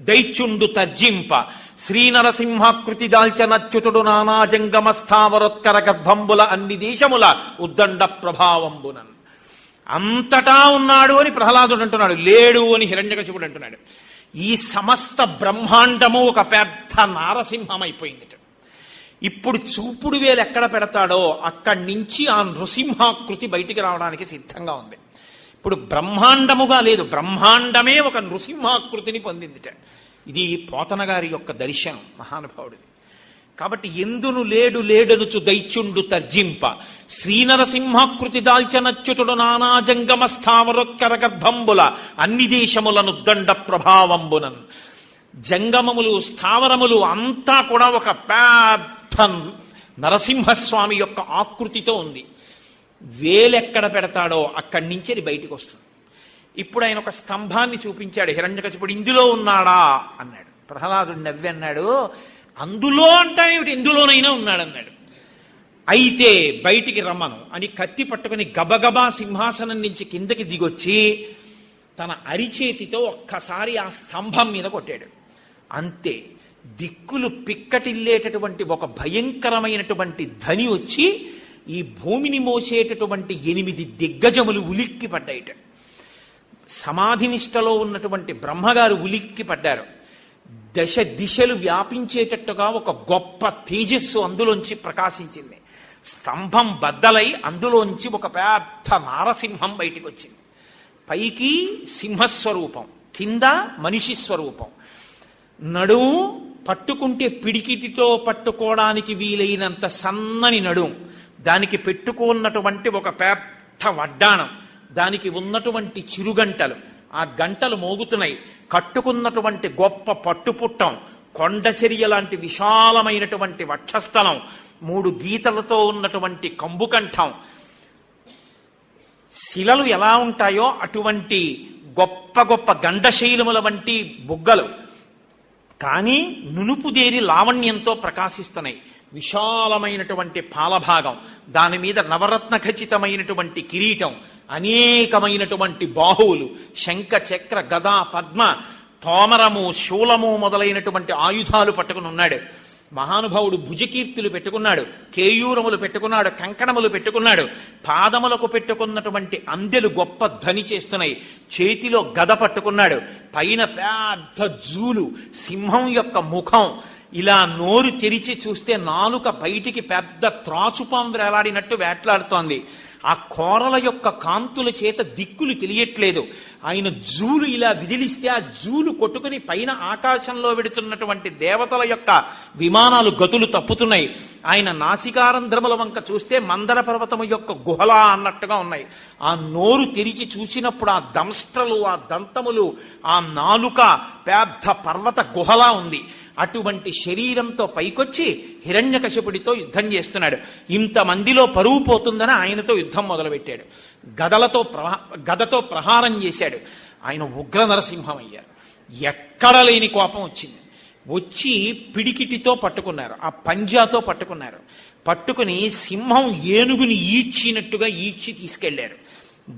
దైత్యుండు తర్జింప శ్రీనరసింహాకృతి దాల్చనచ్యుతుడు నానా జంగమస్థావరోత్కర గర్భంబుల అన్ని దేశముల ఉద్దండ ప్రభావంబునన్. అంతటా ఉన్నాడు అని ప్రహ్లాదుడు అంటున్నాడు, లేడు అని హిరణ్యకశిపుడు అంటున్నాడు. ఈ సమస్త బ్రహ్మాండము ఒక పెద్ద నారసింహం అయిపోయింది. ఇప్పుడు చూపుడు వేలు ఎక్కడ పెడతాడో అక్కడి నుంచి ఆ నృసింహాకృతి బయటికి రావడానికి సిద్ధంగా ఉంది. ఇప్పుడు బ్రహ్మాండముగా లేదు, బ్రహ్మాండమే ఒక నృసింహాకృతిని పొందిందిట. ఇది పోతన గారి యొక్క దర్శనం మహానుభావుడిది. కాబట్టి ఎందును లేడు లేడనుచు దైత్యుండు తర్జింప శ్రీనరసింహాకృతి దాల్చనచ్యుతుడు నానా జంగమ స్థావరోత్కర గర్భంబుల అన్ని దేశములను దండ ప్రభావంబునన్. జంగమములు స్థావరములు అంతా కూడా ఒక పెద్ద నరసింహస్వామి యొక్క ఆకృతితో ఉంది. వేలెక్కడ పెడతాడో అక్కడి నుంచి అది బయటికి వస్తుంది. ఇప్పుడు ఆయన ఒక స్తంభాన్ని చూపించాడు హిరణ్యకశిపుడు, ఇందులో ఉన్నాడా అన్నాడు. ప్రహ్లాదుడు నవ్వి అన్నాడు, అందులో అంటావేమిటి, ఎందులోనైనా ఉన్నాడన్నాడు. అయితే బయటికి రమ్మను అని కత్తి పట్టుకుని గబగబా సింహాసనం నుంచి కిందకి దిగొచ్చి తన అరిచేతితో ఒక్కసారి ఆ స్తంభం మీద కొట్టాడు. అంతే, దిక్కులు పిక్కటిల్లేటటువంటి ఒక భయంకరమైనటువంటి ధ్వని వచ్చి ఈ భూమిని మోసేటటువంటి 8 దిగ్గజములు ఉలిక్కి పడ్డాయిట. సమాధినిష్టలో ఉన్నటువంటి బ్రహ్మగారు ఉలిక్కి పడ్డారు. దశ దిశలు వ్యాపించేటట్టుగా ఒక గొప్ప తేజస్సు అందులోంచి ప్రకాశించింది. స్తంభం బద్దలై అందులోంచి ఒక పెద్ద నారసింహం బయటికి వచ్చింది. పైకి సింహస్వరూపం, కింద మనిషి స్వరూపం. నడుము పట్టుకుంటే పిడికిటితో పట్టుకోవడానికి వీలైనంత సన్నని నడుము, దానికి పెట్టుకున్నటువంటి ఒక పెద్ద వడ్డాణం, దానికి ఉన్నటువంటి చిరుగంటలు, ఆ గంటలు మోగుతున్నాయి. కట్టుకున్నటువంటి గొప్ప పట్టుపుట్టం, కొండచర్య లాంటి విశాలమైనటువంటి వక్షస్థలం, 3 గీతలతో ఉన్నటువంటి కంబుకంఠం. శిలలు ఎలా ఉంటాయో అటువంటి గొప్ప గొప్ప గండశైలముల వంటి బుగ్గలు, కానీ నునుపుదేరి లావణ్యంతో ప్రకాశిస్తున్నాయి. విశాలమైనటువంటి పాలభాగం, దాని మీద నవరత్న ఖచ్చితమైనటువంటి కిరీటం, అనేకమైనటువంటి బాహువులు, శంఖ చక్ర గదా పద్మ తోమరము శూలము మొదలైనటువంటి ఆయుధాలు పట్టుకుని ఉన్నాడు. మహానుభావుడు భుజకీర్తులు పెట్టుకున్నాడు, కేయూరములు పెట్టుకున్నాడు, కంకణములు పెట్టుకున్నాడు, పాదములకు పెట్టుకున్నటువంటి అందెలు గొప్ప ధ్వని చేస్తున్నాయి, చేతిలో గద పట్టుకున్నాడు, పైన పెద్ద జూలు, సింహం యొక్క ముఖం, ఇలా నోరు తెరిచి చూస్తే నాలుక బయటికి పెద్ద త్రాచుపాం వేలాడినట్టు వేట్లాడుతోంది. ఆ కోరల యొక్క కాంతుల చేత దిక్కులు తెలియట్లేదు. ఆయన జూలు ఇలా విదిలిస్తే ఆ జూలు కొట్టుకుని పైన ఆకాశంలో వెడుతున్నటువంటి దేవతల యొక్క విమానాలు గతులు తప్పుతున్నాయి. ఆయన నాసికారంధ్రముల వంక చూస్తే మందర పర్వతము యొక్క గుహలా అన్నట్టుగా ఉన్నాయి. ఆ నోరు తెరిచి చూసినప్పుడు ఆ దంష్ట్రలు, ఆ దంతములు, ఆ నాలుక పెద్ద పర్వత గుహలా ఉంది. అటువంటి శరీరంతో పైకొచ్చి హిరణ్యకశిపుడితో యుద్ధం చేస్తున్నాడు. ఇంతమందిలో పరువు పోతుందని ఆయనతో యుద్ధం మొదలుపెట్టాడు. గదతో ప్రహారం చేశాడు. ఆయన ఉగ్ర నరసింహం అయ్యారు. ఎక్కడ లేని కోపం వచ్చింది. వచ్చి పిడికిటితో పట్టుకున్నారు, ఆ పంజాతో పట్టుకున్నారు. పట్టుకుని సింహం ఏనుగుని ఈడ్చినట్టుగా ఈడ్చి తీసుకెళ్లారు.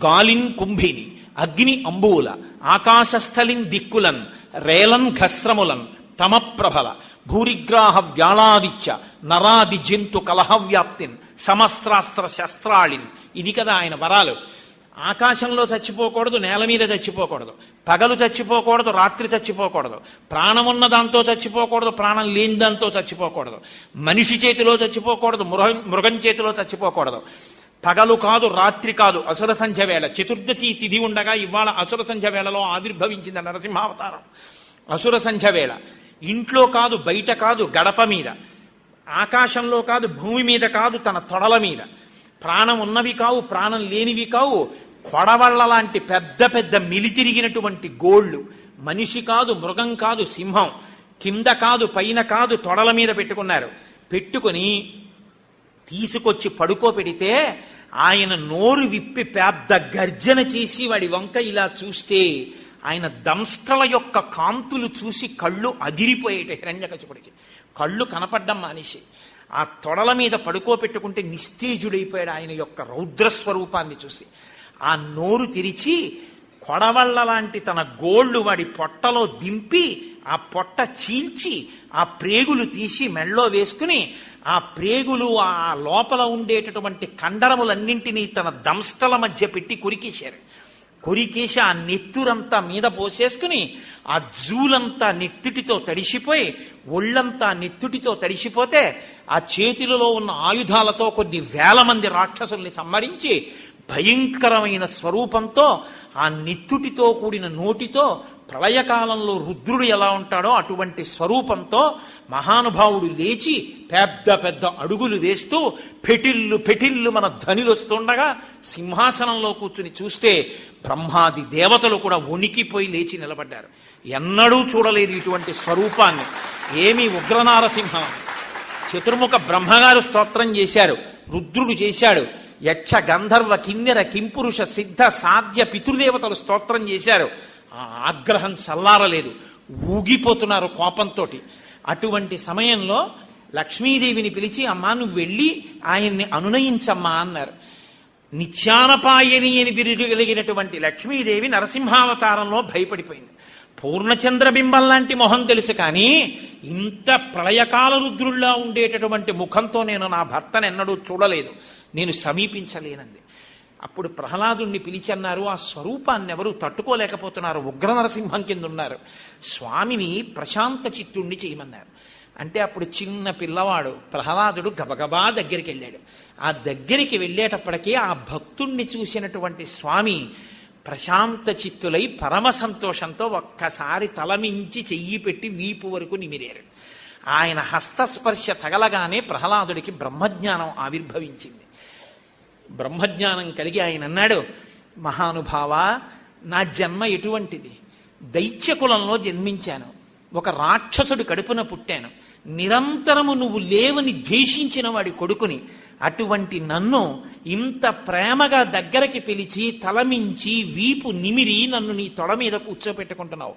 గాలిన్ కుంభిని, అగ్ని అంబువుల, ఆకాశస్థలిన్ దిక్కులన్, రేలన్ ఘస్రములన్, తమప్రభల, భూరిగ్రాహ వ్యాళాదిత్య, నరాది జంతు కలహవ్యాప్తిన్, సమస్త్రాస్త్ర శస్త్రాళిన్. ఇది కదా ఆయన వరాలు. ఆకాశంలో చచ్చిపోకూడదు, నేల మీద చచ్చిపోకూడదు, పగలు చచ్చిపోకూడదు, రాత్రి చచ్చిపోకూడదు, ప్రాణమున్న దాంతో చచ్చిపోకూడదు, ప్రాణం లేని దాంతో చచ్చిపోకూడదు, మనిషి చేతిలో చచ్చిపోకూడదు, మృగం చేతిలో చచ్చిపోకూడదు. పగలు కాదు, రాత్రి కాదు, అసుర సంధ్య వేళ, చతుర్దశి తిథి ఉండగా ఇవాళ అసుర సంధ్య వేళలో ఆవిర్భవించింది నరసింహావతారం. అసుర సంధ్య వేళ ఇంట్లో కాదు, బయట కాదు, గడప మీద, ఆకాశంలో కాదు, భూమి మీద కాదు, తన తొడల మీద. ప్రాణం ఉన్నవి కావు, ప్రాణం లేనివి కావు, కొడవళ్ల లాంటి పెద్ద పెద్ద మిలితిరిగినటువంటి గోళ్ళు. మనిషి కాదు, మృగం కాదు, సింహం. కింద కాదు, పైన కాదు, తొడల మీద పెట్టుకున్నారు. పెట్టుకుని తీసుకొచ్చి పడుకోపెడితే ఆయన నోరు విప్పి పెద్ద గర్జన చేసి వాడి వంక ఇలా చూస్తే ఆయన దంష్ట్రల యొక్క కాంతులు చూసి కళ్ళు అదిరిపోయేట హిరణ్యకశిపుడికి. కళ్ళు కనపడ్డం మానేసి ఆ తొడల మీద పడుకోపెట్టుకుంటే నిస్తేజుడైపోయాడు ఆయన యొక్క రౌద్రస్వరూపాన్ని చూసి. ఆ నోరు తెరిచి కొడవళ్ల లాంటి తన గోళ్లు వాడి పొట్టలో దింపి ఆ పొట్ట చీల్చి ఆ ప్రేగులు తీసి మెళ్ళో వేసుకుని ఆ ప్రేగులు ఆ లోపల ఉండేటటువంటి కండరములన్నింటినీ తన దంష్ట్రల మధ్య పెట్టి కొరికేశారు. కొరికేసి ఆ నెత్తురంతా మీద పోసేసుకుని ఆ జూలంతా నెత్తుటితో తడిసిపోయి ఒళ్ళంతా నెత్తుటితో తడిసిపోతే ఆ చేతులలో ఉన్న ఆయుధాలతో కొన్ని వేల మంది రాక్షసుల్ని సంహరించి భయంకరమైన స్వరూపంతో ఆ నెత్తుటితో కూడిన నోటితో ప్రళయకాలంలో రుద్రుడు ఎలా ఉంటాడో అటువంటి స్వరూపంతో మహానుభావుడు లేచి పెద్ద పెద్ద అడుగులు వేస్తూ పెటిల్లు పెటిల్లు మన ధ్వనిలు వస్తుండగా సింహాసనంలో కూర్చుని చూస్తే బ్రహ్మాది దేవతలు కూడా వణికిపోయి లేచి నిలబడ్డారు. ఎన్నడూ చూడలేదు ఇటువంటి స్వరూపాన్ని. ఏమి ఉగ్రనారసింహం. చతుర్ముఖ బ్రహ్మగారు స్తోత్రం చేశారు, రుద్రుడు చేశాడు, యక్ష గంధర్వ కిన్నెర కింపురుష సిద్ధ సాధ్య పితృదేవతలు స్తోత్రం చేశారు. ఆ ఆగ్రహం చల్లారలేదు, ఊగిపోతున్నారు కోపంతో. అటువంటి సమయంలో లక్ష్మీదేవిని పిలిచి, అమ్మా నువ్వు వెళ్ళి ఆయన్ని అనునయించమ్మా అన్నారు. నిత్యానపాయని అని బిరుదు కలిగినటువంటి లక్ష్మీదేవి నరసింహావతారంలో భయపడిపోయింది. పూర్ణచంద్రబింబం లాంటి మొహం తెలుసు, కానీ ఇంత ప్రళయకాల రుద్రుల్లా ఉండేటటువంటి ముఖంతో నేను నా భర్తను ఎన్నడూ చూడలేదు, నేను సమీపించలేనంది. అప్పుడు ప్రహ్లాదుణ్ణి పిలిచన్నారు. ఆ స్వరూపాన్ని ఎవరు తట్టుకోలేకపోతున్నారు, ఉగ్ర నరసింహం కింద ఉన్నారు. స్వామిని ప్రశాంత చిత్తుణ్ణి చేయమన్నారు. అంటే అప్పుడు చిన్న పిల్లవాడు ప్రహ్లాదుడు గబగబా దగ్గరికి వెళ్ళాడు. ఆ దగ్గరికి వెళ్ళేటప్పటికీ ఆ భక్తుణ్ణి చూసినటువంటి స్వామి ప్రశాంత చిత్తులై పరమ సంతోషంతో ఒక్కసారి తలమించి చెయ్యి పెట్టి వీపు వరకు నిమిరారు. ఆయన హస్తస్పర్శ తగలగానే ప్రహ్లాదుడికి బ్రహ్మజ్ఞానం ఆవిర్భవించింది. బ్రహ్మజ్ఞానం కలిగి ఆయన అన్నాడు, మహానుభావ, నా జన్మ ఎటువంటిది? దైత్యకులంలో జన్మించాను, ఒక రాక్షసుడు కడుపున పుట్టాను, నిరంతరము నువ్వు లేవని ద్వేషించిన వాడి కొడుకుని. అటువంటి నన్ను ఇంత ప్రేమగా దగ్గరికి పిలిచి తలమించి వీపు నిమిరి నన్ను నీ తొడ మీద కూర్చోపెట్టుకుంటున్నావు.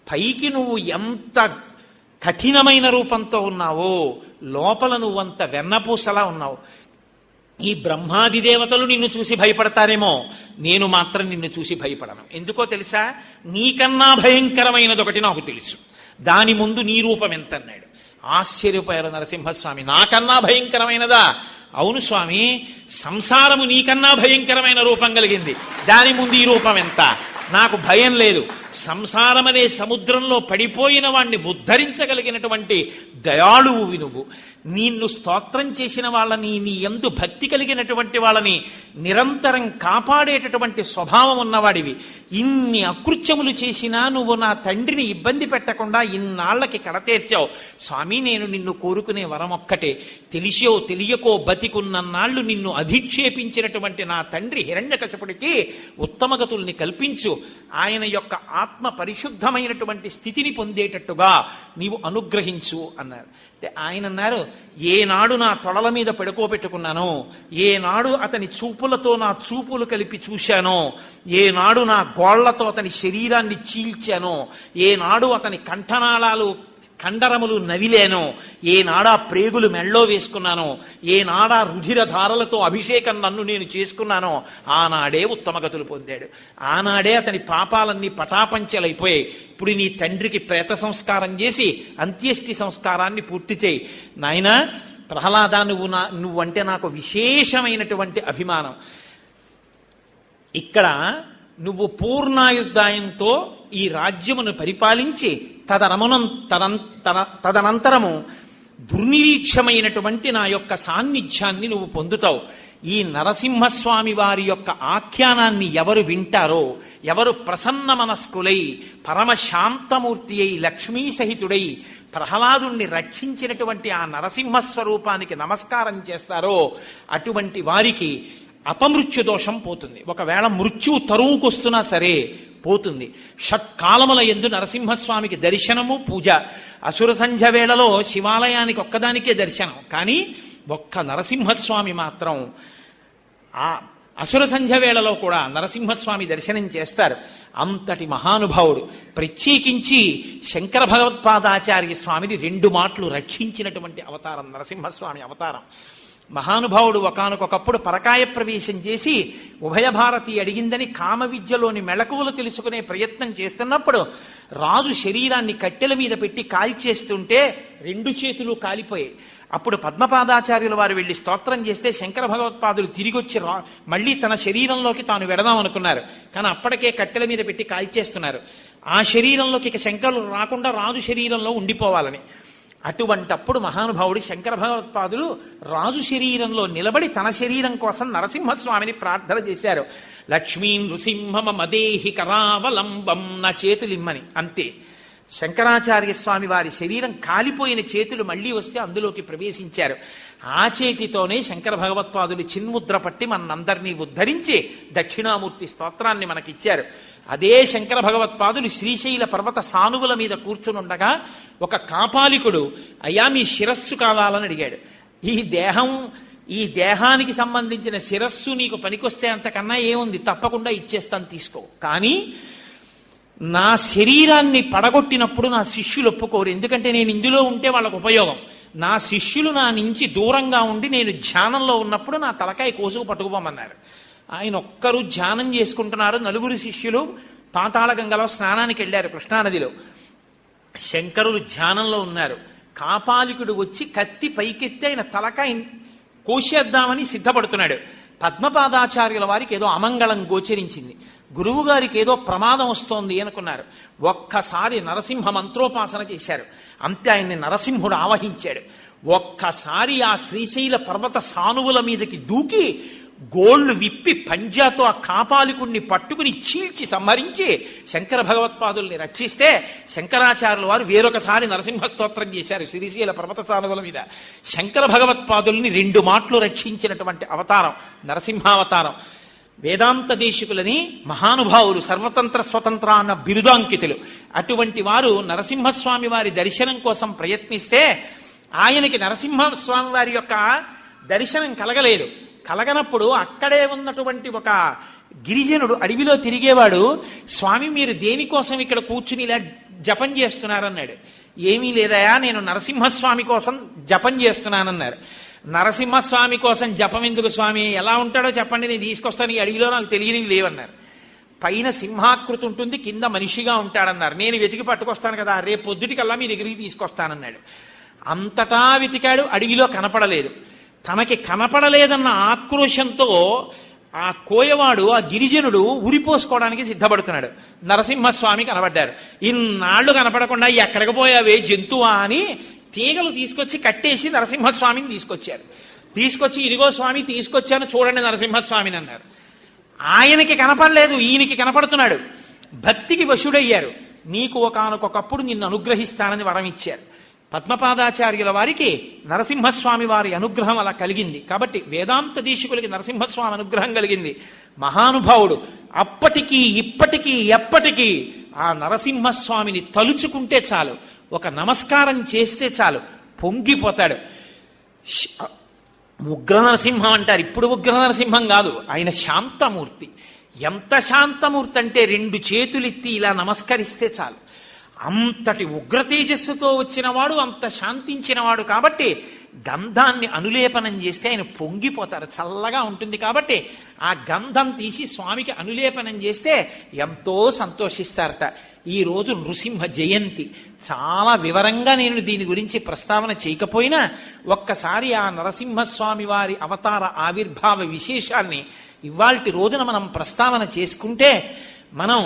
పైకి నువ్వు ఎంత కఠినమైన రూపంతో ఉన్నావో లోపల నువ్వంత వెన్నపూసలా ఉన్నావు. ఈ బ్రహ్మాది దేవతలు నిన్ను చూసి భయపడతారేమో, నేను మాత్రం నిన్ను చూసి భయపడను. ఎందుకో తెలుసా? నీకన్నా భయంకరమైనది ఒకటి నాకు తెలుసు, దాని ముందు నీ రూపం ఎంత అన్నాడు. ఆశ్చర్యపోయారు నరసింహస్వామి. నాకన్నా భయంకరమైనదా? అవును స్వామి, సంసారము నీకన్నా భయంకరమైన రూపం కలిగింది, దాని ముందు ఈ రూపం ఎంత? నాకు భయం లేదు. సంసారమనే సముద్రంలో పడిపోయిన వాణ్ణి ఉద్ధరించగలిగినటువంటి దయాళువు నువ్వు. నిన్ను స్తోత్రం చేసిన వాళ్ళని, నీ యందు భక్తి కలిగినటువంటి వాళ్ళని నిరంతరం కాపాడేటటువంటి స్వభావం ఉన్నవాడివి. ఇన్ని అకృత్యములు చేసినా నువ్వు నా తండ్రిని ఇబ్బంది పెట్టకుండా ఇన్నాళ్లకి కడతీర్చావు. స్వామి, నేను నిన్ను కోరుకునే వరం ఒక్కటే, తెలిసో తెలియకో బతికున్నన్నాళ్లు నిన్ను అధిక్షేపించినటువంటి నా తండ్రి హిరణ్యకశపుడికి ఉత్తమగతుల్ని కల్పించు. ఆయన యొక్క ఆత్మ పరిశుద్ధమైనటువంటి స్థితిని పొందేటట్టుగా నీవు అనుగ్రహించు అన్నారు. ఆయన అన్నారు, ఏనాడు నా తొడల మీద పడుకోబెట్టుకున్నానో, ఏనాడు అతని చూపులతో నా చూపులు కలిపి చూశానో, ఏనాడు నా గోళ్లతో అతని శరీరాన్ని చీల్చానో, ఏనాడు అతని కంఠనాళాలు కండరములు నవిలేనో, ఏనాడా ప్రేగులు మెళ్ళో వేసుకున్నానో, ఏనాడా రుధిరధారలతో అభిషేకం నన్ను నేను చేసుకున్నానో, ఆనాడే ఉత్తమగతులు పొందాడు. ఆనాడే అతని పాపాలన్నీ పటాపంచలైపోయాయి. ఇప్పుడు నీ తండ్రికి ప్రేత సంస్కారం చేసి అంత్యేష్టి సంస్కారాన్ని పూర్తి చేయి. నాయనా ప్రహ్లాద, నువ్వంటే నాకు విశేషమైనటువంటి అభిమానం. ఇక్కడ నువ్వు పూర్ణాయుద్ధాయంతో ఈ రాజ్యమును పరిపాలించి తదనంతరము దుర్నిరీక్షమైనటువంటి నా యొక్క సాన్నిధ్యాన్ని నువ్వు పొందుతావు. ఈ నరసింహస్వామి వారి యొక్క ఆఖ్యానాన్ని ఎవరు వింటారో, ఎవరు ప్రసన్న మనస్కులై పరమశాంతమూర్తి అయి లక్ష్మీ సహితుడై ప్రహ్లాదుణ్ణి రక్షించినటువంటి ఆ నరసింహస్వరూపానికి నమస్కారం చేస్తారో అటువంటి వారికి అపమృత్యు దోషం పోతుంది. ఒకవేళ మృత్యువు తరువుకొస్తున్నా సరే పోతుంది. షట్కాలముల యందు నరసింహస్వామికి దర్శనము, పూజ. అసుర సంధ్య వేళలో శివాలయానికి ఒక్కదానికే దర్శనం, కానీ ఒక్క నరసింహస్వామి మాత్రం ఆ అసుర సంధ్య వేళలో కూడా నరసింహస్వామి దర్శనం చేస్తారు. అంతటి మహానుభావుడు. ప్రత్యేకించి శంకర భగవత్పాదాచార్య స్వామిని 2 మాటలు రక్షించినటువంటి అవతారం నరసింహస్వామి అవతారం. మహానుభావుడు ఒకానొకప్పుడు పరకాయ ప్రవేశం చేసి ఉభయ భారతి అడిగిందని కామ విద్యలోని మెళకువలు తెలుసుకునే ప్రయత్నం చేస్తున్నప్పుడు రాజు శరీరాన్ని కట్టెల మీద పెట్టి కాల్చేస్తుంటే 2 చేతులు కాలిపోయాయి. అప్పుడు పద్మపాదాచార్యుల వారు వెళ్ళి స్తోత్రం చేస్తే శంకర భగవత్పాదులు తిరిగొచ్చి మళ్ళీ తన శరీరంలోకి తాను వెడదాం అనుకున్నారు. కానీ అప్పటికే కట్టెల మీద పెట్టి కాల్చేస్తున్నారు. ఆ శరీరంలోకి ఇక శంకరులు రాకుండా రాజు శరీరంలో ఉండిపోవాలని. అటువంటప్పుడు మహానుభావుడు శంకర భగవత్పాదులు రాజు శరీరంలో నిలబడి తన శరీరం కోసం నరసింహస్వామిని ప్రార్థన చేశారు. లక్ష్మీ నృసింహమ మదేహి కరావలంబం, నా చేతులిమ్మని. అంతే. శంకరాచార్య స్వామి వారి శరీరం కాలిపోయిన చేతులు మళ్లీ వస్తే అందులోకి ప్రవేశించారు. ఆ చేతితోనే శంకర భగవత్పాదులు చిన్ముద్ర పట్టి మనందరినీ ఉద్ధరించి దక్షిణామూర్తి స్తోత్రాన్ని మనకిచ్చారు. అదే శంకర భగవత్పాదులు శ్రీశైల పర్వత సానువుల మీద కూర్చునుండగా ఒక కాపాలికుడు, అయ్యా మీ శిరస్సు కావాలని అడిగాడు. ఈ దేహానికి సంబంధించిన శిరస్సు నీకు పనికొస్తే అంతకన్నా ఏముంది, తప్పకుండా ఇచ్చేస్తాను, తీసుకో. కానీ నా శరీరాన్ని పడగొట్టినప్పుడు నా శిష్యులు ఒప్పుకోరు, ఎందుకంటే నేను ఇందులో ఉంటే వాళ్ళకు ఉపయోగం. నా శిష్యులు నా నుంచి దూరంగా ఉండి నేను ధ్యానంలో ఉన్నప్పుడు నా తలకాయ కోసుకు పట్టుకుపోమన్నారు. ఆయన ఒక్కరు ధ్యానం చేసుకుంటున్నారు. 4 శిష్యులు పాతాళ గంగలో స్నానానికి వెళ్ళారు కృష్ణానదిలో. శంకరులు ధ్యానంలో ఉన్నారు. కాపాలికుడు వచ్చి కత్తి పైకెత్తి ఆయన తలకాయ కోసేద్దామని సిద్ధపడుతున్నాడు. పద్మపాదాచార్యుల వారికి ఏదో అమంగళం గోచరించింది. గురువు గారికి ఏదో ప్రమాదం వస్తోంది అనుకున్నారు. ఒక్కసారి నరసింహ మంత్రోపాసన చేశారు. అంతే, ఆయన్ని నరసింహుడు ఆవహించాడు. ఒక్కసారి ఆ శ్రీశైల పర్వత సానువుల మీదకి దూకి గోళ్లు విప్పి పంజాతో ఆ కాపాలికుణ్ణి పట్టుకుని చీల్చి సంహరించి శంకర భగవత్పాదుల్ని రక్షిస్తే శంకరాచార్యుల వారు వేరొకసారి నరసింహ స్తోత్రం చేశారు శ్రీశైల పర్వత సానువుల మీద. శంకర భగవత్పాదుల్ని 2 మాటలు రక్షించినటువంటి అవతారం నరసింహావతారం. వేదాంత దేశికులని మహానుభావులు, సర్వతంత్ర స్వతంత్ర అన్న బిరుదాంకితులు. అటువంటి వారు నరసింహస్వామి వారి దర్శనం కోసం ప్రయత్నిస్తే ఆయనకి నరసింహస్వామి వారి యొక్క దర్శనం కలగలేదు. కలగనప్పుడు అక్కడే ఉన్నటువంటి ఒక గిరిజనుడు అడవిలో తిరిగేవాడు, స్వామి మీరు దేనికోసం ఇక్కడ కూర్చుని ఇలా జపం చేస్తున్నారన్నాడు. ఏమీ లేదయా, నేను నరసింహస్వామి కోసం జపం చేస్తున్నానన్నారు. నరసింహస్వామి కోసం జపం ఎందుకు స్వామి, ఎలా ఉంటాడో చెప్పండి, నేను తీసుకొస్తాను, ఈ అడవిలో నాకు తెలియనివి లేవన్నారు. పైన సింహాకృతి ఉంటుంది, కింద మనిషిగా ఉంటాడన్నారు. నేను వెతికి పట్టుకొస్తాను కదా, రేపు పొద్దుటికల్లా మీ దగ్గరికి తీసుకొస్తానన్నాడు. అంతటా వెతికాడు, అడవిలో కనపడలేదు. తనకి కనపడలేదన్న ఆక్రోశంతో ఆ కోయవాడు, ఆ గిరిజనుడు ఉరిపోసుకోవడానికి సిద్ధపడుతున్నాడు. నరసింహస్వామి కనబడ్డారు. ఇన్నాళ్లు కనపడకుండా ఎక్కడికి పోయావే జంతువా అని తీగలు తీసుకొచ్చి కట్టేసి నరసింహస్వామిని తీసుకొచ్చారు. తీసుకొచ్చి, ఇదిగో స్వామి తీసుకొచ్చాను చూడండి నరసింహస్వామిని అన్నారు. ఆయనకి కనపడలేదు, ఈయనకి కనపడుతున్నాడు. భక్తికి వశుడయ్యారు. నీకు ఒకానొకప్పుడు నిన్ను అనుగ్రహిస్తానని వరం ఇచ్చారు. పద్మపాదాచార్యుల వారికి నరసింహస్వామి వారి అనుగ్రహం అలా కలిగింది. కాబట్టి వేదాంత దేశికులకి నరసింహస్వామి అనుగ్రహం కలిగింది. మహానుభావుడు. అప్పటికీ ఇప్పటికీ ఎప్పటికీ ఆ నరసింహస్వామిని తలుచుకుంటే చాలు, ఒక నమస్కారం చేస్తే చాలు, పొంగిపోతాడు. ఉగ్ర నరసింహం అంటారు. ఇప్పుడు ఉగ్ర నరసింహం కాదు, ఆయన శాంతమూర్తి. ఎంత శాంతమూర్తి అంటే 2 చేతులెత్తి ఇలా నమస్కరిస్తే చాలు. అంతటి ఉగ్ర తేజస్సుతో వచ్చినవాడు, అంత శాంతించినవాడు. కాబట్టి గంధాన్ని అనులేపనం చేస్తే ఆయన పొంగిపోతారు. చల్లగా ఉంటుంది కాబట్టి ఆ గంధం తీసి స్వామికి అనులేపనం చేస్తే ఎంతో సంతోషిస్తారట. ఈరోజు నృసింహ జయంతి. చాలా వివరంగా నేను దీని గురించి ప్రస్తావన చేయకపోయినా ఒక్కసారి ఆ నరసింహస్వామి వారి అవతార ఆవిర్భావ విశేషాన్ని ఇవాల్టి రోజున మనం ప్రస్తావన చేసుకుంటే మనం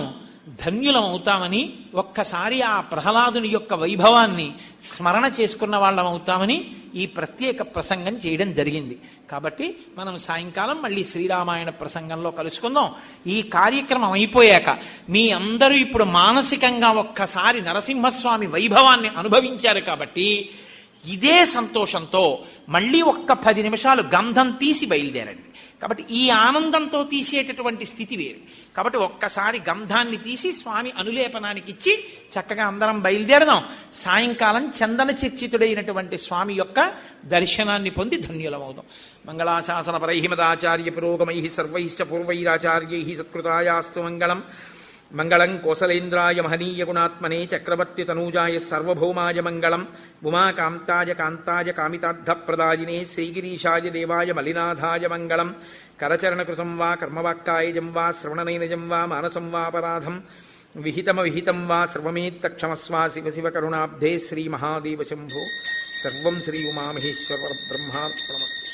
ధన్యులం అవుతామని, ఒక్కసారి ఆ ప్రహ్లాదుని యొక్క వైభవాన్ని స్మరణ చేసుకున్న వాళ్ళం అవుతామని ఈ ప్రత్యేక ప్రసంగం చేయడం జరిగింది. కాబట్టి మనం సాయంకాలం మళ్ళీ శ్రీరామాయణ ప్రసంగంలో కలుసుకుందాం. ఈ కార్యక్రమం అయిపోయాక మీ అందరూ ఇప్పుడు మానసికంగా ఒక్కసారి నరసింహస్వామి వైభవాన్ని అనుభవించారు. కాబట్టి ఇదే సంతోషంతో మళ్ళీ ఒక్క 10 నిమిషాలు గంధం తీసి బయలుదేరండి. కాబట్టి ఈ ఆనందంతో తీసేటటువంటి స్థితి వేరు. కాబట్టి ఒక్కసారి గంధాన్ని తీసి స్వామి అనులేపనానికి ఇచ్చి చక్కగా అందరం బయలుదేరదాం. సాయంకాలం చందన చర్చితుడైనటువంటి స్వామి యొక్క దర్శనాన్ని పొంది ధన్యులమవుదాం. మంగళాశాసన పరైహిమదాచార్య పురోగమై సర్వైశ్చ పూర్వైరాచార్యై సత్కృతాయాస్తు మంగళం. మంగళం కోసలేంద్రాయ మహనీయ గుణాత్మనే చక్రవర్తి తనూజాయ సార్వభౌమాయ మంగళం. ఉమాకాంతాయ కాంతాయ కామితార్థప్రదాయినే శ్రీగిరీశాయ దేవాయ మలినాథాయ మంగళం. కరచరణకృతం వా కర్మవాక్కాయజం వా శ్రవణనైనజం వా మానసం వాపరాధం విహితమవిహితం వా సర్వమేత్తక్షమస్వా శివ శివ కరుణాబ్ధే శ్రీ మహాదేవ శంభో. సర్వం శ్రీ ఉమామహేశ్వర బ్రహ్మార్పణమస్తు.